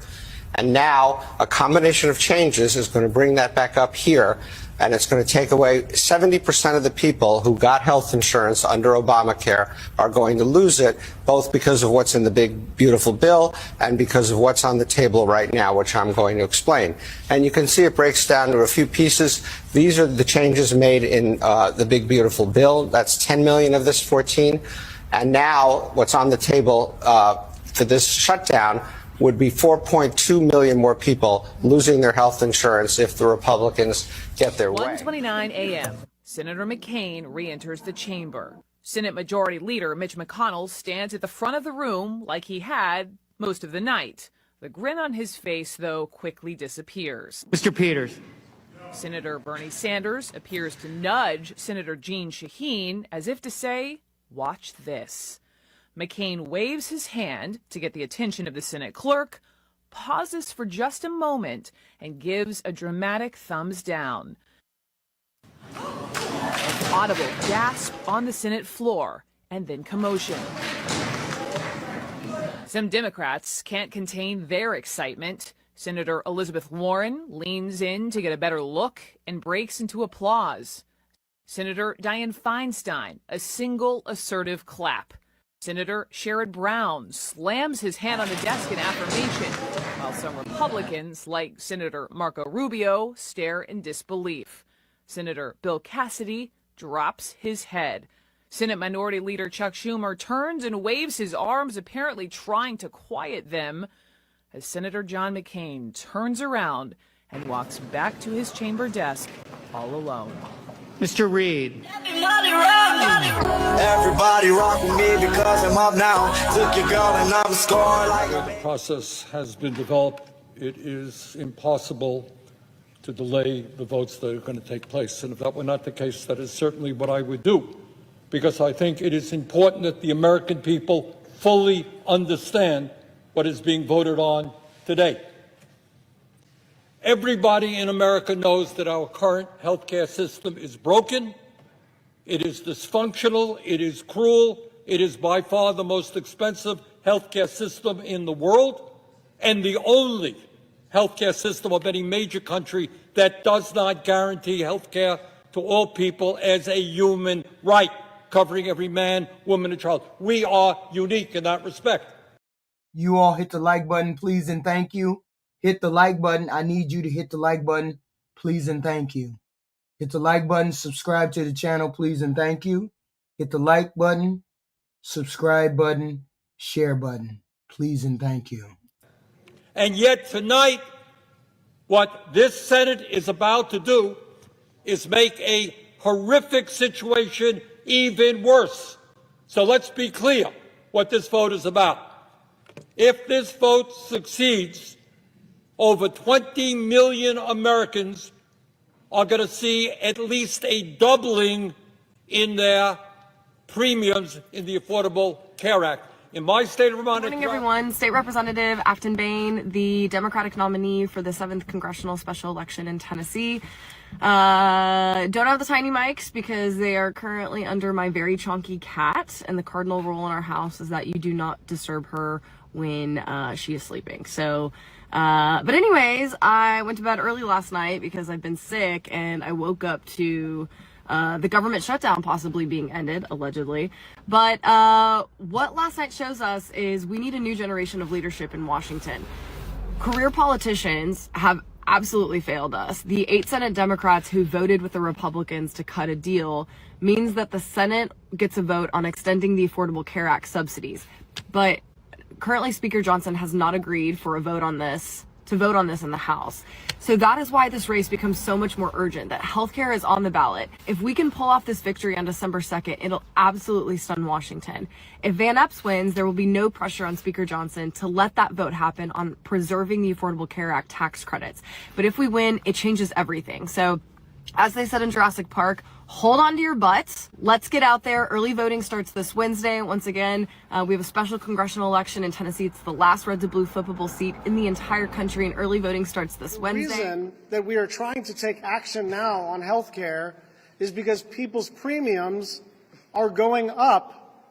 And now a combination of changes is going to bring that back up here. And it's going to take away 70% of the people who got health insurance under Obamacare are going to lose it, both because of what's in the big, beautiful bill and because of what's on the table right now, which I'm going to explain. And you can see it breaks down to a few pieces. These are the changes made in the big, beautiful bill. That's 10 million of this 14. And now what's on the table for this shutdown would be 4.2 million more people losing their health insurance if the Republicans get their way. 1:29 a.m. Senator McCain re-enters the chamber. Senate Majority Leader Mitch McConnell stands at the front of the room like he had most of the night. The grin on his face, though, quickly disappears. Mr. Peters. Senator Bernie Sanders appears to nudge Senator Jeanne Shaheen as if to say, "Watch this." McCain waves his hand to get the attention of the Senate clerk, pauses for just a moment, and gives a dramatic thumbs down. An audible gasp on the Senate floor, and then commotion. Some Democrats can't contain their excitement. Senator Elizabeth Warren leans in to get a better look and breaks into applause. Senator Dianne Feinstein, a single assertive clap. Senator Sherrod Brown slams his hand on the desk in affirmation, while some Republicans, like Senator Marco Rubio, stare in disbelief. Senator Bill Cassidy drops his head. Senate Minority Leader Chuck Schumer turns and waves his arms, apparently trying to quiet them, as Senator John McCain turns around and walks back to his chamber desk all alone. Mr. Reid. Everybody rock with me because I'm up now. Took your girl and I'm scoring like the process has been developed. It is impossible to delay the votes that are going to take place. And if that were not the case, that is certainly what I would do, because I think it is important that the American people fully understand what is being voted on today. Everybody in America knows that our current healthcare system is broken, it is dysfunctional, it is cruel, it is by far the most expensive healthcare system in the world, and the only healthcare system of any major country that does not guarantee healthcare to all people as a human right, covering every man, woman, and child. We are unique in that respect. You all hit the like button, please and thank you. Hit the like button. I need you to hit the like button, please and thank you. Hit the like button, subscribe to the channel, please and thank you. Hit the like button, subscribe button, share button, please and thank you. And yet tonight, what this Senate is about to do is make a horrific situation even worse. So let's be clear what this vote is about. If this vote succeeds, over 20 million Americans are going to see at least a doubling in their premiums in the Affordable Care Act. In my state of Vermont... Good morning, everyone. State Representative Acton Bain, the Democratic nominee for the 7th Congressional Special Election in Tennessee. Don't have the tiny mics because they are currently under my very chonky cat, and the cardinal rule in our house is that you do not disturb her when she is sleeping. So, but anyways, I went to bed early last night because I've been sick, and I woke up to the government shutdown possibly being ended, allegedly. But what last night shows us is we need a new generation of leadership in Washington. Career politicians have absolutely failed us. The 8 Senate Democrats who voted with the Republicans to cut a deal means that the Senate gets a vote on extending the Affordable Care Act subsidies. But currently Speaker Johnson has not agreed for a vote on this, to vote on this in the House. So that is why this race becomes so much more urgent, that healthcare is on the ballot. If we can pull off this victory on December 2nd, it'll absolutely stun Washington. If Van Epps wins, there will be no pressure on Speaker Johnson to let that vote happen on preserving the Affordable Care Act tax credits. But if we win, it changes everything. So as they said in Jurassic Park, hold on to your butts. Let's get out there. Early voting starts this Wednesday. Once again, we have a special congressional election in Tennessee. It's the last red to blue flippable seat in the entire country, and early voting starts this Wednesday. The reason that we are trying to take action now on health care is because people's premiums are going up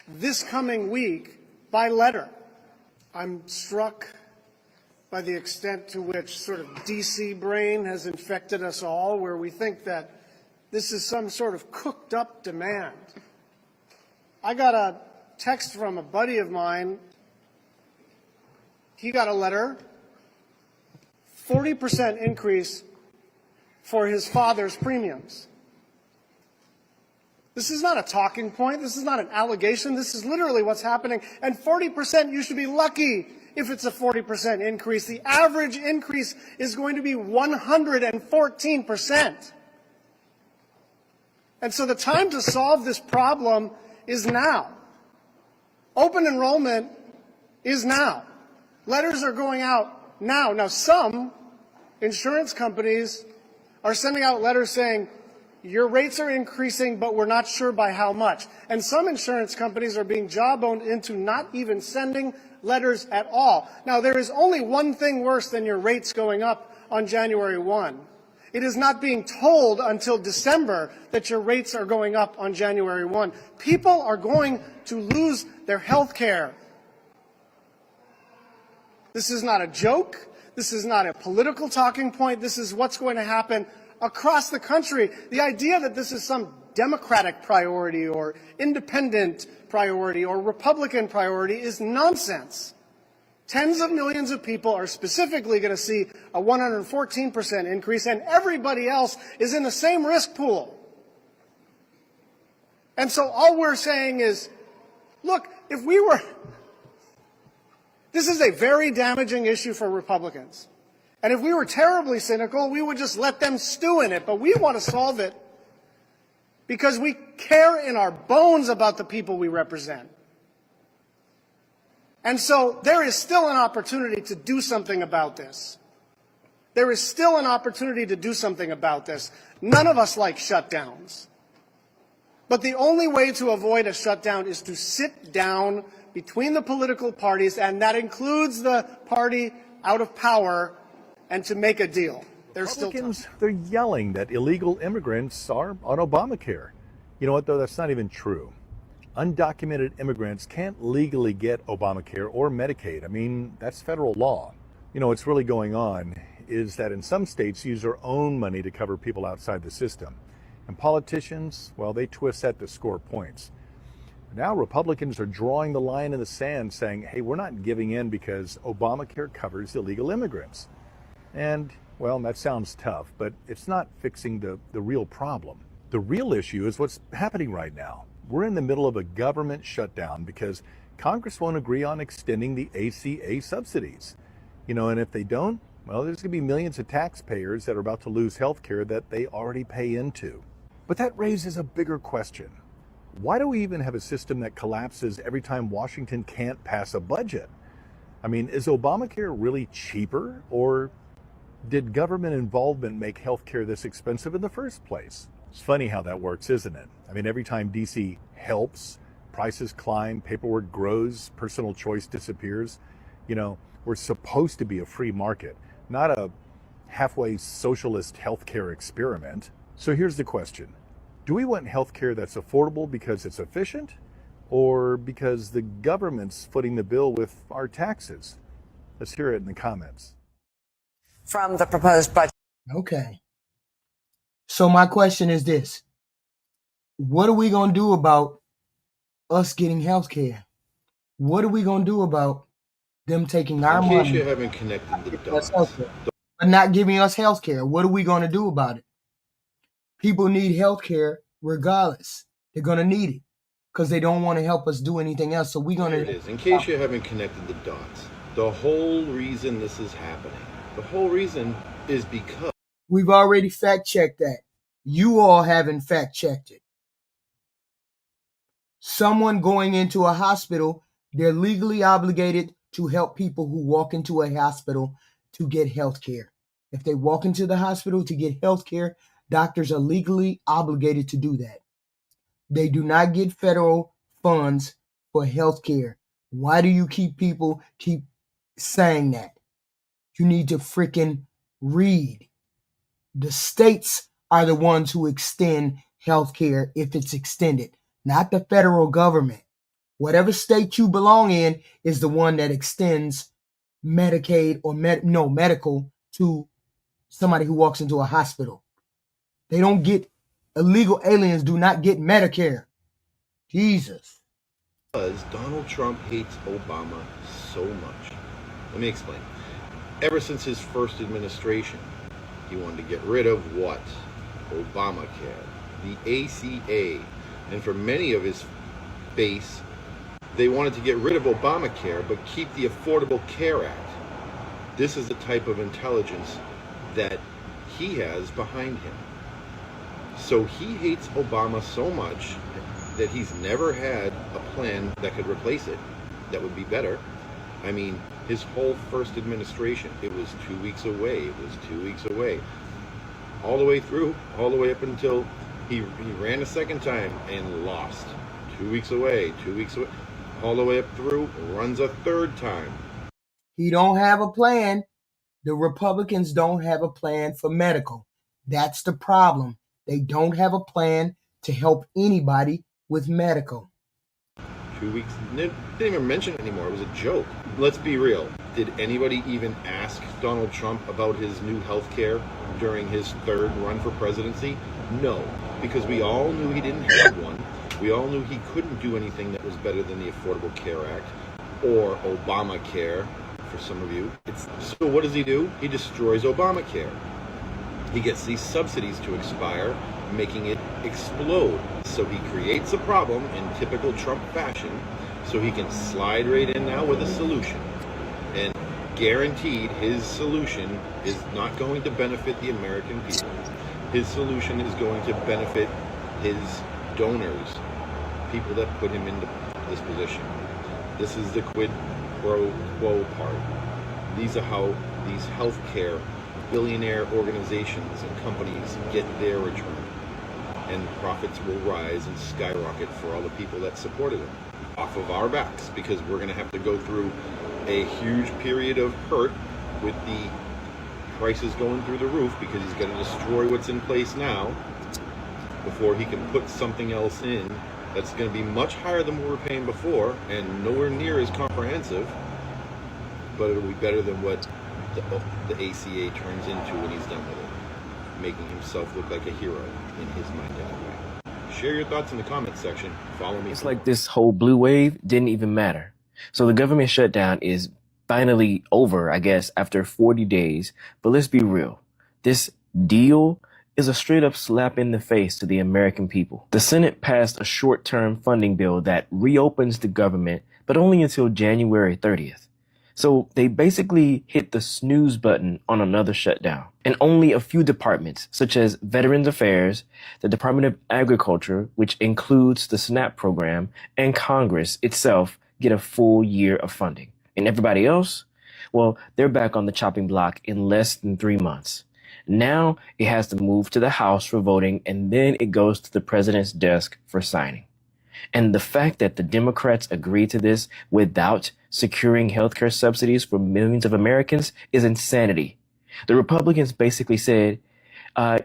this coming week by letter. I'm struck by the extent to which sort of DC brain has infected us all, where we think that this is some sort of cooked up demand. I got a text from a buddy of mine. He got a letter, 40% increase for his father's premiums. This is not a talking point. This is not an allegation. This is literally what's happening. And 40%, you should be lucky if it's a 40% increase. The average increase is going to be 114%. And so the time to solve this problem is now. Open enrollment is now. Letters are going out now. Now, some insurance companies are sending out letters saying, your rates are increasing, but we're not sure by how much. And some insurance companies are being jawboned into not even sending letters at all. Now, there is only one thing worse than your rates going up on January 1, It is not being told until December that your rates are going up on January 1. People are going to lose their health care. This is not a joke. This is not a political talking point. This is what's going to happen across the country. The idea that this is some Democratic priority or independent priority or Republican priority is nonsense. Tens of millions of people are specifically going to see a 114% increase, and everybody else is in the same risk pool. And so all we're saying is, look, this is a very damaging issue for Republicans. And if we were terribly cynical, we would just let them stew in it. But we want to solve it because we care in our bones about the people we represent. And so there is still an opportunity to do something about this. There is still an opportunity to do something about this. None of us like shutdowns. But the only way to avoid a shutdown is to sit down between the political parties, and that includes the party out of power, and to make a deal. There's still time. Republicans, they're yelling that illegal immigrants are on Obamacare. You know what, though? That's not even true. Undocumented immigrants can't legally get Obamacare or Medicaid. I mean, that's federal law. You know, what's really going on is that in some states use their own money to cover people outside the system. And politicians, well, they twist that to score points. Now Republicans are drawing the line in the sand saying, hey, we're not giving in because Obamacare covers illegal immigrants. And, well, that sounds tough, but it's not fixing the real problem. The real issue is what's happening right now. We're in the middle of a government shutdown because Congress won't agree on extending the ACA subsidies. You know, and if they don't, well, there's going to be millions of taxpayers that are about to lose health care that they already pay into. But that raises a bigger question. Why do we even have a system that collapses every time Washington can't pass a budget? I mean, is Obamacare really cheaper, or did government involvement make healthcare this expensive in the first place? It's funny how that works, isn't it? I mean, every time DC helps, prices climb, paperwork grows, personal choice disappears. You know, we're supposed to be a free market, not a halfway socialist healthcare experiment. So here's the question. Do we want healthcare that's affordable because it's efficient, or because the government's footing the bill with our taxes? Let's hear it in the comments. From the proposed budget. Okay. So my question is this. What are we going to do about us getting health care? What are we going to do about them taking our money? In case you haven't connected the dots. But not giving us health care. What are we going to do about it? People need health care regardless. They're going to need it because they don't want to help us do anything else. So we're going to... Here it is. In case you haven't connected the dots, the whole reason this is happening, the whole reason is because... We've already fact-checked that. You all haven't fact-checked it. Someone going into a hospital, they're legally obligated to help people who walk into a hospital to get health care. If they walk into the hospital to get health care, doctors are legally obligated to do that. They do not get federal funds for health care. Why do you keep saying that? You need to freaking read. The states are the ones who extend health care if it's extended, not the federal government. Whatever state you belong in is the one that extends Medicaid or medical to somebody who walks into a hospital. They don't get, illegal aliens do not get Medicare. Jesus. Because Donald Trump hates Obama so much. Let me explain. Ever since his first administration, he wanted to get rid of what? Obamacare, the ACA. And for many of his base, they wanted to get rid of Obamacare, but keep the Affordable Care Act. This is the type of intelligence that he has behind him. So he hates Obama so much that he's never had a plan that could replace it, that would be better. I mean, his whole first administration, it was 2 weeks away, it was 2 weeks away. All the way through, all the way up until he ran a second time and lost. 2 weeks away, 2 weeks away, all the way up through, runs a third time. He don't have a plan. The Republicans don't have a plan for medical. That's the problem. They don't have a plan to help anybody with medical. 2 weeks, they didn't even mention it anymore. It was a joke. Let's be real. Did anybody even ask Donald Trump about his new health care during his third run for presidency? No, because we all knew he didn't have one. We all knew he couldn't do anything that was better than the Affordable Care Act or Obamacare for some of you. So what does he do? He destroys Obamacare. He gets these subsidies to expire, making it explode. So he creates a problem in typical Trump fashion, so he can slide right in now with a solution. And guaranteed his solution is not going to benefit the American people. His solution is going to benefit his donors, people that put him into this position. This is the quid pro quo part. These are how these healthcare billionaire organizations and companies get their return. And profits will rise and skyrocket for all the people that supported him off of our backs, because we're going to have to go through a huge period of hurt with the prices going through the roof, because he's going to destroy what's in place now before he can put something else in that's going to be much higher than we were paying before and nowhere near as comprehensive, but it'll be better than what the ACA turns into when he's done with it, making himself look like a hero in his mind anyway. Share your thoughts in the comments section. Follow me. It's like this whole blue wave didn't even matter. So the government shutdown is finally over, I guess, after 40 days. But let's be real. This deal is a straight up slap in the face to the American people. The Senate passed a short-term funding bill that reopens the government, but only until January 30th. So they basically hit the snooze button on another shutdown. And only a few departments, such as Veterans Affairs, the Department of Agriculture, which includes the SNAP program, and Congress itself, get a full year of funding. And everybody else, well, they're back on the chopping block in less than 3 months. Now it has to move to the House for voting, and then it goes to the president's desk for signing. And the fact that the Democrats agreed to this without securing healthcare subsidies for millions of Americans is insanity. The Republicans basically said,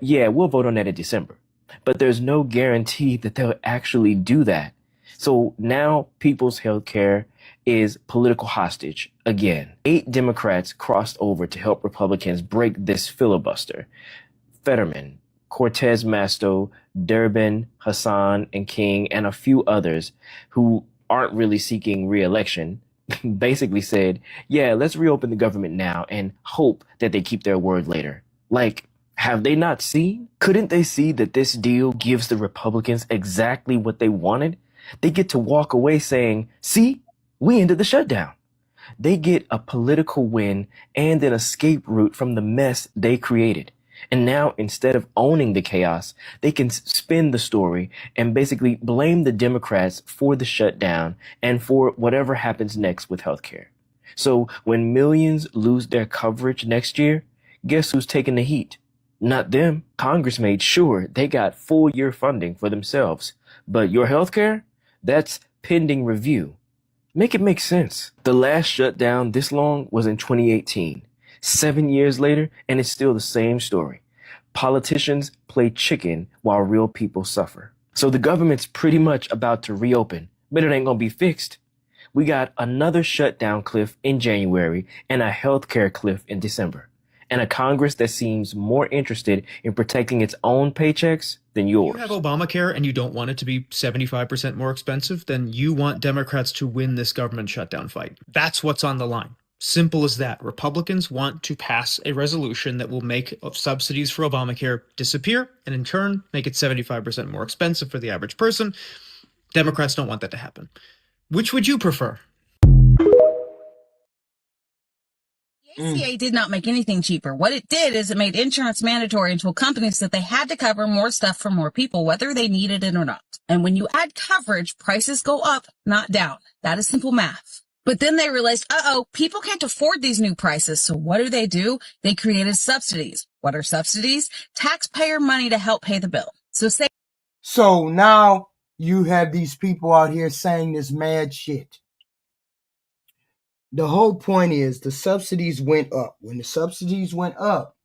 yeah, we'll vote on that in December. But there's no guarantee that they'll actually do that. So now people's healthcare is political hostage again. 8 Democrats crossed over to help Republicans break this filibuster. Fetterman, Cortez Masto, Durbin, Hassan, and King, and a few others who aren't really seeking re-election, basically said, yeah, let's reopen the government now and hope that they keep their word later. Like, have they not seen? Couldn't they see that this deal gives the Republicans exactly what they wanted? They get to walk away saying, see, we ended the shutdown. They get a political win and an escape route from the mess they created. And now, instead of owning the chaos, they can spin the story and basically blame the Democrats for the shutdown and for whatever happens next with healthcare. So when millions lose their coverage next year, guess who's taking the heat? Not them. Congress made sure they got full year funding for themselves. But your healthcare? That's pending review. Make it make sense. The last shutdown this long was in 2018. 7 years later, and it's still the same story. Politicians play chicken while real people suffer. So the government's pretty much about to reopen, but it ain't gonna be fixed. We got another shutdown cliff in January and a healthcare cliff in December. And a Congress that seems more interested in protecting its own paychecks than yours. If you have Obamacare and you don't want it to be 75% more expensive, then you want Democrats to win this government shutdown fight. That's what's on the line. Simple as that. Republicans want to pass a resolution that will make subsidies for Obamacare disappear and in turn make it 75% more expensive for the average person. Democrats don't want that to happen. Which would you prefer? The ACA did not make anything cheaper. What it did is it made insurance mandatory and told companies that they had to cover more stuff for more people, whether they needed it or not. And when you add coverage, prices go up, not down. That is simple math. But then they realized, people can't afford these new prices. So what do? They created subsidies. What are subsidies? Taxpayer money to help pay the bill. So now you have these people out here saying this mad shit. The whole point is the subsidies went up. When the subsidies went up,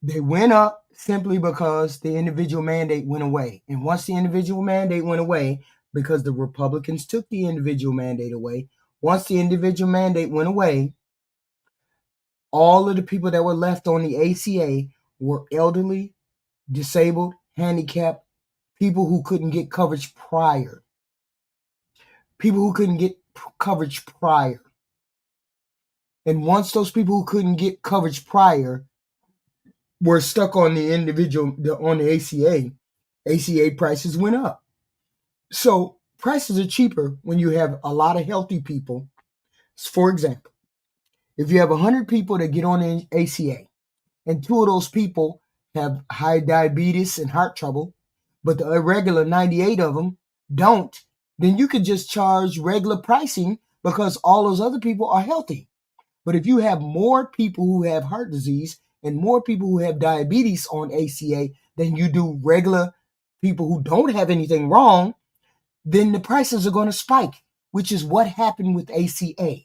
They went up simply because the individual mandate went away. And once the individual mandate went away, because the Republicans took the individual mandate away, once the individual mandate went away, all of the people that were left on the ACA were elderly, disabled, handicapped, people who couldn't get coverage prior. People who couldn't get coverage prior. And once those people who couldn't get coverage prior were stuck on the on the ACA prices went up. So prices are cheaper when you have a lot of healthy people. For example, if you have 100 people that get on the ACA and 2 of those people have high diabetes and heart trouble, but the irregular 98 of them don't, then you could just charge regular pricing because all those other people are healthy. But if you have more people who have heart disease and more people who have diabetes on ACA than you do regular people who don't have anything wrong, then the prices are going to spike, which is what happened with ACA.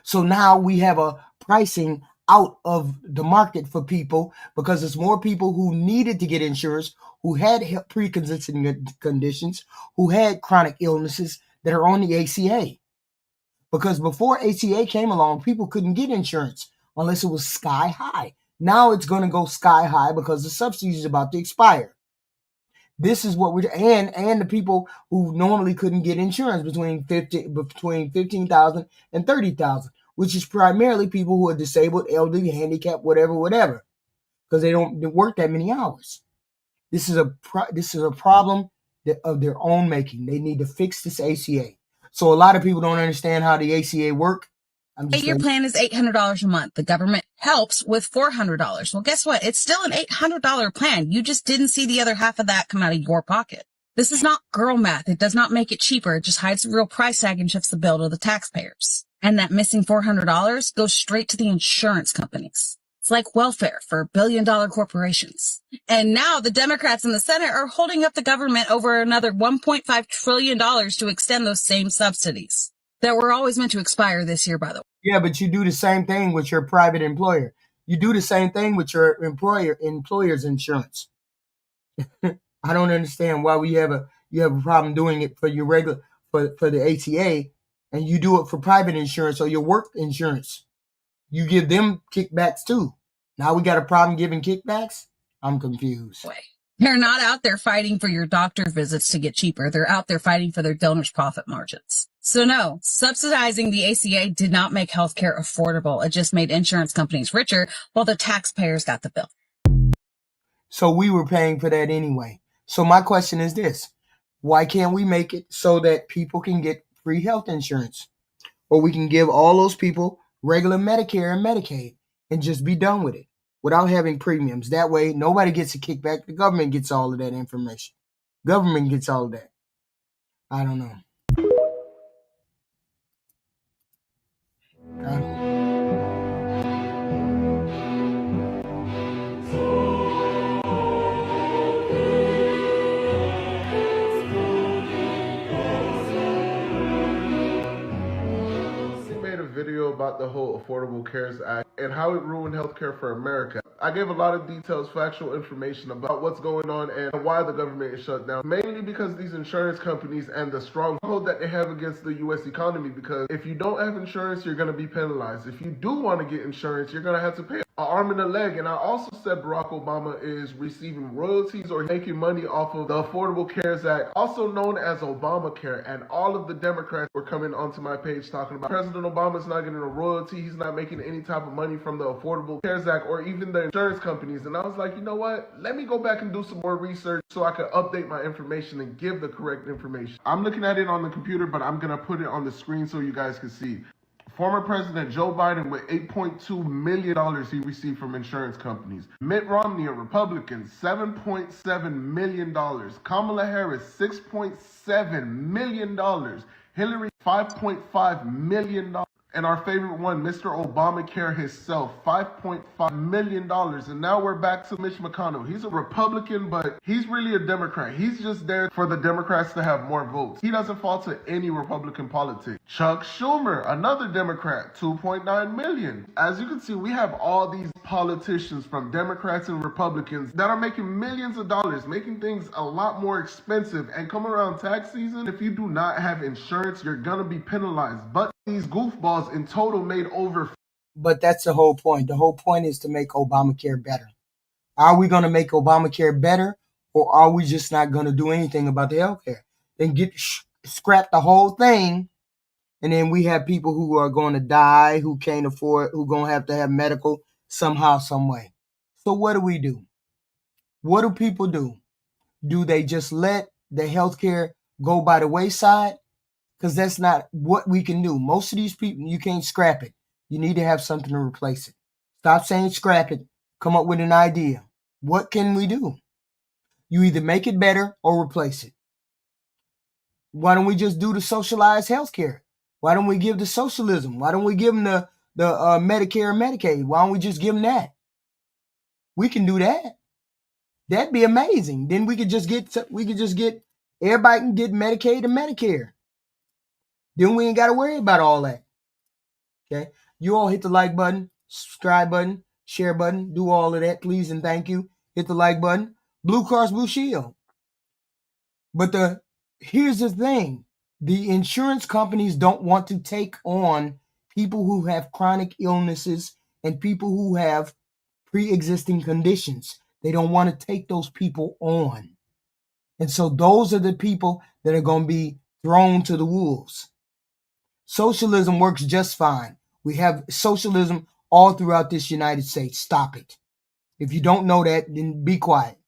So now we have a pricing out of the market for people because there's more people who needed to get insurance, who had pre-existing conditions, who had chronic illnesses that are on the ACA. Because before ACA came along, people couldn't get insurance unless it was sky high. Now it's going to go sky high because the subsidy is about to expire. This is what we're and the people who normally couldn't get insurance between 15,000 and 30,000, which is primarily people who are disabled, elderly, handicapped, whatever, because they don't work that many hours. This is a problem of their own making. They need to fix this ACA. So a lot of people don't understand how the ACA work. Your plan is $800 a month. The government helps with $400. Well, guess what? It's still an $800 plan. You just didn't see the other half of that come out of your pocket. This is not girl math. It does not make it cheaper. It just hides the real price tag and shifts the bill to the taxpayers. And that missing $400 goes straight to the insurance companies. It's like welfare for billion-dollar corporations. And now the Democrats in the Senate are holding up the government over another $1.5 trillion to extend those same subsidies that were always meant to expire this year, by the way. Yeah, but you do the same thing with your private employer. You do the same thing with your employer's insurance. I don't understand why you have a problem doing it for your regular for the ACA, and you do it for private insurance or your work insurance. You give them kickbacks too. Now we got a problem giving kickbacks? I'm confused. They're not out there fighting for your doctor visits to get cheaper. They're out there fighting for their donors' profit margins. So no, subsidizing the ACA did not make healthcare affordable. It just made insurance companies richer while the taxpayers got the bill. So we were paying for that anyway. So my question is this. Why can't we make it so that people can get free health insurance? Or we can give all those people regular Medicare and Medicaid and just be done with it without having premiums. That way, nobody gets a kickback. The government gets all of that information. Government gets all of that. I don't know. Video about the whole Affordable Cares Act and how it ruined healthcare for America. I gave a lot of details, factual information about what's going on and why the government is shut down. Mainly because these insurance companies and the stronghold that they have against the U.S. economy, because if you don't have insurance, you're going to be penalized. If you do want to get insurance, you're going to have to pay an arm and a leg. And I also said Barack Obama is receiving royalties or making money off of the Affordable Cares Act, also known as Obamacare. And all of the Democrats were coming onto my page talking about President Obama's not getting a royalty. He's not making any type of money from the Affordable Cares Act or even the insurance companies. And I was like, you know what? Let me go back and do some more research so I can update my information and give the correct information. I'm looking at it on the computer, but I'm going to put it on the screen so you guys can see. Former President Joe Biden with $8.2 million he received from insurance companies. Mitt Romney, a Republican, $7.7 million. Kamala Harris, $6.7 million. Hillary, $5.5 million. And our favorite one, Mr. Obamacare himself, $5.5 million. And now we're back to Mitch McConnell. He's a Republican, but he's really a Democrat. He's just there for the Democrats to have more votes. He doesn't fall to any Republican politics. Chuck Schumer, another Democrat, $2.9 million. As you can see, we have all these politicians from Democrats and Republicans that are making millions of dollars, making things a lot more expensive. And come around tax season, if you do not have insurance, you're gonna be penalized. But these goofballs in total made over. But that's the whole point. The whole point is to make Obamacare better. Are we going to make Obamacare better, or are we just not going to do anything about the healthcare? Then scrap the whole thing, and then we have people who are going to die, who can't afford, who going to have medical somehow, some way. So what do we do? What do people do? Do they just let the healthcare go by the wayside? Because that's not what we can do. Most of these people, you can't scrap it. You need to have something to replace it. Stop saying scrap it. Come up with an idea. What can we do? You either make it better or replace it. Why don't we just do the socialized healthcare? Why don't we give the socialism? Why don't we give them the Medicare and Medicaid? Why don't we just give them that? We can do that. That'd be amazing. Then we could just get everybody can get Medicaid and Medicare. Then we ain't got to worry about all that. Okay? You all hit the like button, subscribe button, share button, do all of that, please and thank you. Hit the like button. Blue Cross Blue Shield. But here's the thing. The insurance companies don't want to take on people who have chronic illnesses and people who have pre-existing conditions. They don't want to take those people on. And so those are the people that are going to be thrown to the wolves. Socialism works just fine. We have socialism all throughout this United States. Stop it. If you don't know that, then be quiet.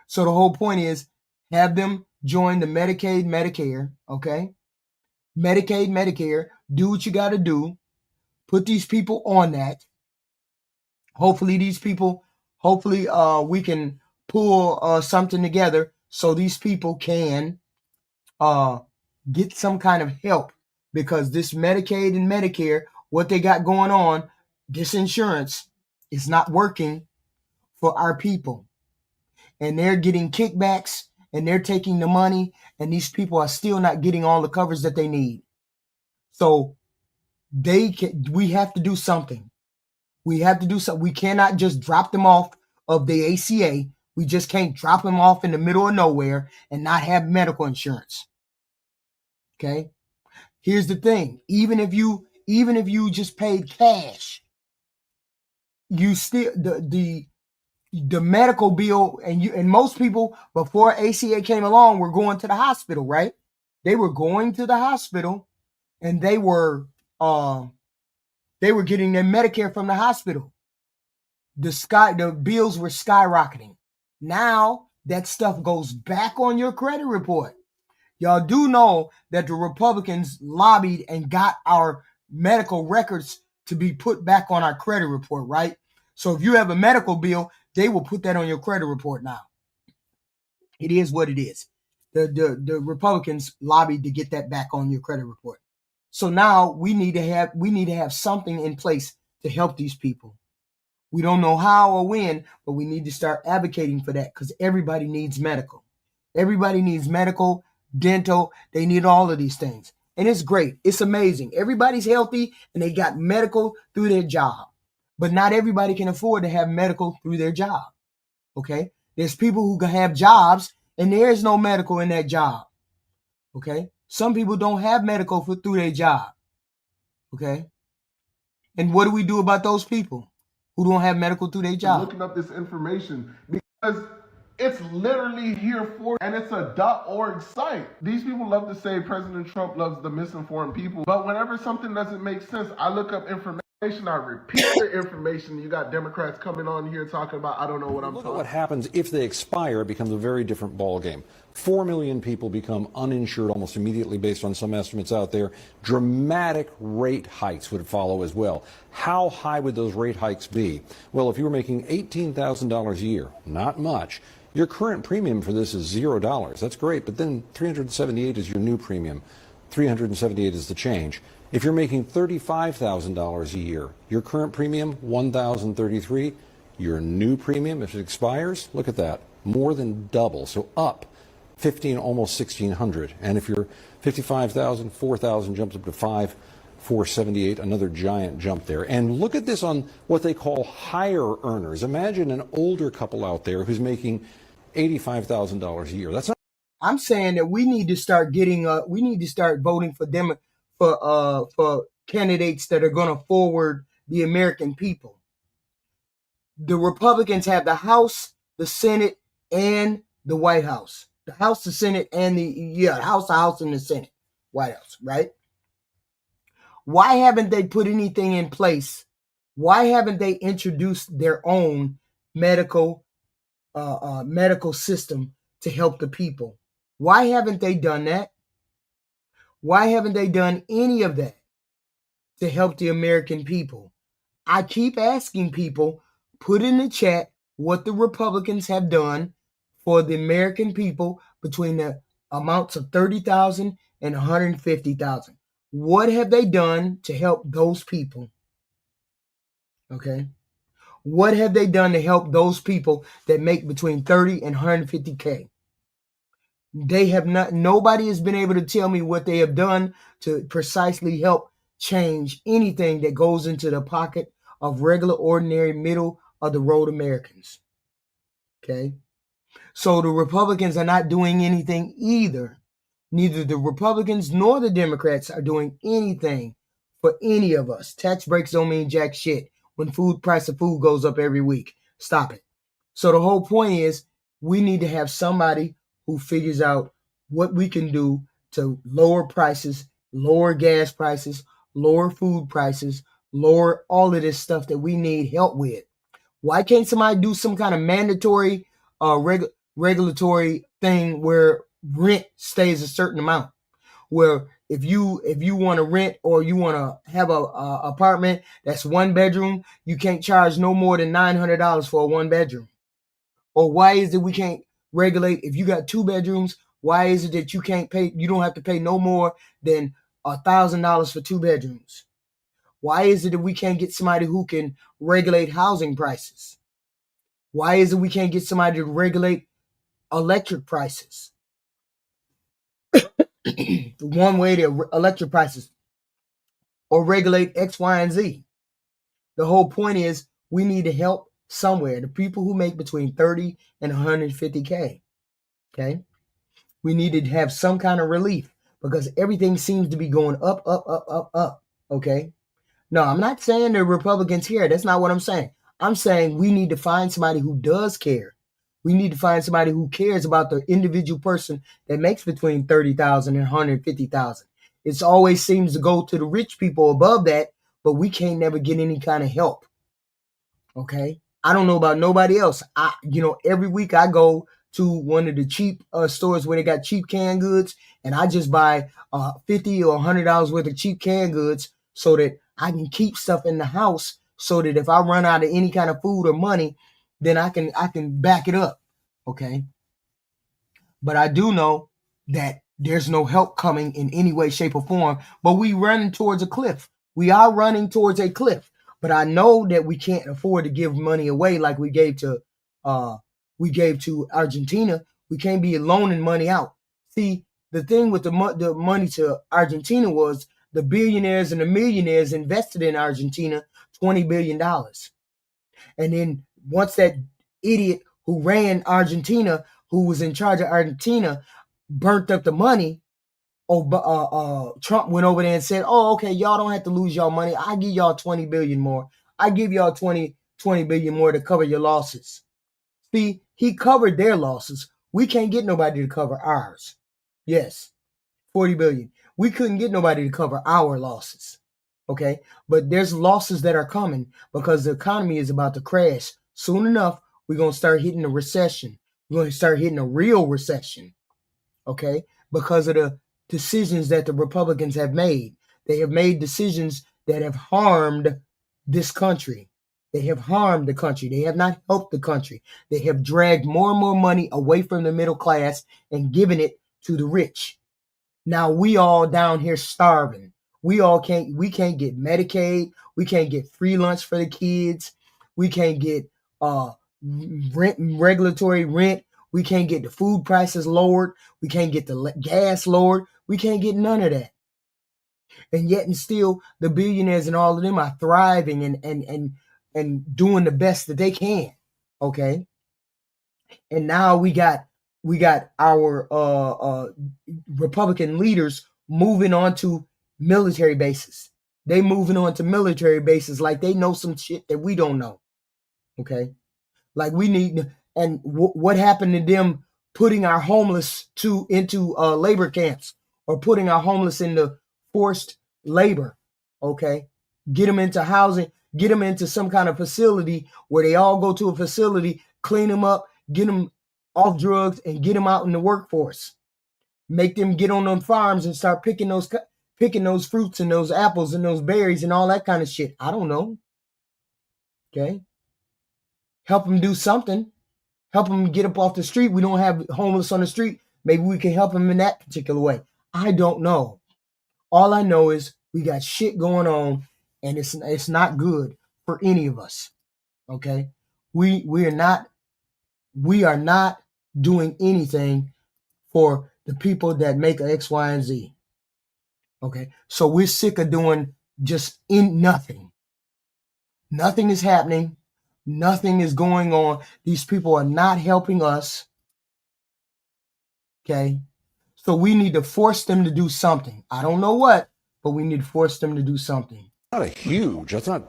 So the whole point is have them join the Medicaid, Medicare, okay? Medicaid, Medicare, do what you got to do. Put these people on that. Hopefully we can pull something together so these people can get some kind of help. Because this Medicaid and Medicare, what they got going on, this insurance is not working for our people. And they're getting kickbacks and they're taking the money, and these people are still not getting all the coverage that they need. So we have to do something. We have to do something. We cannot just drop them off of the ACA. We just can't drop them off in the middle of nowhere and not have medical insurance. Okay? Here's the thing. Even if you just paid cash, you still the medical bill, and most people before ACA came along were going to the hospital, right? They were going to the hospital and they were getting their Medicare from the hospital. The bills were skyrocketing. Now that stuff goes back on your credit report. Y'all do know that the Republicans lobbied and got our medical records to be put back on our credit report, right? So if you have a medical bill, they will put that on your credit report now. It is what it is. The Republicans lobbied to get that back on your credit report. So now we need to have something in place to help these people. We don't know how or when, but we need to start advocating for that because everybody needs medical. Everybody needs medical, dental. They need all of these things. And it's great. It's amazing. Everybody's healthy and they got medical through their job. But not everybody can afford to have medical through their job. Okay? There's people who can have jobs and there is no medical in that job. Okay? Some people don't have medical through their job. Okay? And what do we do about those people who don't have medical through their job? Looking up this information because it's literally here for, and it's a .org site. These people love to say President Trump loves the misinformed people, but whenever something doesn't make sense, I look up information, I repeat the information. You got Democrats coming on here talking about, I don't know what I'm talking about. What happens if they expire, it becomes a very different ballgame. 4 million people become uninsured almost immediately based on some estimates out there. Dramatic rate hikes would follow as well. How high would those rate hikes be? Well, if you were making $18,000 a year, not much, your current premium for this is $0. That's great, but then $378 is your new premium. $378 is the change. If you're making $35,000 a year, your current premium, $1,033. Your new premium, if it expires, look at that, more than double. So up 15, almost 1,600. And if you're 55,000, 4,000 jumps up to 5,478, another giant jump there. And look at this on what they call higher earners. Imagine an older couple out there who's making $85,000 a year. That's not. I'm saying that we need to start we need to start voting for them for candidates that are going to forward the American people. The Republicans have the House, the Senate, and the White House. The House, the Senate, and the House, and the Senate. White House, right? Why haven't they put anything in place? Why haven't they introduced their own medical system to help the people? Why haven't they done that? Why haven't they done any of that to help the American people? I keep asking people, put in the chat what the Republicans have done for the American people between the amounts of 30,000 and 150,000. What have they done to help those people? Okay. What have they done to help those people that make between 30 and 150K? They have not, nobody has been able to tell me what they have done to precisely help change anything that goes into the pocket of regular, ordinary, middle of the road Americans. Okay. So the Republicans are not doing anything either. Neither the Republicans nor the Democrats are doing anything for any of us. Tax breaks don't mean jack shit when price of food goes up every week. Stop it. So the whole point is we need to have somebody who figures out what we can do to lower prices, lower gas prices, lower food prices, lower all of this stuff that we need help with. Why can't somebody do some kind of mandatory regulatory thing where rent stays a certain amount? Where if you want to rent or you want to have a apartment that's one bedroom, you can't charge no more than $900 for a one bedroom. Or why is it we can't regulate if you got two bedrooms? Why is it that you can't pay? You don't have to pay no more than $1,000 for two bedrooms. Why is it that we can't get somebody who can regulate housing prices? Why is it we can't get somebody to regulate electric prices? One way to electric prices or regulate X, Y, and Z. The whole point is we need to help somewhere. The people who make between 30 and 150K. Okay. We need to have some kind of relief because everything seems to be going up, up, up, up, up. Okay. No, I'm not saying the Republicans here. That's not what I'm saying. I'm saying we need to find somebody who does care. We need to find somebody who cares about the individual person that makes between 30,000 and 150,000. It always seems to go to the rich people above that, but we can't never get any kind of help. Okay. I don't know about nobody else. Every week I go to one of the cheap stores where they got cheap canned goods, and I just buy $50 or $100 worth of cheap canned goods so that I can keep stuff in the house so that if I run out of any kind of food or money, then I can back it up. Okay. But I do know that there's no help coming in any way, shape, or form, but we running towards a cliff. We are running towards a cliff, but I know that we can't afford to give money away like we gave to Argentina. We can't be loaning money out. See, the thing with the money to Argentina was the billionaires and the millionaires invested in Argentina $20 billion. And then once that idiot who ran Argentina, who was in charge of Argentina, burnt up the money, Trump went over there and said, oh, okay, y'all don't have to lose y'all money. I give y'all 20 billion more. I give y'all 20 billion more to cover your losses. See, he covered their losses. We can't get nobody to cover ours. Yes, 40 billion. We couldn't get nobody to cover our losses. Okay, but there's losses that are coming because the economy is about to crash. Soon enough, we're going to start hitting a recession. We're going to start hitting a real recession. Okay, because of the decisions that the Republicans have made. They have made decisions that have harmed this country. They have harmed the country. They have not helped the country. They have dragged more and more money away from the middle class and given it to the rich. Now we all down here starving. We can't get Medicaid. We can't get free lunch for the kids. We can't get regulatory rent. We can't get the food prices lowered. We can't get the gas lowered. We can't get none of that. And yet and still the billionaires and all of them are thriving and doing the best that they can. Okay. And now we got our Republican leaders moving on to military bases. They moving on to military bases like they know some shit that we don't know. Okay. Like we need, and what happened to them putting our homeless into labor camps or putting our homeless into forced labor? Okay. Get them into housing, get them into some kind of facility where they all go to a facility, clean them up, get them off drugs and get them out in the workforce. Make them get on them farms and start picking those fruits and those apples and those berries and all that kind of shit. I don't know. Okay. Help them do something. Help them get up off the street. We don't have homeless on the street. Maybe we can help them in that particular way. I don't know. All I know is we got shit going on and it's not good for any of us. Okay. We are not doing anything for the people that make X, Y, and Z. Okay. So we're sick of doing just nothing. Nothing is happening. Nothing is going on. These people are not helping us. Okay. So we need to force them to do something. I don't know what, but we need to force them to do something. Not a huge, that's not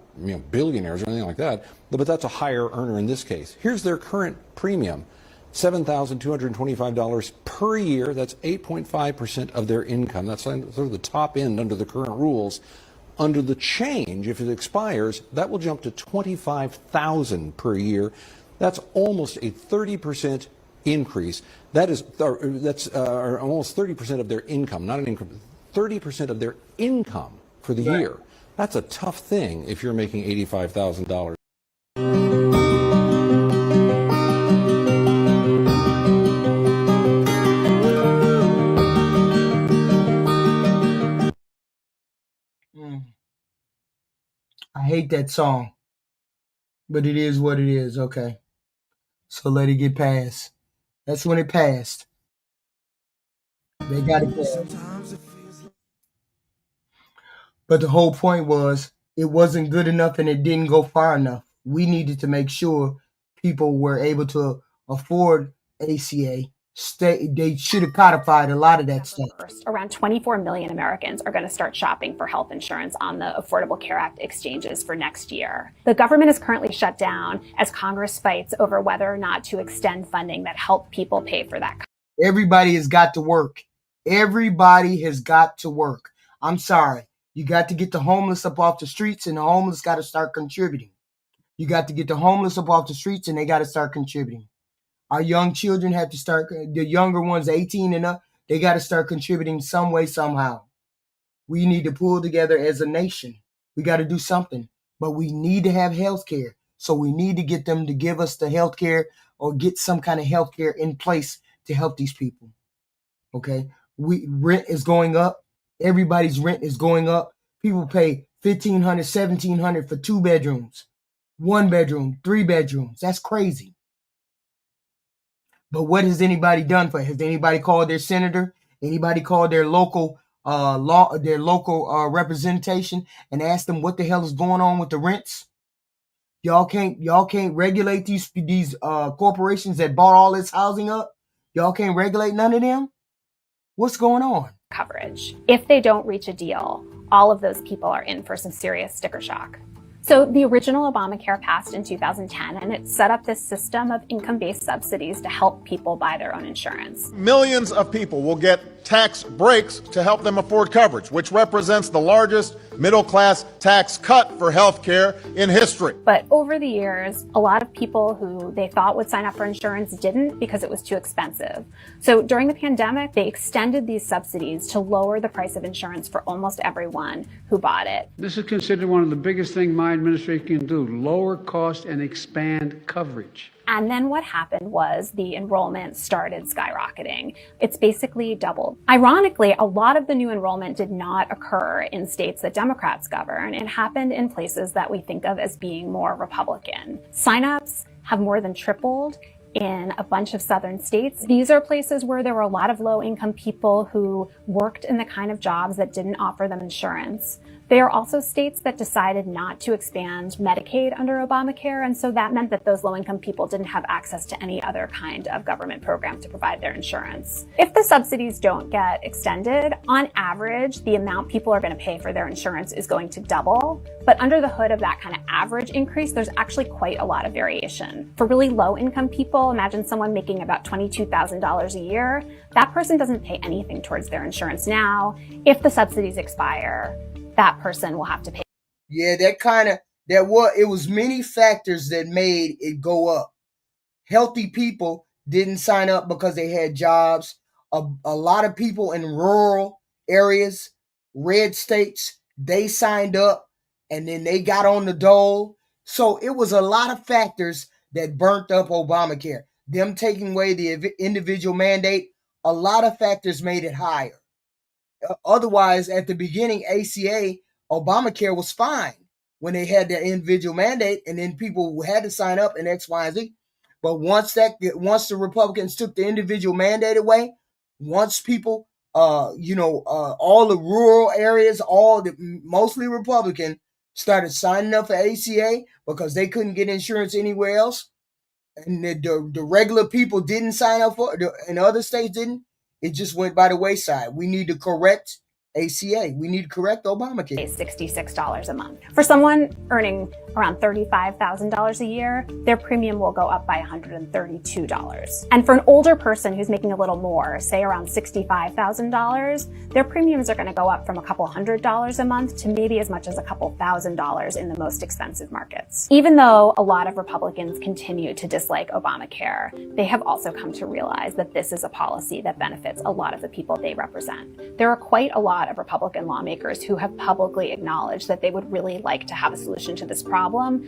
billionaires or anything like that, but that's a higher earner in this case. Here's their current premium, $7,225 per year. That's 8.5% of their income. That's sort of the top end under the current rules. Under the change, if it expires, that will jump to $25,000 per year. That's almost a 30% increase. That's almost 30% of their income, not an income, 30% of their income for the year. That's a tough thing if you're making $85,000. I hate that song, but it is what it is. Okay. So let it get past. That's when it passed. They got it passed. But the whole point was it wasn't good enough and it didn't go far enough. We needed to make sure people were able to afford ACA. They should have codified a lot of that stuff. Around 24 million Americans are going to start shopping for health insurance on the Affordable Care Act exchanges for next year. The government is currently shut down as Congress fights over whether or not to extend funding that help people pay for that. Everybody has got to work. Everybody has got to work. I'm sorry. You got to get the homeless up off the streets and the homeless got to start contributing. You got to get the homeless up off the streets and they got to start contributing. Our young children have to start, the younger ones, 18 and up, they got to start contributing some way, somehow. We need to pull together as a nation. We got to do something, but we need to have health care. So we need to get them to give us the health care or get some kind of health care in place to help these people. Okay. Rent is going up. Everybody's rent is going up. People pay $1,500, $1,700 for 2 bedrooms, 1 bedroom, 3 bedrooms. That's crazy. But what has anybody done for it? Has anybody called their senator? Anybody called their local representation and asked them what the hell is going on with the rents? Y'all can't regulate these corporations that bought all this housing up. Y'all can't regulate none of them. What's going on? Coverage. If they don't reach a deal, all of those people are in for some serious sticker shock. So the original Obamacare passed in 2010, and it set up this system of income-based subsidies to help people buy their own insurance. Millions of people will get tax breaks to help them afford coverage, which represents the largest middle-class tax cut for health care in history. But over the years, a lot of people who they thought would sign up for insurance didn't because it was too expensive. So during the pandemic, they extended these subsidies to lower the price of insurance for almost everyone who bought it. This is considered one of the biggest things my administration can do, lower cost and expand coverage. And then what happened was the enrollment started skyrocketing. It's basically doubled. Ironically, a lot of the new enrollment did not occur in states that Democrats govern. It happened in places that we think of as being more Republican. Signups have more than tripled in a bunch of southern states. These are places where there were a lot of low-income people who worked in the kind of jobs that didn't offer them insurance. They are also states that decided not to expand Medicaid under Obamacare, and so that meant that those low-income people didn't have access to any other kind of government program to provide their insurance. If the subsidies don't get extended, on average, the amount people are going to pay for their insurance is going to double. But under the hood of that kind of average increase, there's actually quite a lot of variation. For really low-income people, imagine someone making about $22,000 a year. That person doesn't pay anything towards their insurance now. If the subsidies expire, that person will have to pay. Yeah, it was many factors that made it go up. Healthy people didn't sign up because they had jobs. A lot of people in rural areas, red states, they signed up and then they got on the dole. So it was a lot of factors that burnt up Obamacare. Them taking away the individual mandate, a lot of factors made it higher. Otherwise, at the beginning, ACA, Obamacare was fine when they had their individual mandate, and then people had to sign up in X, Y, and Z. But once the Republicans took the individual mandate away, once people, all the rural areas, mostly Republican, started signing up for ACA because they couldn't get insurance anywhere else, and the regular people didn't sign up for it, and other states didn't. It just went by the wayside. We need to correct ACA. We need to correct Obamacare. $66 a month. For someone earning around $35,000 a year, their premium will go up by $132. And for an older person who's making a little more, say around $65,000, their premiums are going to go up from a couple $100 a month to maybe as much as a couple $1,000 in the most expensive markets. Even though a lot of Republicans continue to dislike Obamacare, they have also come to realize that this is a policy that benefits a lot of the people they represent. There are quite a lot of Republican lawmakers who have publicly acknowledged that they would really like to have a solution to this problem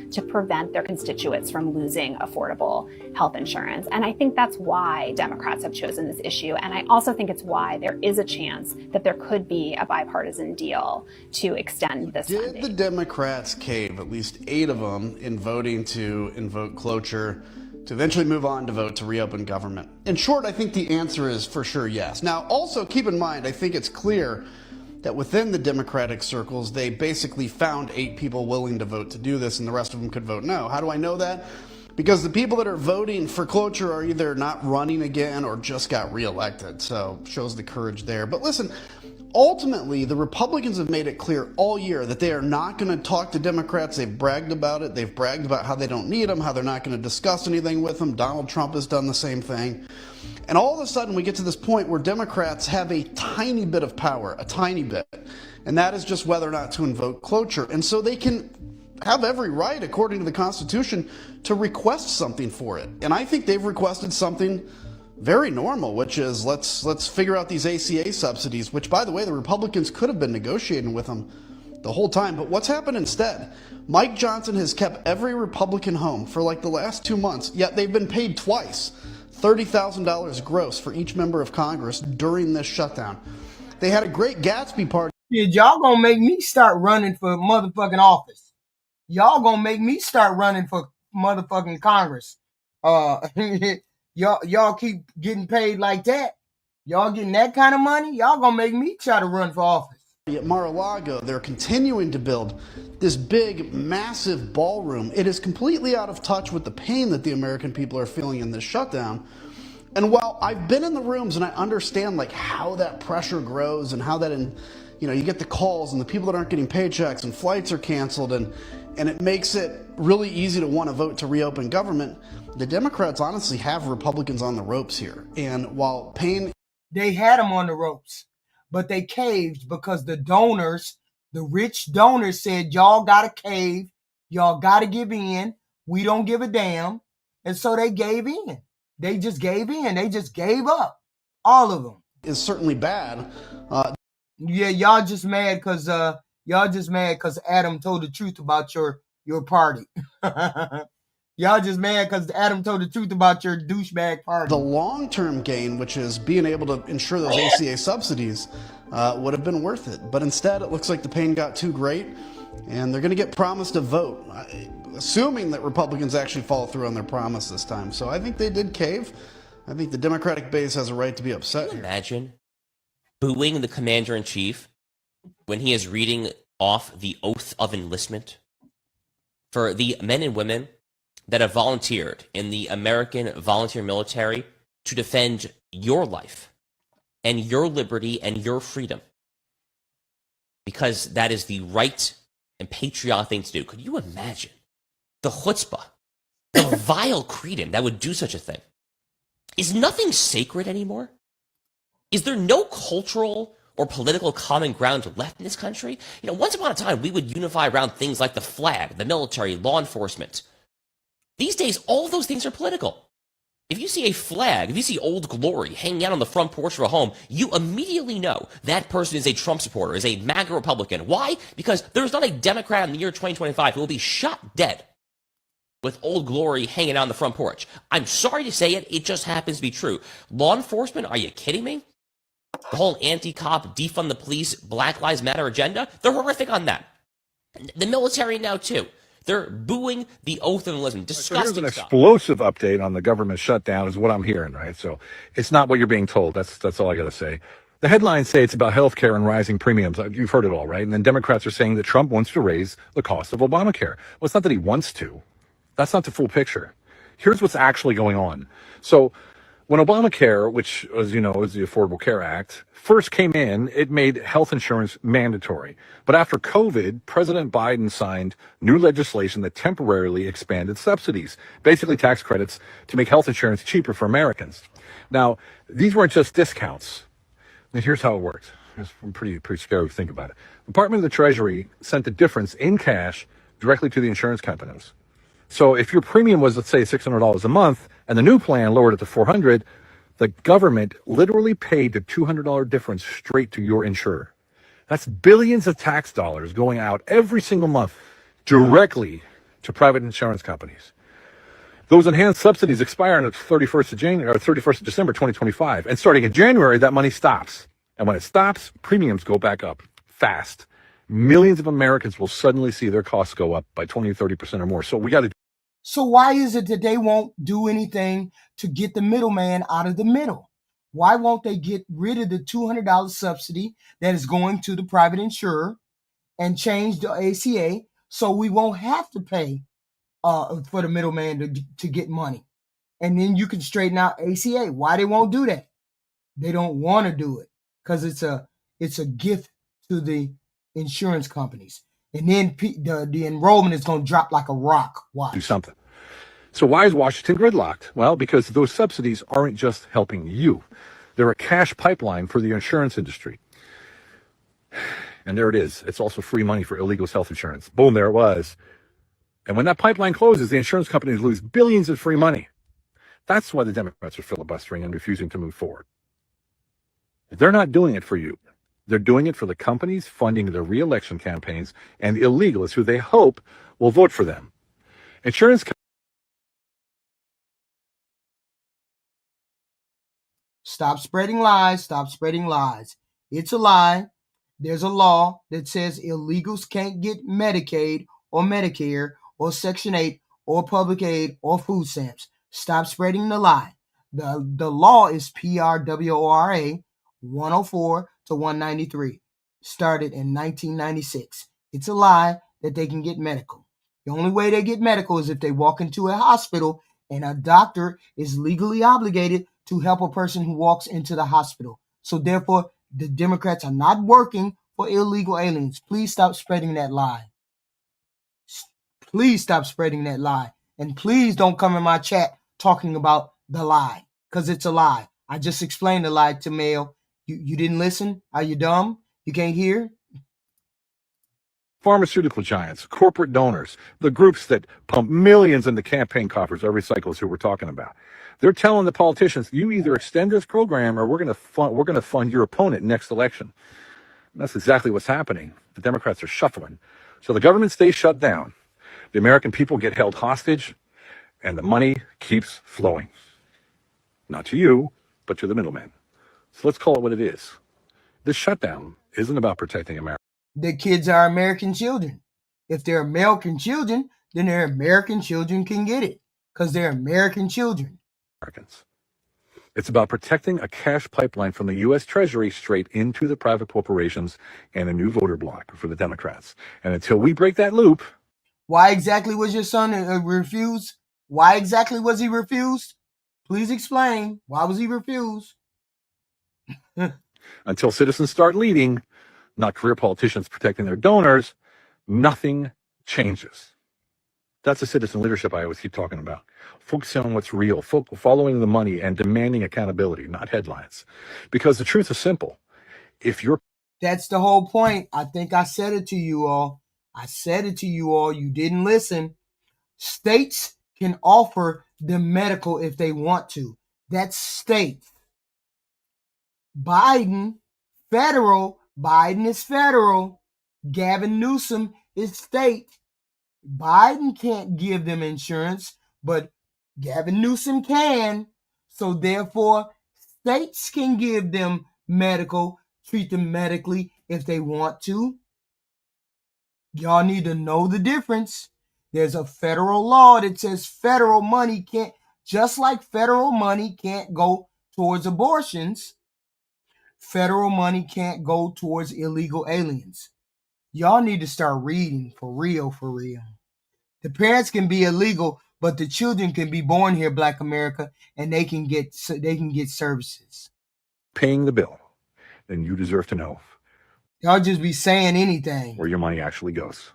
to prevent their constituents from losing affordable health insurance. And I think that's why Democrats have chosen this issue. And I also think it's why there is a chance that there could be a bipartisan deal to extend this funding. Did the Democrats cave, at least 8 of them, in voting to invoke cloture to eventually move on to vote to reopen government? In short, I think the answer is for sure yes. Now, also keep in mind, I think it's clear that within the Democratic circles, they basically found 8 people willing to vote to do this, and the rest of them could vote no. How do I know that? Because the people that are voting for cloture are either not running again or just got reelected, so shows the courage there. But listen, ultimately, the Republicans have made it clear all year that they are not going to talk to Democrats. They've bragged about it. They've bragged about how they don't need them, how they're not going to discuss anything with them. Donald Trump has done the same thing. And all of a sudden, we get to this point where Democrats have a tiny bit of power, a tiny bit. And that is just whether or not to invoke cloture. And so they can have every right, according to the Constitution, to request something for it. And I think they've requested something very normal, which is let's figure out these ACA subsidies, which, by the way, the Republicans could have been negotiating with them the whole time. But what's happened instead? Mike Johnson has kept every Republican home for like the last 2 months, yet they've been paid twice. $30,000 gross for each member of Congress during this shutdown. They had a great Gatsby party. Y'all gonna make me start running for motherfucking office. Y'all gonna make me start running for motherfucking Congress. Y'all keep getting paid like that. Y'all getting that kind of money. Y'all gonna make me try to run for office. At Mar-a-Lago, they're continuing to build this big, massive ballroom. It is completely out of touch with the pain that the American people are feeling in this shutdown. And while I've been in the rooms and I understand like how that pressure grows and how that, you get the calls and the people that aren't getting paychecks and flights are canceled and it makes it really easy to want to vote to reopen government, the Democrats honestly have Republicans on the ropes here. And while pain... They had them on the ropes, but they caved because the donors, the rich donors said, y'all got to cave. Y'all got to give in. We don't give a damn. And so they gave in. They just gave in. They just gave up. All of them. Is certainly bad. Yeah, y'all just mad because Adam told the truth about your your party. Y'all just mad because Adam told the truth about your douchebag party. The long-term gain, which is being able to ensure those ACA subsidies, would have been worth it. But instead, it looks like the pain got too great, and they're going to get promised a vote, assuming that Republicans actually follow through on their promise this time. So I think they did cave. I think the Democratic base has a right to be upset here. Imagine booing the commander-in-chief when he is reading off the oath of enlistment for the men and women that have volunteered in the American volunteer military to defend your life and your liberty and your freedom, because that is the right and patriotic thing to do. Could you imagine the chutzpah, the vile cretin that would do such a thing? Is nothing sacred anymore? Is there no cultural or political common ground left in this country? You know, once upon a time, we would unify around things like the flag, the military, law enforcement. These days, all of those things are political. If you see a flag, if you see Old Glory hanging out on the front porch of a home, you immediately know that person is a Trump supporter, is a MAGA Republican. Why? Because there's not a Democrat in the year 2025 who will be shot dead with Old Glory hanging out on the front porch. I'm sorry to say it, it just happens to be true. Law enforcement, are you kidding me? The whole anti-cop, defund the police, Black Lives Matter agenda, they're horrific on that. The military now, too. They're booing the oath of enlistment. Disgusting So here's an stuff. explosive update on the government shutdown is what I'm hearing, right? So it's not what you're being told. That's all I got to say. The headlines say it's about healthcare and rising premiums. You've heard it all, right? And then Democrats are saying that Trump wants to raise the cost of Obamacare. Well, it's not that he wants to. That's not the full picture. Here's what's actually going on. So when Obamacare, which, as you know, is the Affordable Care Act, first came in, it made health insurance mandatory. But after COVID, President Biden signed new legislation that temporarily expanded subsidies, basically tax credits, to make health insurance cheaper for Americans. Now, these weren't just discounts. And here's how it worked. It's pretty scary to think about it. The Department of the Treasury sent the difference in cash directly to the insurance companies. So if your premium was, let's say, $600 a month, and the new plan lowered it to $400, the government literally paid the $200 difference straight to your insurer. That's billions of tax dollars going out every single month directly to private insurance companies. Those enhanced subsidies expire on the 31st of January or 31st of December 2025, and starting in January, that money stops. And when it stops, premiums go back up fast. Millions of Americans will suddenly see their costs go up by 20 or 30% or more. So we got to. So why is it that they won't do anything to get the middleman out of the middle? Why won't they get rid of the $200 subsidy that is going to the private insurer and change the ACA so we won't have to pay for the middleman to get money? And then you can straighten out ACA. Why they won't do that? They don't want to do it because it's a gift to the insurance companies. And then the enrollment is going to drop like a rock. Watch. Do something. So why is Washington gridlocked? Well, because those subsidies aren't just helping you. They're a cash pipeline for the insurance industry. And there it is. It's also free money for illegal health insurance. Boom, there it was. And when that pipeline closes, the insurance companies lose billions of free money. That's why the Democrats are filibustering and refusing to move forward. They're not doing it for you. They're doing it for the companies funding their re-election campaigns and the illegals who they hope will vote for them. Insurance. Stop spreading lies. Stop spreading lies. It's a lie. There's a law that says illegals can't get Medicaid or Medicare or Section 8 or public aid or food stamps. Stop spreading the lie. The law is PRWORA 104 to 193. Started in 1996. It's a lie that they can get medical. The only way they get medical is if they walk into a hospital and a doctor is legally obligated to help a person who walks into the hospital. So therefore, the Democrats are not working for illegal aliens. Please stop spreading that lie. Please stop spreading that lie. And please don't come in my chat talking about the lie, because it's a lie. I just explained the lie to Mail. You didn't listen? Are you dumb? You can't hear? Pharmaceutical giants, corporate donors, the groups that pump millions into campaign coffers every cycle is who we're talking about. They're telling the politicians, you either extend this program or we're going to fund your opponent next election. And that's exactly what's happening. The Democrats are shuffling. So the government stays shut down. The American people get held hostage, and the money keeps flowing. Not to you, but to the middlemen. So let's call it what it is. This shutdown isn't about protecting America. The kids are American children. If they're American children, then their American children can get it because they're American children. Americans. It's about protecting a cash pipeline from the U.S. Treasury straight into the private corporations and a new voter bloc for the Democrats. And until we break that loop... Why exactly was your son refused? Why exactly was he refused? Please explain. Why was he refused? Until citizens start leading, not career politicians protecting their donors, nothing changes. That's the citizen leadership I always keep talking about. Focusing on what's real, following the money and demanding accountability, not headlines. Because the truth is simple. If you're... That's the whole point. I think I said it to you all. You didn't listen. States can offer the medical if they want to. That's state. Biden is federal. Gavin Newsom is state. Biden can't give them insurance, but Gavin Newsom can. So therefore, states can give them medical, treat them medically if they want to. Y'all need to know the difference. There's a federal law that says federal money can't, just like federal money can't go towards abortions, federal money can't go towards illegal aliens. Y'all need to start reading for real, for real. The parents can be illegal, but the children can be born here, Black America, and they can get services. Paying the bill, then you deserve to know. Y'all just be saying anything. Where your money actually goes.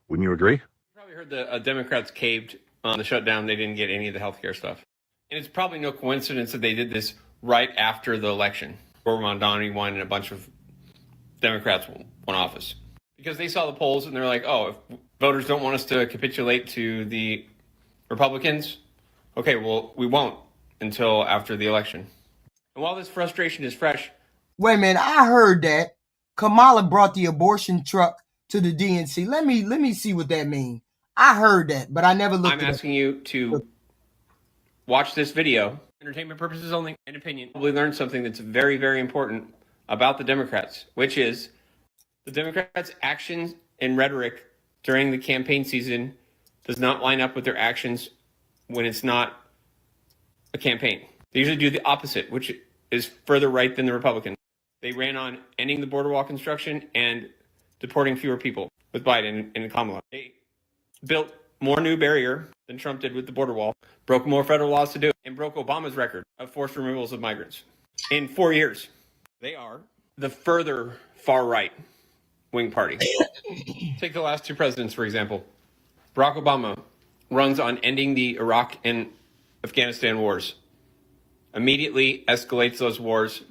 Wouldn't you agree? You probably heard the Democrats caved on the shutdown. They didn't get any of the healthcare stuff. And it's probably no coincidence that they did this right after the election, where Mondani won and a bunch of Democrats won office. Because they saw the polls and they're like, oh, if voters don't want us to capitulate to the Republicans, okay, well, we won't until after the election. And while this frustration is fresh... Wait a minute, I heard that Kamala brought the abortion truck to the DNC. Let me see what that means. I heard that, but I never looked at it. I'm asking you to watch this video, entertainment purposes only, and opinion. Probably learn something that's very, very important about the Democrats, which is the Democrats' actions and rhetoric during the campaign season does not line up with their actions when it's not a campaign. They usually do the opposite, which is further right than the Republicans. They ran on ending the border wall construction and deporting fewer people with Biden and Kamala. They built more new barrier than Trump did with the border wall, broke more federal laws to do it, and broke Obama's record of forced removals of migrants in 4 years. They are the further far right wing party. Take the last two presidents, for example. Barack Obama runs on ending the Iraq and Afghanistan wars, immediately escalates those wars,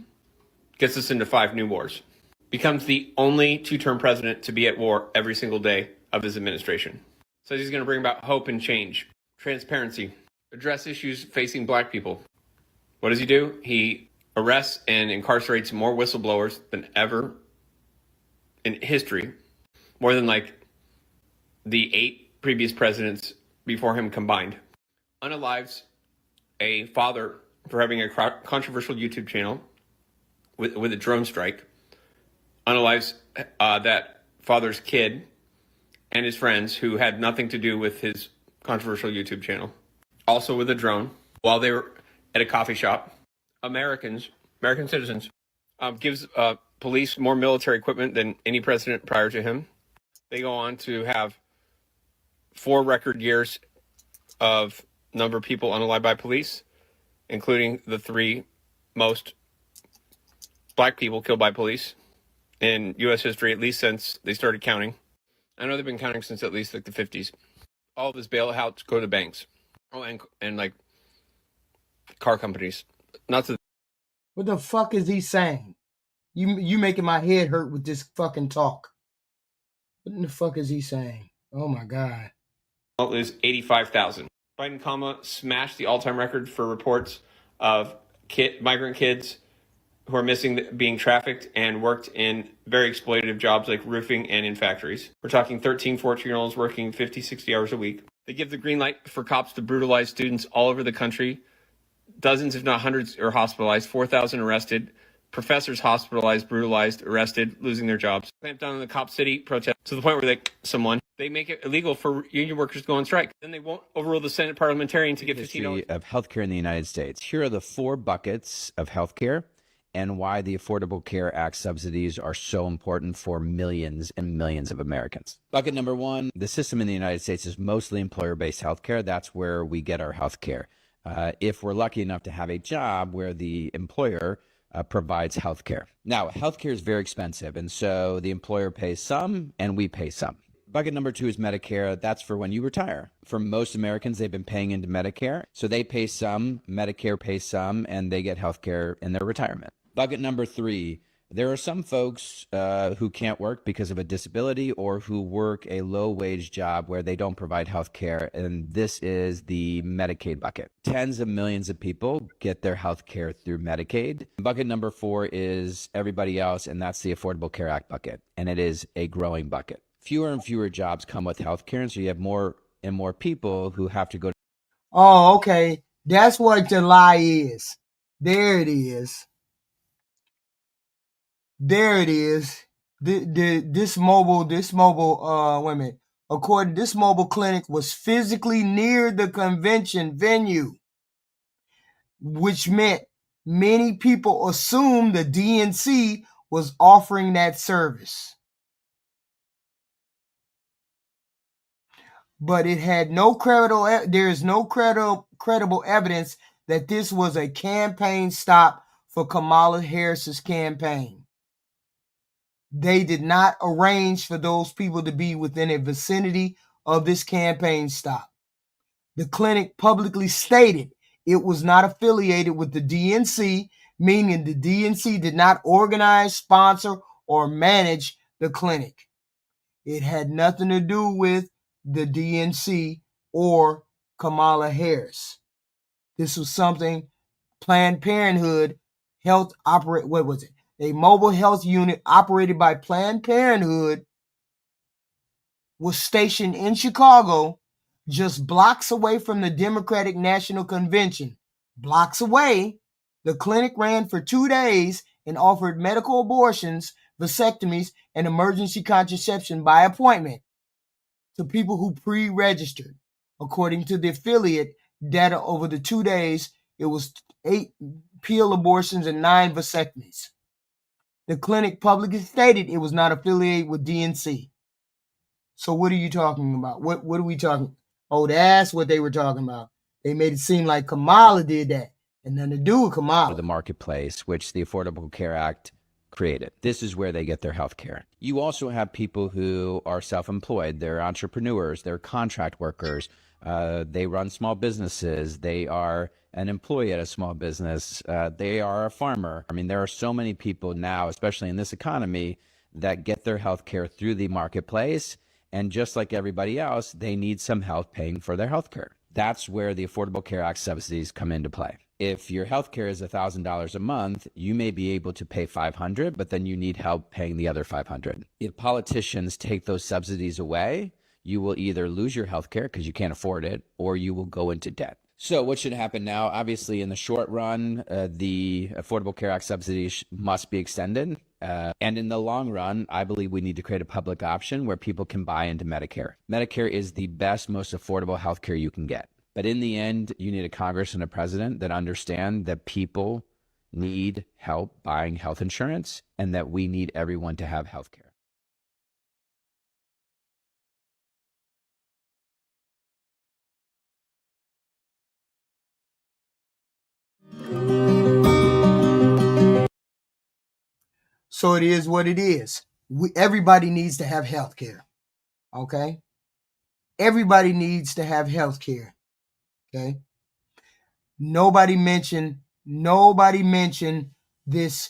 gets us into 5 new wars, becomes the only two-term president to be at war every single day of his administration. Says he's going to bring about hope and change, transparency, address issues facing Black people. What does he do? He arrests and incarcerates more whistleblowers than ever in history, more than like the 8 previous presidents before him combined. Unalives a father for having a controversial YouTube channel with a drone strike. Unalives that father's kid and his friends who had nothing to do with his controversial YouTube channel, also with a drone, while they were at a coffee shop. American citizens, gives police more military equipment than any president prior to him. They go on to have 4 record years of number of people unalived by police, including the 3 most Black people killed by police in U.S. history, at least since they started counting. I know they've been counting since at least like the 50s. All of this bailouts go to banks. Oh, and like car companies. Not to. What the fuck is he saying? You making my head hurt with this fucking talk. What in the fuck is he saying? Oh my God. Well, it was 85,000. Biden, comma, smashed the all-time record for reports of migrant kids who are missing being trafficked and worked in very exploitative jobs like roofing and in factories. We're talking 13, 14-year-olds working 50, 60 hours a week. They give the green light for cops to brutalize students all over the country. Dozens, if not hundreds, are hospitalized, 4,000 arrested, professors hospitalized, brutalized, arrested, losing their jobs. Clamped down on the Cop City protest to the point where they make it illegal for union workers to go on strike. Then they won't overrule the Senate parliamentarian to get $15. Of healthcare in the United States. Here are the 4 buckets of healthcare and why the Affordable Care Act subsidies are so important for millions and millions of Americans. Bucket number 1, the system in the United States is mostly employer-based healthcare. That's where we get our healthcare. If we're lucky enough to have a job where the employer provides healthcare. Now, healthcare is very expensive, and so the employer pays some and we pay some. Bucket number 2 is Medicare. That's for when you retire. For most Americans, they've been paying into Medicare. So they pay some, Medicare pays some, and they get healthcare in their retirement. Bucket number 3, there are some folks who can't work because of a disability or who work a low-wage job where they don't provide health care, and this is the Medicaid bucket. Tens of millions of people get their health care through Medicaid. Bucket number 4 is everybody else, and that's the Affordable Care Act bucket, and it is a growing bucket. Fewer and fewer jobs come with health care, and so you have more and more people who have to go. Oh, okay. That's what the lie is. There it is. There it is. This mobile women. According to this mobile clinic was physically near the convention venue, which meant many people assumed the DNC was offering that service. But it had no there is no credible evidence that this was a campaign stop for Kamala Harris's campaign. They did not arrange for those people to be within a vicinity of this campaign stop. The clinic publicly stated it was not affiliated with the DNC, meaning the DNC did not organize, sponsor, or manage the clinic. It had nothing to do with the DNC or Kamala Harris. This was something Planned Parenthood health operate. What was it? A mobile health unit operated by Planned Parenthood was stationed in Chicago, just blocks away from the Democratic National Convention. Blocks away, the clinic ran for 2 days and offered medical abortions, vasectomies, and emergency contraception by appointment to people who pre-registered. According to the affiliate data over the 2 days, it was 8 peel abortions and 9 vasectomies. The clinic publicly stated it was not affiliated with DNC. So what are you talking about? What are we talking? Oh, that's what they were talking about. They made it seem like Kamala did that. And nothing to do with Kamala. The marketplace, which the Affordable Care Act created. This is where they get their health care. You also have people who are self-employed. They're entrepreneurs. They're contract workers. They run small businesses. They are an employee at a small business. They are a farmer. I mean, there are so many people now, especially in this economy, that get their health care through the marketplace. And just like everybody else, they need some help paying for their health care. That's where the Affordable Care Act subsidies come into play. If your health care is $1,000 a month, you may be able to pay $500, but then you need help paying the other $500. If politicians take those subsidies away, you will either lose your health care because you can't afford it, or you will go into debt. So what should happen now? Obviously, in the short run, the Affordable Care Act subsidies must be extended. And in the long run, I believe we need to create a public option where people can buy into Medicare. Medicare is the best, most affordable health care you can get. But in the end, you need a Congress and a president that understand that people need help buying health insurance and that we need everyone to have health care. So it is what it is. Everybody needs to have health care. Okay? Everybody needs to have health care. Okay? Nobody mentioned this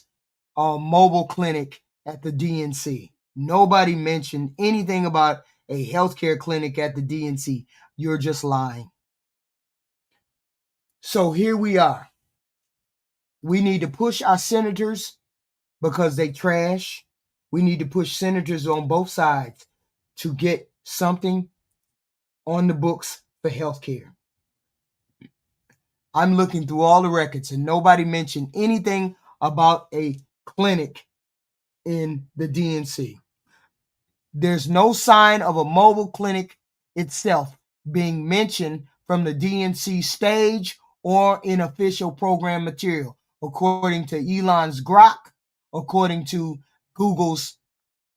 mobile clinic at the DNC. Nobody mentioned anything about a healthcare clinic at the DNC. You're just lying. So here we are. We need to push our senators because they trash. We need to push senators on both sides to get something on the books for health care. I'm looking through all the records and nobody mentioned anything about a clinic in the DNC. There's no sign of a mobile clinic itself being mentioned from the DNC stage or in official program material, according to Elon's Grok, according to Google's,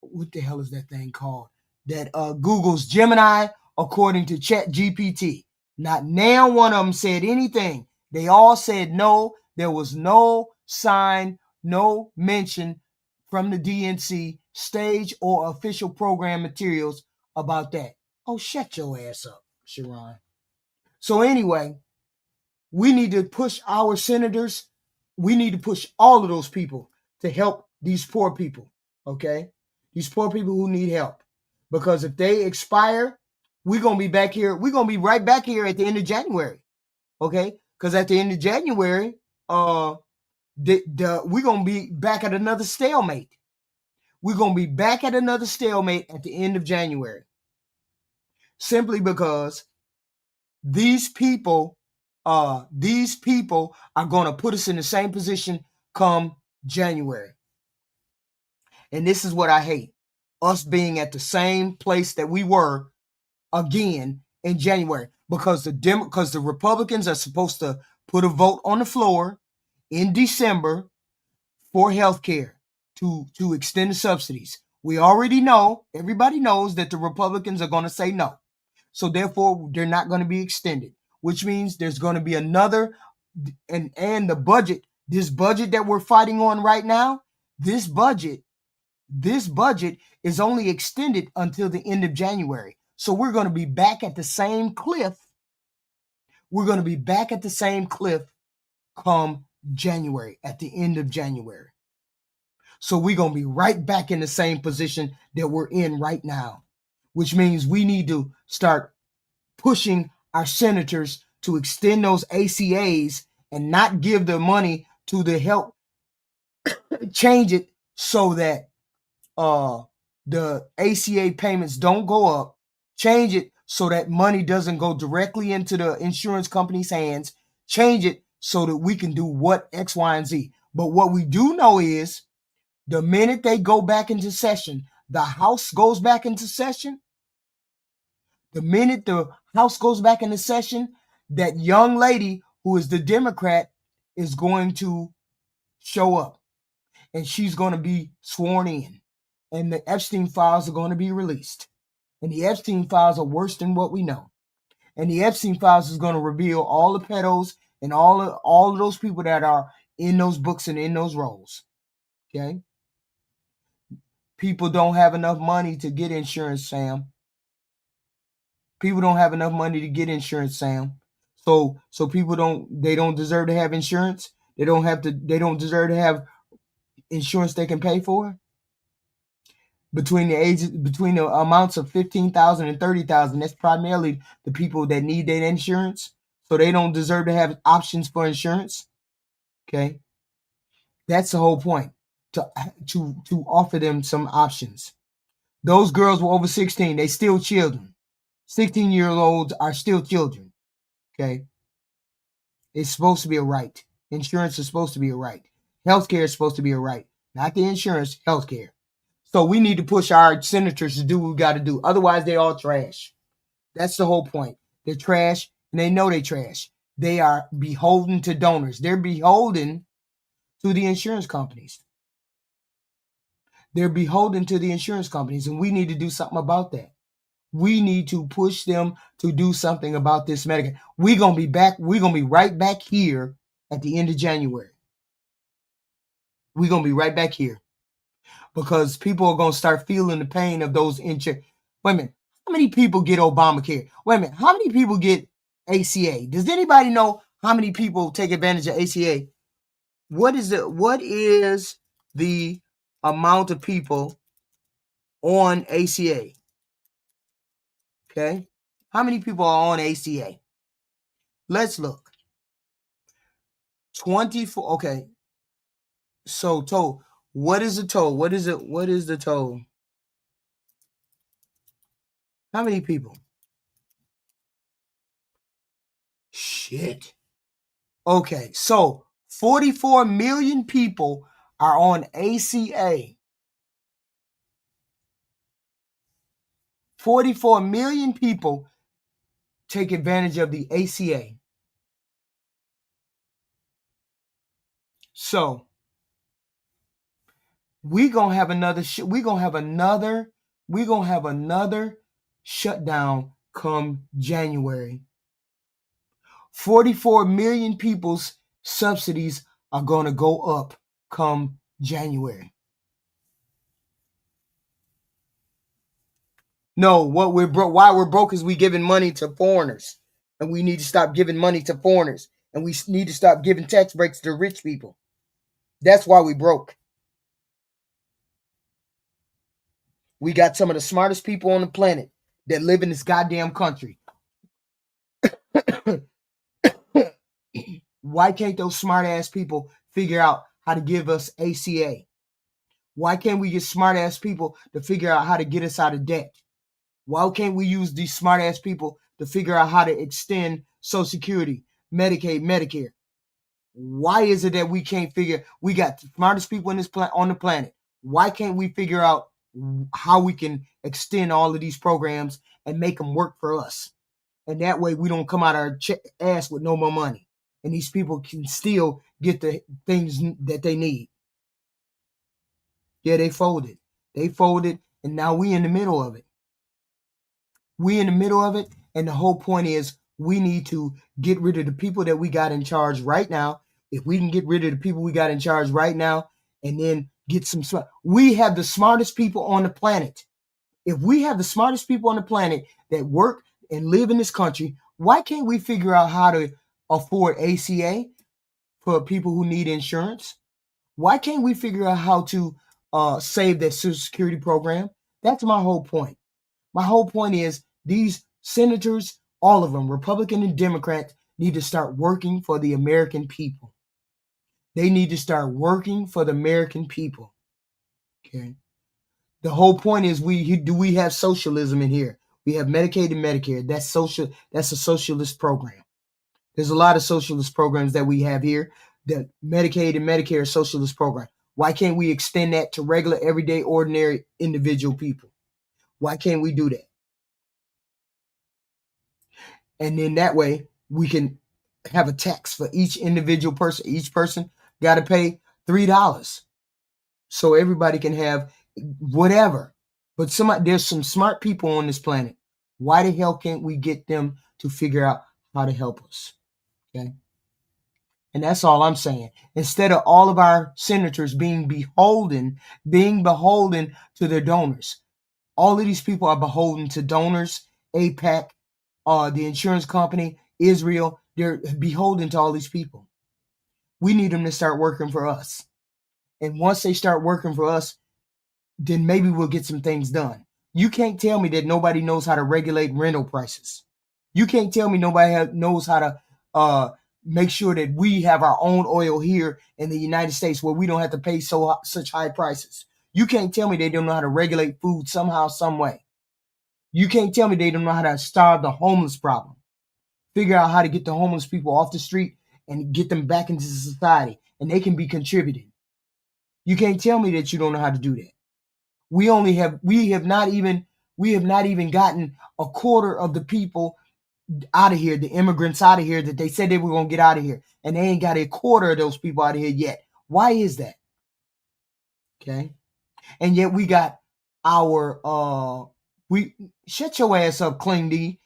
what the hell is that thing called? Google's Gemini, according to ChatGPT. Not now one of them said anything. They all said no. There was no sign, no mention from the DNC stage or official program materials about that. Oh, shut your ass up, Sharon. So anyway, we need to push our senators. We need to push all of those people to help these poor people, okay? These poor people who need help. Because if they expire, we're going to be back here. We're going to be right back here at the end of January, okay? Because at the end of January, we're going to be back at another stalemate. We're going to be back at another stalemate at the end of January. Simply because these people are going to put us in the same position come January. And this is what I hate. Us being at the same place that we were again in January. Because the Republicans are supposed to put a vote on the floor in December for health care to extend the subsidies. We already know, everybody knows that the Republicans are going to say no. So therefore, they're not going to be extended, which means there's going to be another, and the budget, this budget that we're fighting on right now, this budget is only extended until the end of January. So we're going to be back at the same cliff. We're going to be back at the same cliff come January, at the end of January. So we're going to be right back in the same position that we're in right now, which means we need to start pushing our senators to extend those ACAs and not give the money to the help, change it so that the ACA payments don't go up, change it so that money doesn't go directly into the insurance company's hands, change it so that we can do what X, Y, and Z. But what we do know is the minute they go back into session, the House goes back into session. The minute the House goes back into session, that young lady who is the Democrat is going to show up and she's going to be sworn in and the Epstein files are going to be released. And the Epstein files are worse than what we know. And the Epstein files is going to reveal all the pedos and all of those people that are in those books and in those roles. Okay? People don't have enough money to get insurance, Sam. People don't have enough money to get insurance, Sam. So people don't deserve to have insurance. They don't deserve to have insurance they can pay for. Between the amounts of 15,000 and 30,000, that's primarily the people that need that insurance. So they don't deserve to have options for insurance. Okay? That's the whole point, to offer them some options. Those girls were over 16, they still children. 16-year-olds are still children. Okay? It's supposed to be a right. Insurance is supposed to be a right. Healthcare is supposed to be a right. Not the insurance, healthcare. So we need to push our senators to do what we got to do. Otherwise, they're all trash. That's the whole point. They're trash, and they know they're trash. They are beholden to donors. They're beholden to the insurance companies. They're beholden to the insurance companies, and we need to do something about that. We need to push them to do something about this Medicare. We're going to be back. We're going to be right back here at the end of January. We're going to be right back here because people are going to start feeling the pain of those insurance. Wait a minute. How many people get Obamacare? Wait a minute. How many people get ACA? Does anybody know how many people take advantage of ACA? What is the amount of people on ACA? Okay. How many people are on ACA? Let's look. 24. Okay. So toll. What is the toll? What is it? What is the toll? How many people? Shit. Okay, so 44 million people are on ACA. 44 million people take advantage of the ACA. So we're gonna have another shutdown come January. 44 million people's subsidies are gonna go up come January. No, what we're broke. Why we're broke is we giving money to foreigners, and we need to stop giving money to foreigners, and we need to stop giving tax breaks to rich people. That's why we broke. We got some of the smartest people on the planet that live in this goddamn country. Why can't those smart ass people figure out how to give us ACA? Why can't we get smart ass people to figure out how to get us out of debt? Why can't we use these smart ass people to figure out how to extend Social Security, Medicaid, Medicare? Why is it that we can't figure? We got the smartest people on the planet. Why can't we figure out how we can extend all of these programs and make them work for us? And that way we don't come out our ass with no more money. And these people can still get the things that they need. Yeah, they folded. And now we in the middle of it. And the whole point is we need to get rid of the people that we got in charge right now. If we can get rid of the people we got in charge right now and then get some smart. We have the smartest people on the planet. If we have the smartest people on the planet that work and live in this country, why can't we figure out how to afford ACA for people who need insurance? Why can't we figure out how to save that Social Security program? That's my whole point. My whole point is these senators, all of them, Republican and Democrat, need to start working for the American people. They need to start working for the American people. Okay. The whole point is we have socialism in here. We have Medicaid and Medicare. That's social. That's a socialist program. There's a lot of socialist programs that we have here. The Medicaid and Medicare socialist program. Why can't we extend that to regular, everyday, ordinary individual people? Why can't we do that? And then that way we can have a tax for each individual person. Each person got to pay $3. So everybody can have whatever. But there's some smart people on this planet. Why the hell can't we get them to figure out how to help us? Okay. And that's all I'm saying. Instead of all of our senators being beholden to their donors. All of these people are beholden to donors, AIPAC, the insurance company, Israel. They're beholden to all these people. We need them to start working for us. And once they start working for us, then maybe we'll get some things done. You can't tell me that nobody knows how to regulate rental prices. You can't tell me nobody knows how to make sure that we have our own oil here in the United States where we don't have to pay such high prices. You can't tell me they don't know how to regulate food somehow, some way. You can't tell me they don't know how to starve the homeless problem. Figure out how to get the homeless people off the street and get them back into society, and they can be contributing. You can't tell me that you don't know how to do that. We have not even gotten a quarter of the people out of here, the immigrants out of here that they said they were going to get out of here, and they ain't got a quarter of those people out of here yet. Why is that? Okay. And yet we got shut your ass up, Cling D.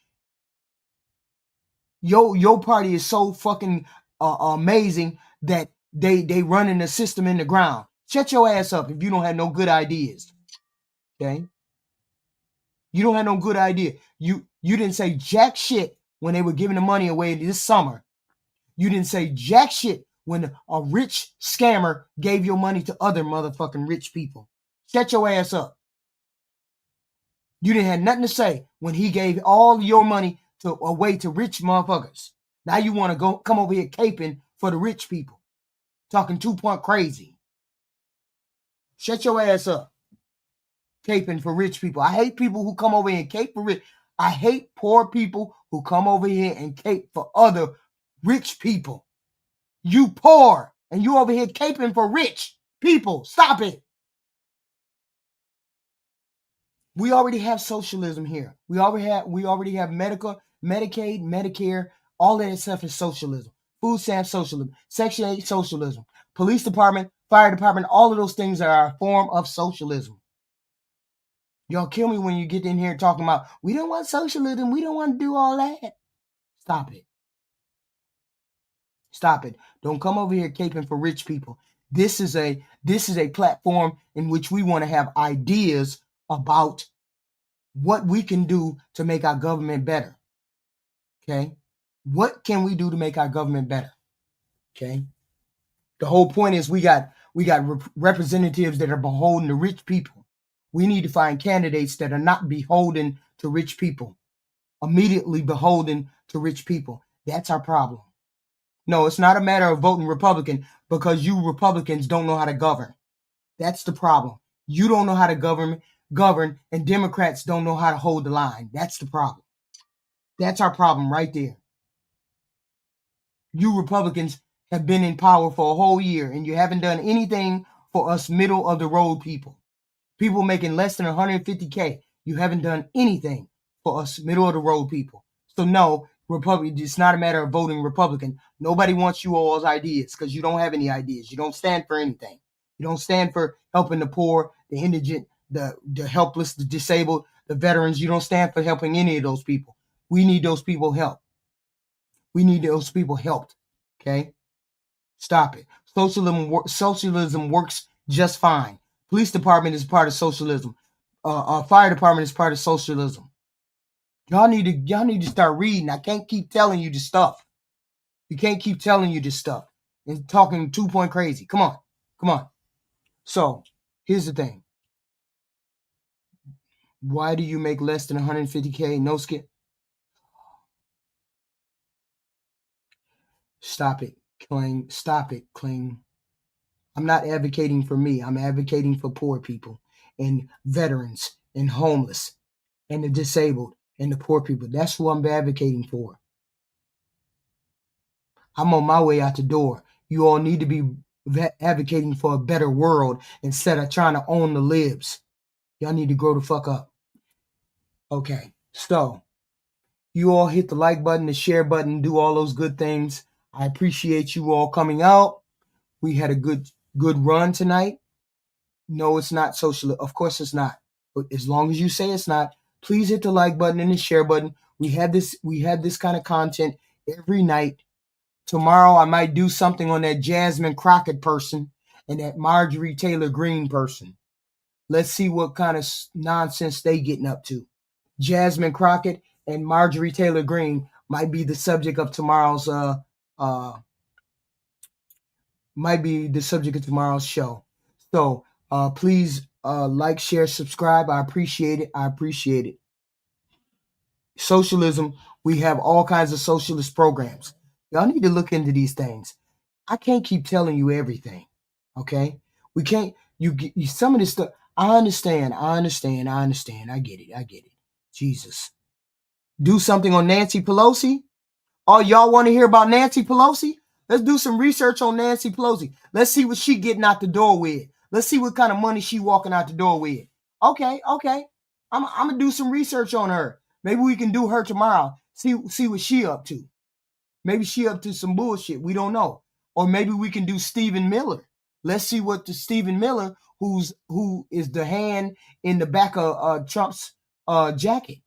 Your party is so fucking amazing that they running the system in the ground. Shut your ass up if you don't have no good ideas. Okay? You don't have no good idea. You didn't say jack shit when they were giving the money away this summer. You didn't say jack shit when a rich scammer gave your money to other motherfucking rich people. Shut your ass up. You didn't have nothing to say when he gave all your money away to rich motherfuckers. Now you want to come over here caping for the rich people. Talking 2-point crazy. Shut your ass up. Caping for rich people. I hate people who come over here and cape for rich. I hate poor people who come over here and cape for other rich people. You poor and you over here caping for rich people. Stop it. We already have socialism here. We already have Medicaid, Medicare, all of that stuff is socialism. Food stamp socialism, Section 8 socialism, police department, fire department, all of those things are a form of socialism. Y'all kill me when you get in here talking about, we don't want socialism, we don't want to do all that. Stop it. Stop it. Don't come over here caping for rich people. This is a platform in which we want to have ideas about what we can do to make our government better. Okay? What can we do to make our government better? Okay? The whole point is we got representatives that are beholden to rich people. We need to find candidates that are not beholden to rich people. Immediately beholden to rich people. That's our problem. No, it's not a matter of voting Republican because you Republicans don't know how to govern. That's the problem. You don't know how to govern, and Democrats don't know how to hold the line. That's the problem. That's our problem right there. You Republicans have been in power for a whole year and you haven't done anything for us middle of the road people. People making less than $150K. You haven't done anything for us middle of the road people. So no, it's not a matter of voting Republican. Nobody wants you all's ideas because you don't have any ideas. You don't stand for anything. You don't stand for helping the poor, the indigent, the helpless, the disabled, the veterans. You don't stand for helping any of those people. We need those people help. We need those people helped. Okay? Stop it. Socialism works just fine. Police department is part of socialism. Fire department is part of socialism. Y'all need to start reading. I can't keep telling you this stuff. You can't keep telling you this stuff and talking 2-point crazy. Come on. So here's the thing. Why do you make less than $150K? No skin. Stop it, Kling. Stop it, Kling. I'm not advocating for me. I'm advocating for poor people and veterans and homeless and the disabled and the poor people. That's who I'm advocating for. I'm on my way out the door. You all need to be advocating for a better world instead of trying to own the libs. Y'all need to grow the fuck up. Okay, so you all hit the like button, the share button, do all those good things. I appreciate you all coming out. We had a good run tonight. No, it's not social. Of course it's not. But as long as you say it's not, please hit the like button and the share button. We have this kind of content every night. Tomorrow I might do something on that Jasmine Crockett person and that Marjorie Taylor Greene person. Let's see what kind of nonsense they getting up to. Jasmine Crockett and Marjorie Taylor Greene might be the subject of tomorrow's show. So please like, share, subscribe. I appreciate it. Socialism, we have all kinds of socialist programs. Y'all need to look into these things. I can't keep telling you everything. Okay? We can't, you some of this stuff. I understand. I get it. Jesus. Do something on Nancy Pelosi? Oh, y'all want to hear about Nancy Pelosi? Let's do some research on Nancy Pelosi. Let's see what she getting out the door with. Let's see what kind of money she walking out the door with. Okay. I'm gonna do some research on her. Maybe we can do her tomorrow. See what she up to. Maybe she up to some bullshit. We don't know. Or maybe we can do Stephen Miller. Let's see what the Stephen Miller, who is the hand in the back of Trump's jacket.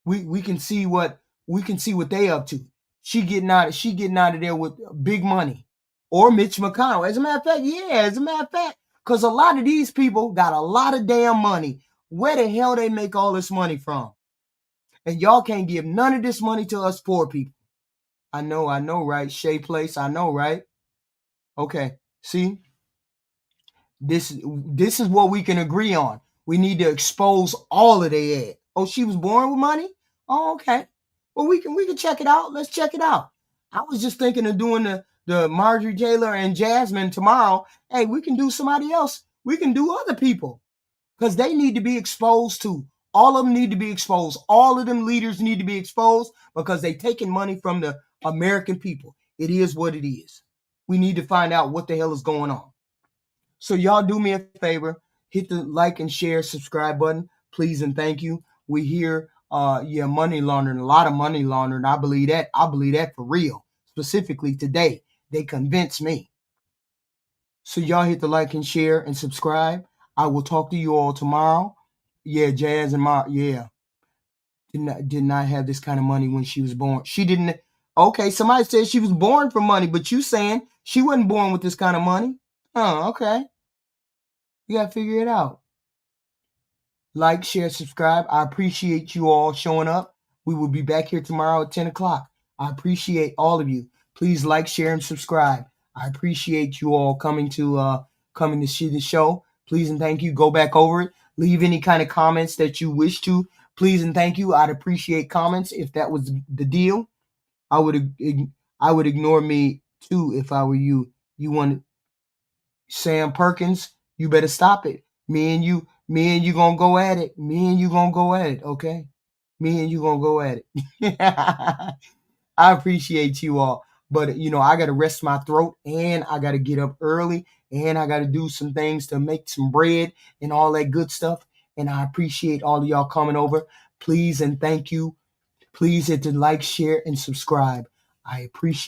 We can see what they up to. She getting out of there with big money. Or Mitch McConnell. As a matter of fact, because a lot of these people got a lot of damn money. Where the hell they make all this money from? And y'all can't give none of this money to us poor people. I know, right? Shea Place, I know, right? Okay, see? This is what we can agree on. We need to expose all of their ad. Oh, she was born with money? Oh, okay. Well, we can check it out. Let's check it out. I was just thinking of doing the Marjorie Taylor and Jasmine tomorrow. Hey, we can do somebody else. We can do other people because they need to be exposed too. All of them need to be exposed. All of them leaders need to be exposed because they taking money from the American people. It is what it is. We need to find out what the hell is going on. So y'all do me a favor. Hit the like and share, subscribe button, please and thank you. We hear money laundering, a lot of money laundering. I believe that. I believe that for real. Specifically today, they convinced me. So y'all hit the like and share and subscribe. I will talk to you all tomorrow. Yeah, Jazz and did not have this kind of money when she was born. She didn't. Okay, somebody said she was born for money, but you saying she wasn't born with this kind of money. Oh, okay. You got to figure it out. Like, share, subscribe. I appreciate you all showing up. We will be back here tomorrow at 10 o'clock. I appreciate all of you. Please like, share, and subscribe. I appreciate you all coming to see the show. Please and thank you. Go back over it. Leave any kind of comments that you wish to. Please and thank you. I'd appreciate comments if that was the deal. I would ignore me too if I were you. You want Sam Perkins? You better stop it. Me and you gonna go at it. Okay? Me and you gonna go at it. I appreciate you all. But, I got to rest my throat and I got to get up early and I got to do some things to make some bread and all that good stuff. And I appreciate all of y'all coming over. Please and thank you. Please hit the like, share, and subscribe. I appreciate